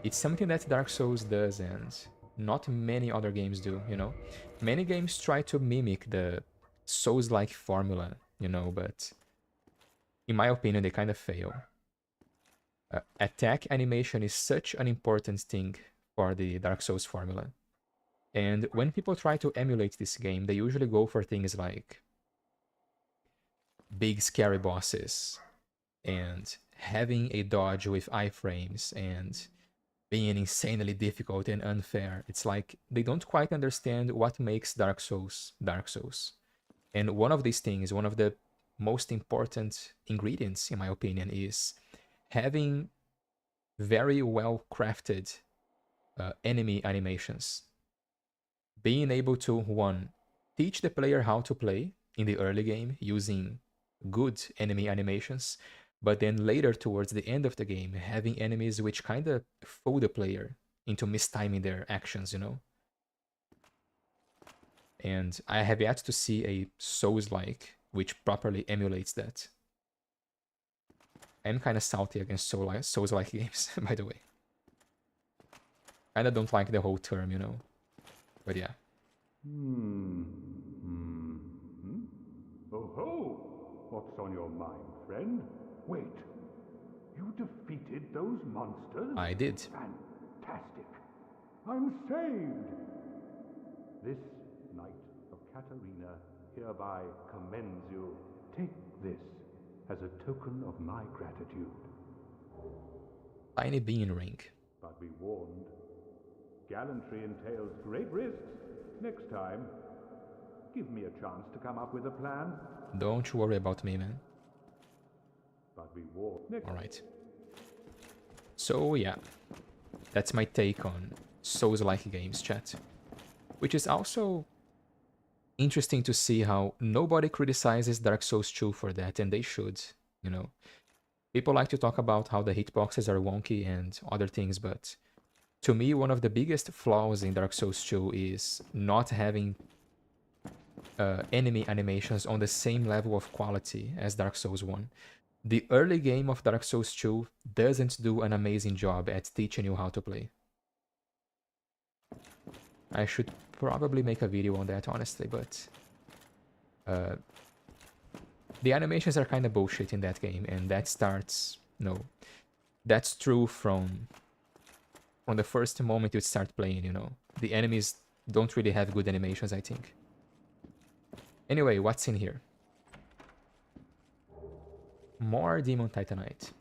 It's something that Dark Souls does and not many other games do, you know? Many games try to mimic the Souls-like formula, you know, but in my opinion they kind of fail. Attack animation is such an important thing for the Dark Souls formula. And when people try to emulate this game, they usually go for things like big scary bosses and having a dodge with iframes and being insanely difficult and unfair. It's like they don't quite understand what makes Dark Souls Dark Souls. And one of these things, one of the most important ingredients in my opinion, is having very well crafted enemy animations. Being able to, one, teach the player how to play in the early game using good enemy animations, but then later towards the end of the game having enemies which kind of fool the player into mistiming their actions, you know? And I have yet to see a Souls-like which properly emulates that. I'm kind of salty against Souls-like games, by the way. Kinda don't like the whole term, you know? But yeah. Oh ho! What's on your mind, friend? Wait. You defeated those monsters? I did. Fantastic. I'm saved. This Knight of Katarina hereby commends you. Take this as a token of my gratitude. Tiny bean ring. But be warned, gallantry entails great risks. Next time, give me a chance to come up with a plan. Don't you worry about me, man. But be warned. Alright. So yeah, that's my take on Souls-like games, chat. Which is also interesting to see how nobody criticizes Dark Souls 2 for that, and they should, you know. People like to talk about how the hitboxes are wonky and other things, but to me, one of the biggest flaws in Dark Souls 2 is not having enemy animations on the same level of quality as Dark Souls 1. The early game of Dark Souls 2 doesn't do an amazing job at teaching you how to play. I should probably make a video on that, honestly, but the animations are kind of bullshit in that game, and that starts... No. That's true from the first moment you start playing, you know. The enemies don't really have good animations, I think. Anyway, what's in here? More Demon Titanite.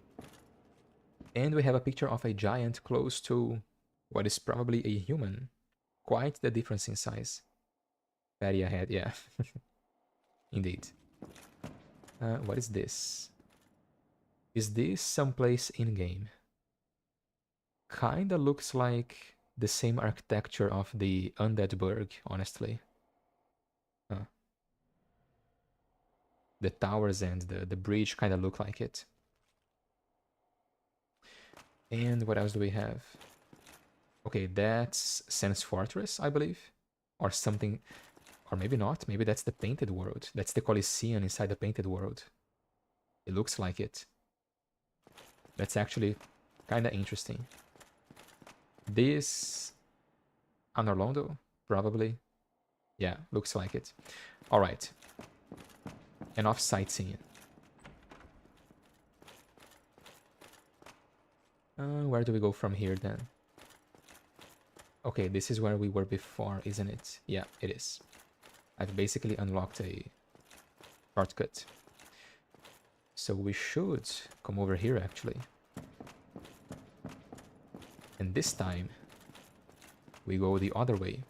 And we have a picture of a giant close to what is probably a human. Quite the difference in size. Fatty ahead, yeah. Indeed. What is this? Is this someplace in-game? Kinda looks like the same architecture of the Undead Burg, honestly. The towers and the bridge kinda look like it. And what else do we have? Okay, that's Sen's Fortress, I believe. Or something... Or maybe not. Maybe that's the Painted World. That's the Coliseum inside the Painted World. It looks like it. That's actually kinda interesting. This... Anor Londo? Probably. Yeah, looks like it. Alright. Enough sightseeing. Where do we go from here then? Okay, this is where we were before, isn't it? Yeah, it is. I've basically unlocked a shortcut. So we should come over here, actually. And this time, we go the other way.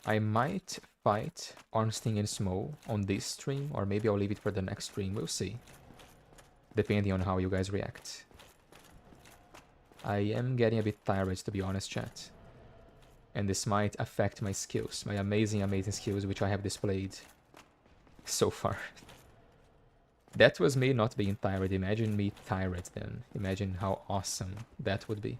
I might fight Ornstein and Smough on this stream, or maybe I'll leave it for the next stream, we'll see. Depending on how you guys react. I am getting a bit tired, to be honest, chat. And this might affect my skills, my amazing, amazing skills, which I have displayed so far. That was me not being tired. Imagine me tired then. Imagine how awesome that would be.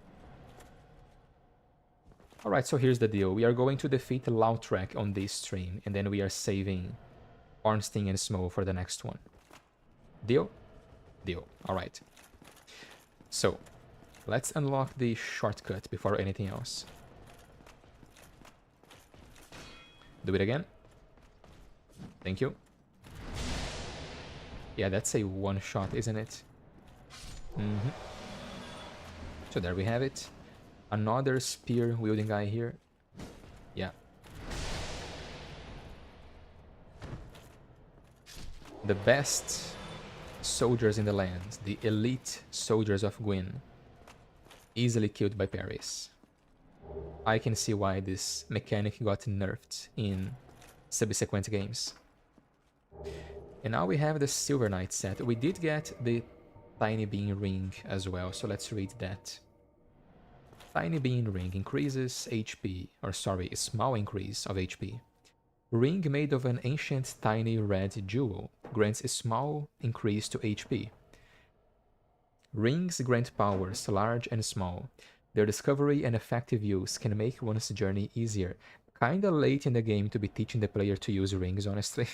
Alright, so here's the deal. We are going to defeat Lautrec on this stream, and then we are saving Ornstein and Smough for the next one. Deal? Deal. Alright. So, let's unlock the shortcut before anything else. Do it again. Thank you. Yeah, that's a one-shot, isn't it? Mm-hmm. So there we have it. Another spear-wielding guy here. Yeah. The best soldiers in the land, the elite soldiers of Gwyn, easily killed by parries. I can see why this mechanic got nerfed in subsequent games. And now we have the Silver Knight set. We did get the Tiny Bean Ring as well, so let's read that. Tiny Bean Ring increases HP, or sorry, a small increase of HP. Ring made of an ancient tiny red jewel grants a small increase to HP. Rings grant powers large and small. Their discovery and effective use can make one's journey easier. Kinda late in the game to be teaching the player to use rings, honestly.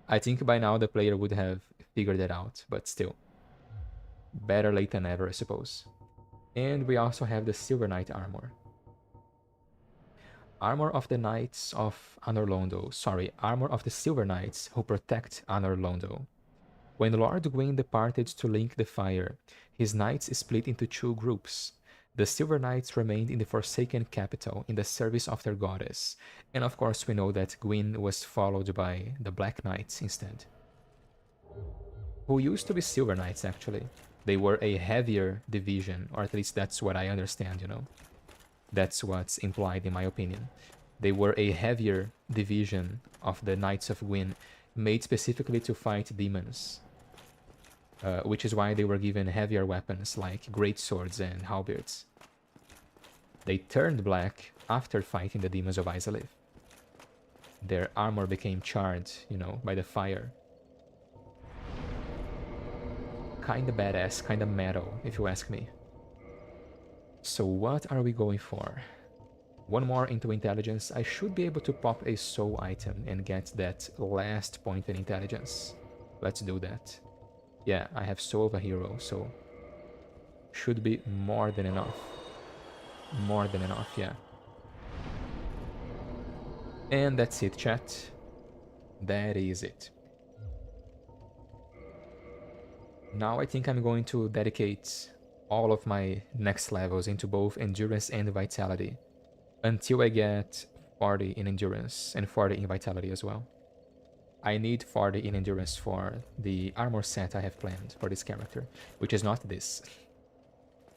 I think by now the player would have figured it out, but still. Better late than never, I suppose. And we also have the Silver Knight armor. Armor of the Knights of Anor Londo. Sorry, armor of the Silver Knights who protect Anor Londo. When Lord Gwyn departed to link the fire, his knights split into two groups. The Silver Knights remained in the Forsaken capital in the service of their goddess. And of course we know that Gwyn was followed by the Black Knights instead. Who used to be Silver Knights actually. They were a heavier division, or at least that's what I understand, you know. That's what's implied in my opinion. They were a heavier division of the Knights of Gwyn, made specifically to fight demons. Which is why they were given heavier weapons like great swords and halberds. They turned black after fighting the demons of Izalith. Their armor became charred, you know, by the fire. Kinda badass, kinda metal, if you ask me. So what are we going for? One more into intelligence. I should be able to pop a soul item and get that last point in intelligence. Let's do that. Yeah, I have soul of a hero, so should be more than enough. More than enough, yeah. And that's it, chat. That is it. Now I think I'm going to dedicate all of my next levels into both endurance and vitality until I get 40 in endurance and 40 in vitality as well. I need 40 in endurance for the armor set I have planned for this character, which is not this.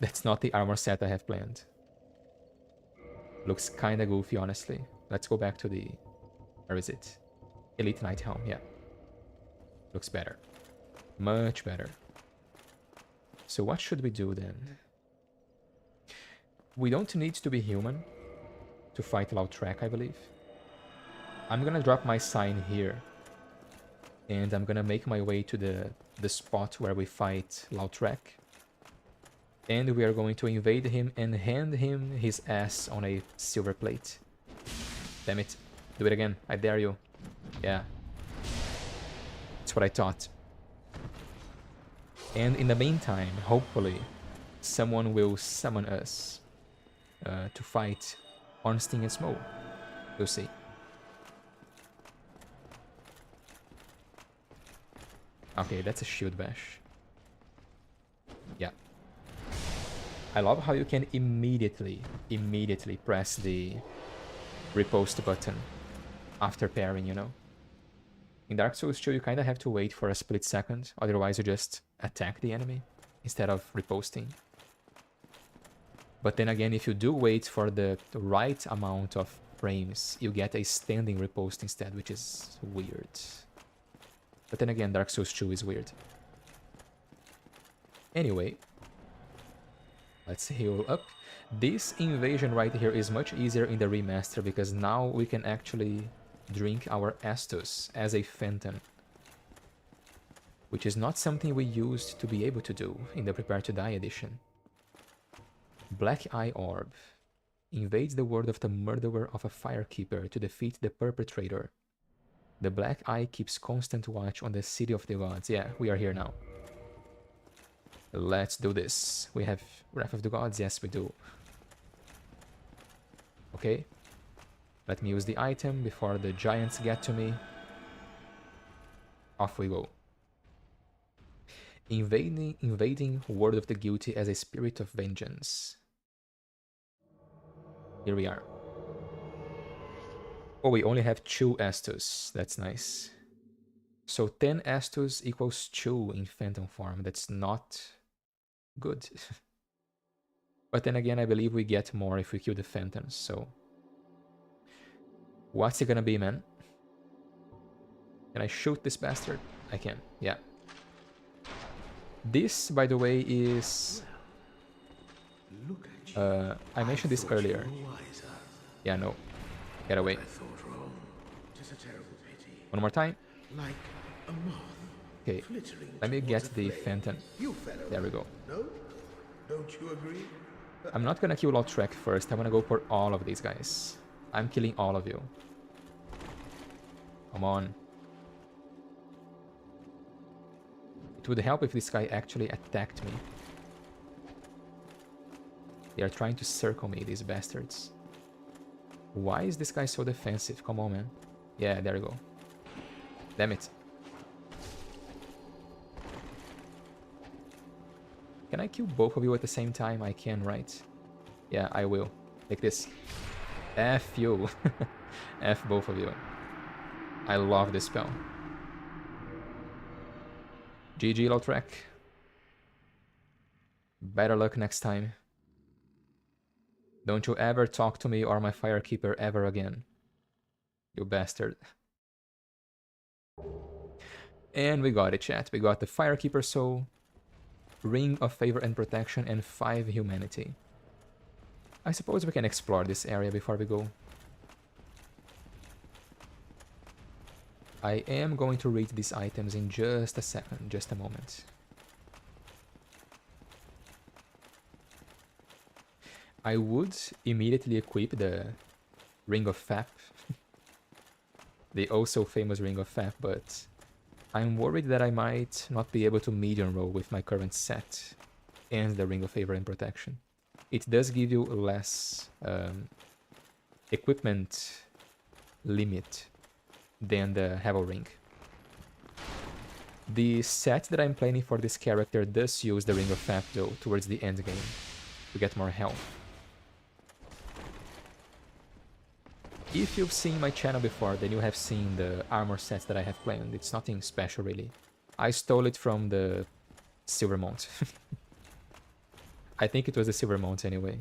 That's not the armor set I have planned. Looks kinda goofy, honestly. Let's go back to the... where is it? Elite Knight Helm, yeah. Looks better. Much better. So what should we do then? We don't need to be human to fight Lautrec, I believe. I'm gonna drop my sign here. And I'm gonna make my way to the spot where we fight Lautrec. And we are going to invade him and hand him his ass on a silver plate. Damn it. Do it again. I dare you. Yeah. That's what I thought. And in the meantime, hopefully, someone will summon us to fight Ornstein and Smough. We'll see. Okay, that's a shield bash. Yeah. I love how you can immediately press the riposte button after parrying, you know? In Dark Souls 2, you kind of have to wait for a split second, otherwise you just attack the enemy instead of riposting. But then again, if you do wait for the right amount of frames, you get a standing riposte instead, which is weird. But then again, Dark Souls 2 is weird. Anyway, let's heal up. This invasion right here is much easier in the remaster because now we can actually drink our Estus as a Phantom, which is not something we used to be able to do in the Prepare to Die edition. Black Eye Orb invades the world of the murderer of a firekeeper to defeat the perpetrator. The Black Eye keeps constant watch on the City of the Gods. Yeah, we are here now. Let's do this. We have Wrath of the Gods? Yes, we do. Okay. Let me use the item before the giants get to me. Off we go. Invading World of the Guilty as a spirit of vengeance. Here we are. Oh, we only have 2 Estus. That's nice. So 10 Estus equals 2 in Phantom form. That's not good. But then again, I believe we get more if we kill the Phantoms, so... What's it gonna be, man? Can I shoot this bastard? I can, yeah. This, by the way, is... I mentioned this earlier. Yeah, no. Get away. One more time. Okay, let me get the Phantom. There we go. Don't you agree? I'm not gonna kill Lautrec first. I wanna go for all of these guys. I'm killing all of you. Come on. It would help if this guy actually attacked me. They are trying to circle me, these bastards. Why is this guy so defensive? Come on, man. Yeah, there you go. Damn it. Can I kill both of you at the same time? I can, right? Yeah, I will. Take this. F you. F both of you. I love this spell. GG, Lautrec. Better luck next time. Don't you ever talk to me or my Firekeeper ever again. You bastard. And we got it, chat. We got the Firekeeper Soul, Ring of Favor and Protection, and 5 Humanity. I suppose we can explore this area before we go. I am going to read these items in just a second, just a moment. I would immediately equip the Ring of Fap. The also famous Ring of Fap, but I'm worried that I might not be able to medium roll with my current set and the Ring of Favor and Protection. It does give you less equipment limit than the Hevel Ring. The set that I'm planning for this character does use the Ring of Fap though towards the end game to get more health. If you've seen my channel before, then you have seen the armor sets that I have planned. It's nothing special really. I stole it from the Silvermount. I think it was the Silvermount anyway.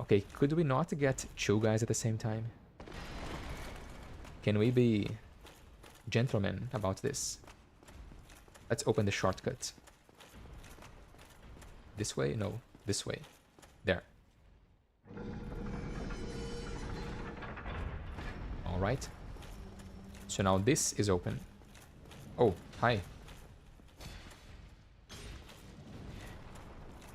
Okay, could we not get 2 guys at the same time? Can we be gentlemen about this? Let's open the shortcut. This way? No, this way. There. Alright. So now this is open. Oh, hi.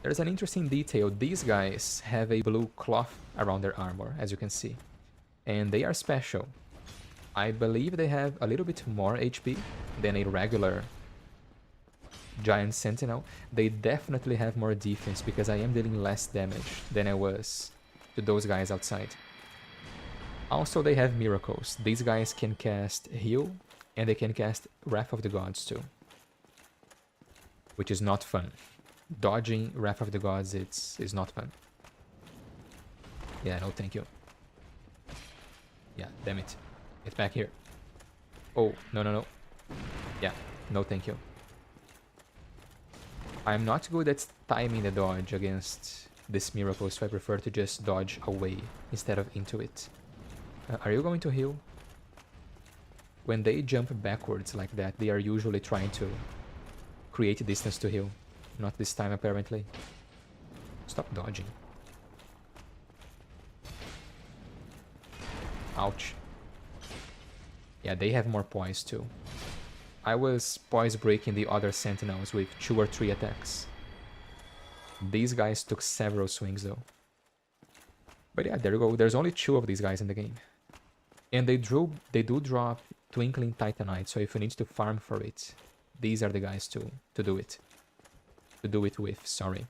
There's an interesting detail. These guys have a blue cloth around their armor, as you can see. And they are special. I believe they have a little bit more HP than a regular Giant Sentinel. They definitely have more defense because I am dealing less damage than I was to those guys outside. Also, they have miracles. These guys can cast Heal and they can cast Wrath of the Gods too, which is not fun. Dodging Wrath of the Gods is not fun. Yeah, no thank you. Yeah, damn it. Get back here. Oh, no, no, no. Yeah, no thank you. I'm not good at timing the dodge against this miracle, so I prefer to just dodge away instead of into it. Are you going to heal? When they jump backwards like that, they are usually trying to create distance to heal. Not this time, apparently. Stop dodging. Ouch. Yeah, they have more poise too. I was poise breaking the other sentinels with 2 or 3 attacks. These guys took several swings though. But yeah, there you go. There's only 2 of these guys in the game. And they do drop Twinkling Titanite, so if you need to farm for it, these are the guys to do it. To do it with, sorry.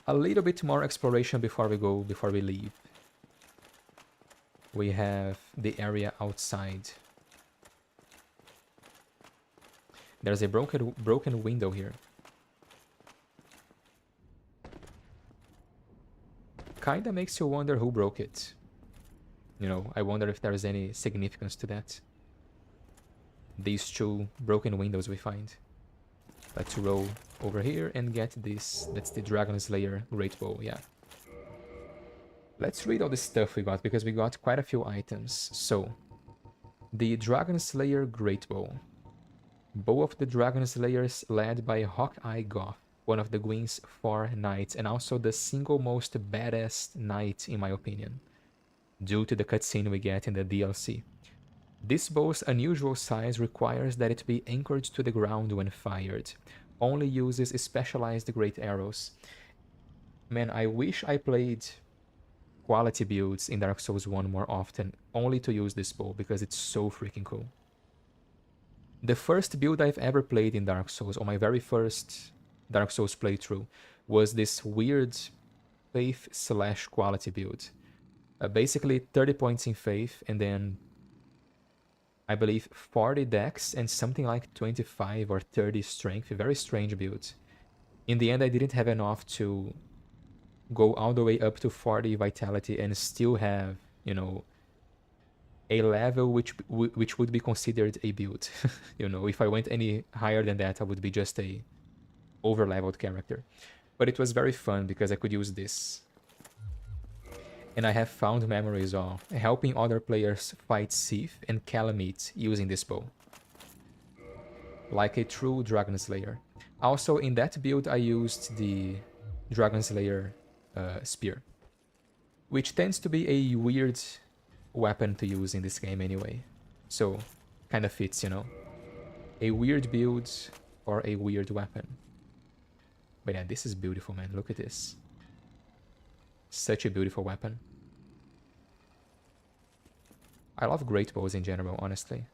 A little bit more exploration before we leave. We have the area outside. There's a broken window here. Kinda makes you wonder who broke it. You know, I wonder if there's any significance to that. These 2 broken windows we find. Let's roll over here and get this. That's the Dragon Slayer Great Bow, yeah. Let's read all the stuff we got, because we got quite a few items. So, the Dragon Slayer Great Bow. Bow of the Dragon Slayers led by Hawkeye Goth, one of the Gwyn's 4 knights, and also the single most badass knight in my opinion, due to the cutscene we get in the DLC. This bow's unusual size requires that it be anchored to the ground when fired. Only uses specialized great arrows. Man, I wish I played quality builds in Dark Souls 1 more often, only to use this bow, because it's so freaking cool. The first build I've ever played in Dark Souls, on my very first Dark Souls playthrough, was this weird faith/quality build. Basically 30 points in faith, and then I believe 40 dex and something like 25 or 30 strength. A very strange build. In the end, I didn't have enough to go all the way up to 40 vitality and still have, you know, a level which would be considered a build. You know, if I went any higher than that, I would be just a over-leveled character. But it was very fun because I could use this. And I have found memories of helping other players fight Sith and Calamite using this bow. Like a true Dragon Slayer. Also, in that build, I used the Dragon Slayer spear, which tends to be a weird weapon to use in this game anyway. So, kind of fits, you know. A weird build or a weird weapon. But yeah, this is beautiful, man. Look at this. Such a beautiful weapon. I love great bows in general, honestly.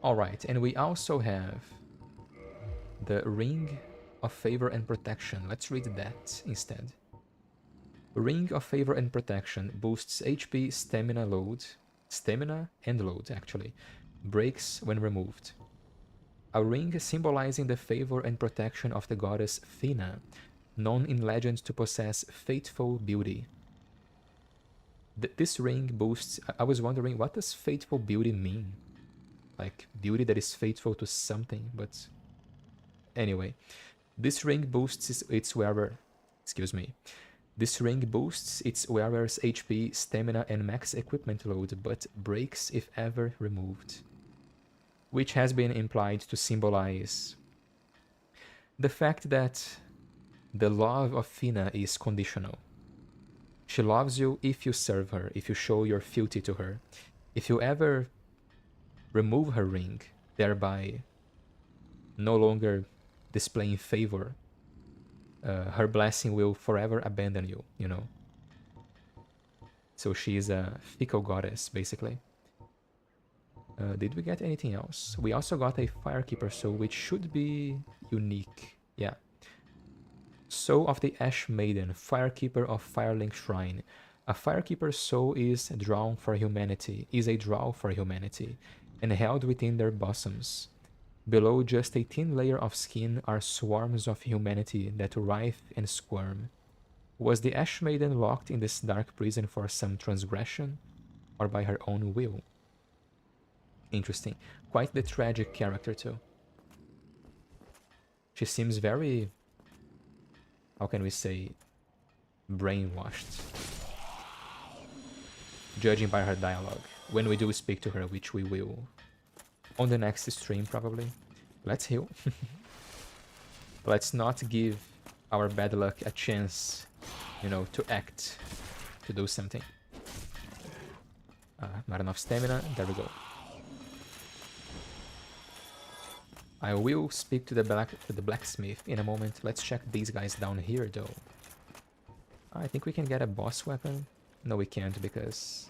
Alright, and we also have the Ring of Favor and Protection. Let's read that instead. Ring of Favor and Protection boosts HP, stamina and load, actually. Breaks when removed. A ring symbolizing the favor and protection of the goddess Thena, known in legend to possess fateful beauty. This ring boosts... I was wondering, what does fateful beauty mean? Like, beauty that is faithful to something, but... Anyway, this ring boosts its wearer... Excuse me. This ring boosts its wearer's HP, stamina, and max equipment load, but breaks if ever removed. Which has been implied to symbolize the fact that the love of Thena is conditional. She loves you if you serve her, if you show your fealty to her. If you ever remove her ring, thereby no longer displaying favor, her blessing will forever abandon you, you know. So she is a fickle goddess, basically. Did we get anything else? We also got a Firekeeper Soul, which should be unique. Yeah. Soul of the Ash Maiden, Firekeeper of Firelink Shrine. A Firekeeper Soul is a draw for humanity, and held within their bosoms. Below just a thin layer of skin are swarms of humanity that writhe and squirm. Was the Ash Maiden locked in this dark prison for some transgression, or by her own will? Interesting. Quite the tragic character too. She seems very, how can we say, brainwashed. Judging by her dialogue. When we do speak to her, which we will. On the next stream, probably. Let's heal. Let's not give our bad luck a chance, you know, to act. To do something. Not enough stamina. There we go. I will speak to the blacksmith in a moment. Let's check these guys down here, though. I think we can get a boss weapon. No, we can't, because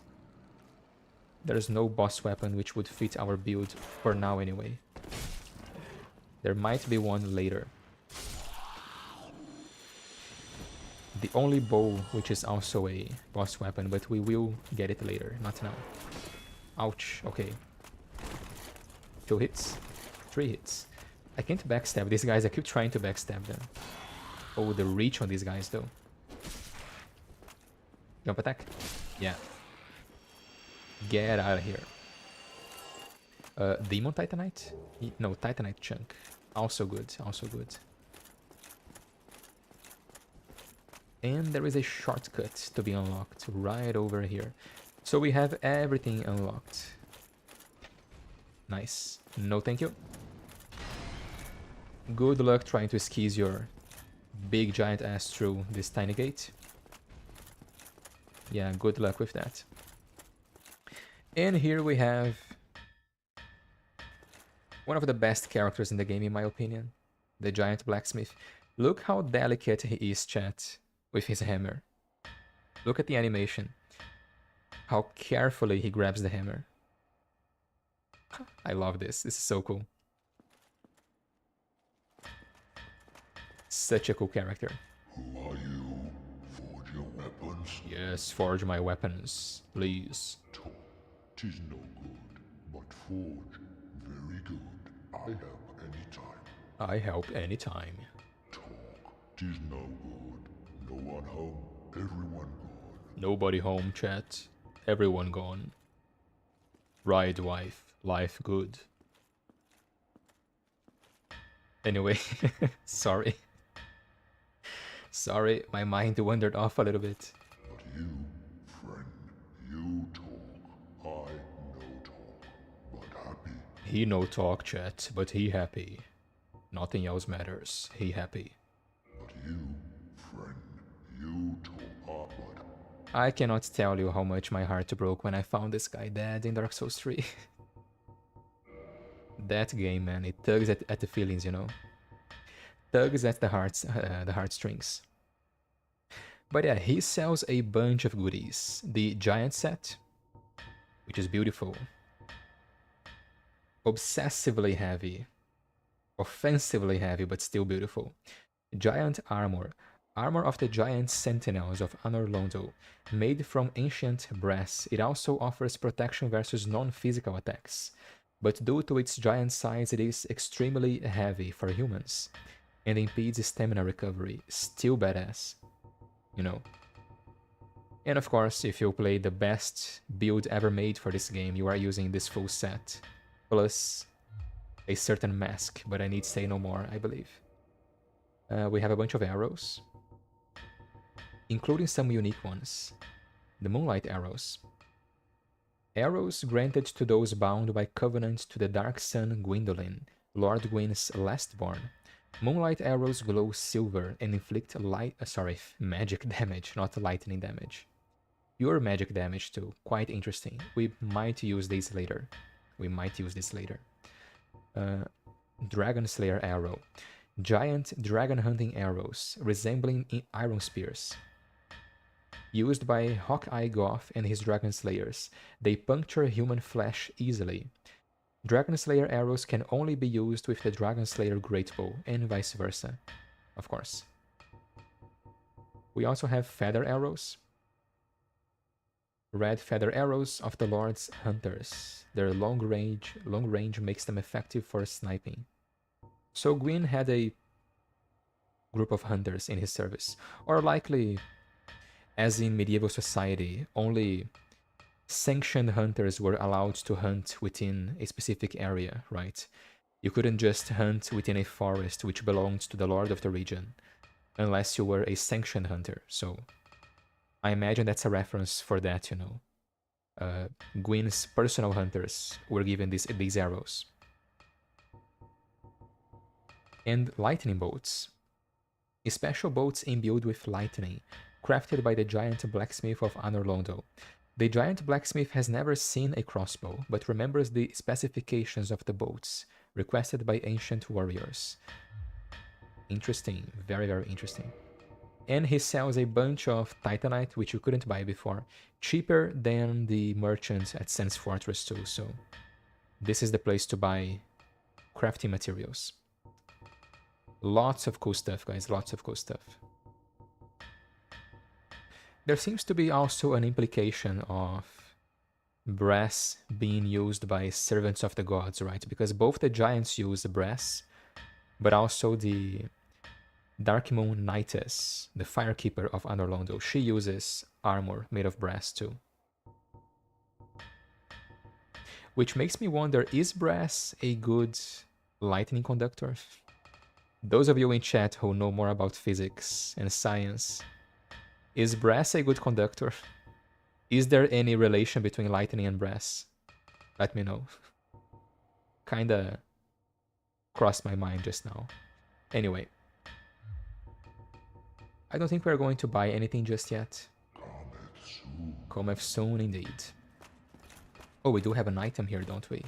there's no boss weapon which would fit our build for now, anyway. There might be one later. The only bow, which is also a boss weapon, but we will get it later, not now. Ouch, okay. 2 hits. 3 hits. I can't backstab these guys. I keep trying to backstab them. Oh, the reach on these guys, though. Jump attack? Yeah. Get out of here. Demon Titanite? No, Titanite Chunk. Also good, also good. And there is a shortcut to be unlocked right over here. So we have everything unlocked. Nice. No thank you. Good luck trying to skis your big giant ass through this tiny gate. Yeah, good luck with that. And here we have one of the best characters in the game, in my opinion. The giant blacksmith. Look how delicate he is, chat, with his hammer. Look at the animation. How carefully he grabs the hammer. I love this. This is so cool. Such a cool character. Who are you? Forge your weapons? Yes, forge my weapons, please. Talk, 'tis no good, but forge, very good. I help any time. I help anytime. Talk, 'tis no good. No one home, everyone gone. Nobody home, chat. Everyone gone. Ride, wife. Life good. Anyway, sorry. Sorry, my mind wandered off a little bit. But you, friend, you talk. I no talk, but happy. He no talk, chat, but he happy. Nothing else matters. He happy. But you, friend, you talk. But I cannot tell you how much my heart broke when I found this guy dead in Dark Souls 3. That game, man, it tugs at the feelings, you know. Tugs at the heartstrings. But yeah, he sells a bunch of goodies. The giant set, which is beautiful. Obsessively heavy. Offensively heavy, but still beautiful. Giant armor. Armor of the giant sentinels of Anor Londo. Made from ancient brass, it also offers protection versus non-physical attacks. But due to its giant size, it is extremely heavy for humans. And impedes stamina recovery. Still badass. You know. And of course, if you play the best build ever made for this game, you are using this full set. Plus a certain mask, but I need say no more, I believe. We have a bunch of arrows. Including some unique ones. The Moonlight Arrows. Arrows granted to those bound by covenant to the Dark Sun Gwyndolin, Lord Gwyn's lastborn. Moonlight arrows glow silver and inflict magic damage, not lightning damage. Pure magic damage too, quite interesting. We might use this later. Dragon Slayer Arrow. Giant dragon hunting arrows, resembling iron spears. Used by Hawkeye Goth and his Dragon Slayers, they puncture human flesh easily. Dragon Slayer arrows can only be used with the Dragon Slayer Greatbow, and vice versa, of course. We also have feather arrows. Red feather arrows of the Lord's Hunters. Their long range makes them effective for sniping. So Gwyn had a group of hunters in his service, or likely, as in medieval society, only sanctioned hunters were allowed to hunt within a specific area, right? You couldn't just hunt within a forest which belonged to the lord of the region, unless you were a sanctioned hunter. So I imagine that's a reference for that, you know. Gwyn's personal hunters were given these arrows. And lightning bolts. Special bolts imbued with lightning, crafted by the giant blacksmith of Anor Londo. The giant blacksmith has never seen a crossbow, but remembers the specifications of the bolts, requested by ancient warriors. Interesting, very, very interesting. And he sells a bunch of Titanite, which you couldn't buy before, cheaper than the merchants at Sen's Fortress too, so this is the place to buy crafting materials. Lots of cool stuff, guys, lots of cool stuff. There seems to be also an implication of brass being used by servants of the gods, right? Because both the giants use brass, but also the Darkmoon Knightess, the Firekeeper of Anor Londo, she uses armor made of brass too. Which makes me wonder, is brass a good lightning conductor? Those of you in chat who know more about physics and science, is brass a good conductor? Is there any relation between lightning and brass? Let me know. Kinda crossed my mind just now. Anyway. I don't think we're going to buy anything just yet. Cometh soon indeed. Oh, we do have an item here, don't we?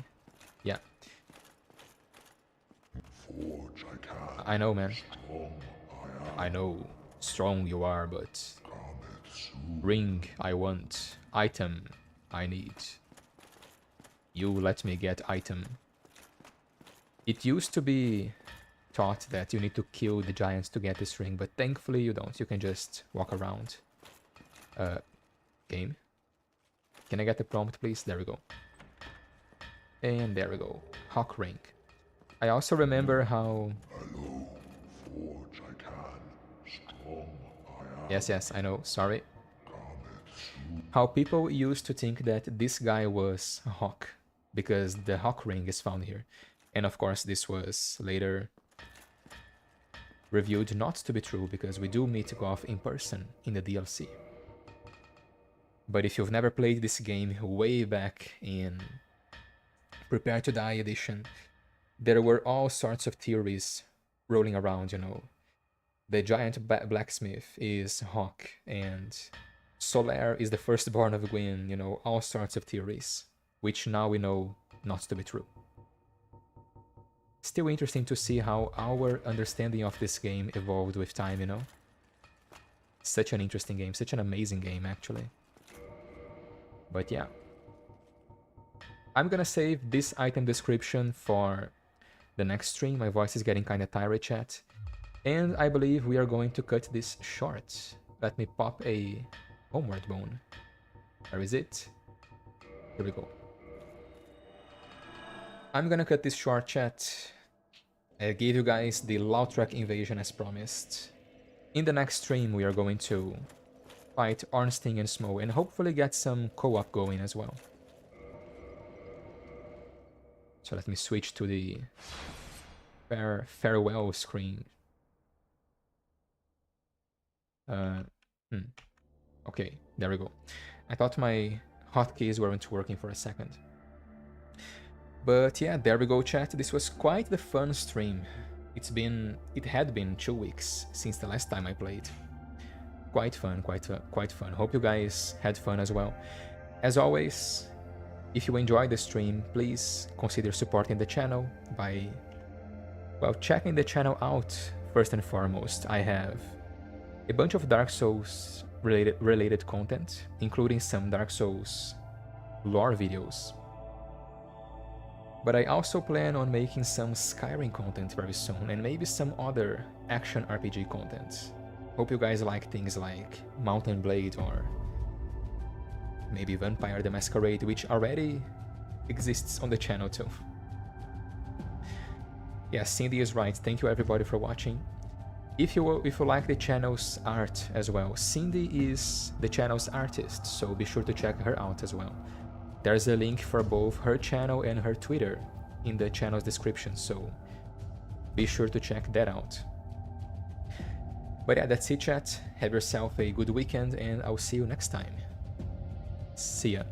Yeah. Forge I can. I know, man. Strong I am. I know. Strong you are, but... Cometh soon. Ring I want. Item I need. you let me get item. It used to be taught that you need to kill the giants to get this ring, but thankfully you don't. You can just walk around. Game. Can I get the prompt, please? There we go. And there we go. Hawk ring. I also remember how... Hello, Forge, I can. Strong, I am. Yes, I know. Sorry. Kametsu. How people used to think that this guy was Hawk, because the Hawk ring is found here. And of course, this was later revealed not to be true, because we do meet Goth in person in the DLC. But if you've never played this game way back in Prepare to Die edition, there were all sorts of theories rolling around, you know. The giant blacksmith is Hawk, and Solaire is the firstborn of Gwyn, you know, all sorts of theories, which now we know not to be true. Still interesting to see how our understanding of this game evolved with time, you know. Such an interesting game, such an amazing game, actually. But yeah. I'm gonna save this item description for the next stream. My voice is getting kinda tired, chat. And I believe we are going to cut this short. Let me pop a homeward bone. Where is it? Here we go. I'm gonna cut this short, chat. I gave you guys the Lautrec invasion as promised. In the next stream, we are going to fight Ornstein and Smough and hopefully get some co-op going as well. So let me switch to the farewell screen. Okay, there we go. I thought my hotkeys weren't working for a second. But yeah, there we go, chat. This was quite the fun stream. It had been 2 weeks since the last time I played. Quite fun. Hope you guys had fun as well. As always, if you enjoyed the stream, please consider supporting the channel by, well, checking the channel out first and foremost. I have a bunch of Dark Souls related content, including some Dark Souls lore videos. But I also plan on making some Skyrim content very soon, and maybe some other action RPG content. Hope you guys like things like Mountain Blade or maybe Vampire the Masquerade, which already exists on the channel too. Yeah, Cindy is right. Thank you everybody for watching. If you like the channel's art as well, Cindy is the channel's artist, so be sure to check her out as well. There's a link for both her channel and her Twitter in the channel's description, so be sure to check that out. But yeah, that's it, chat. Have yourself a good weekend, and I'll see you next time. See ya.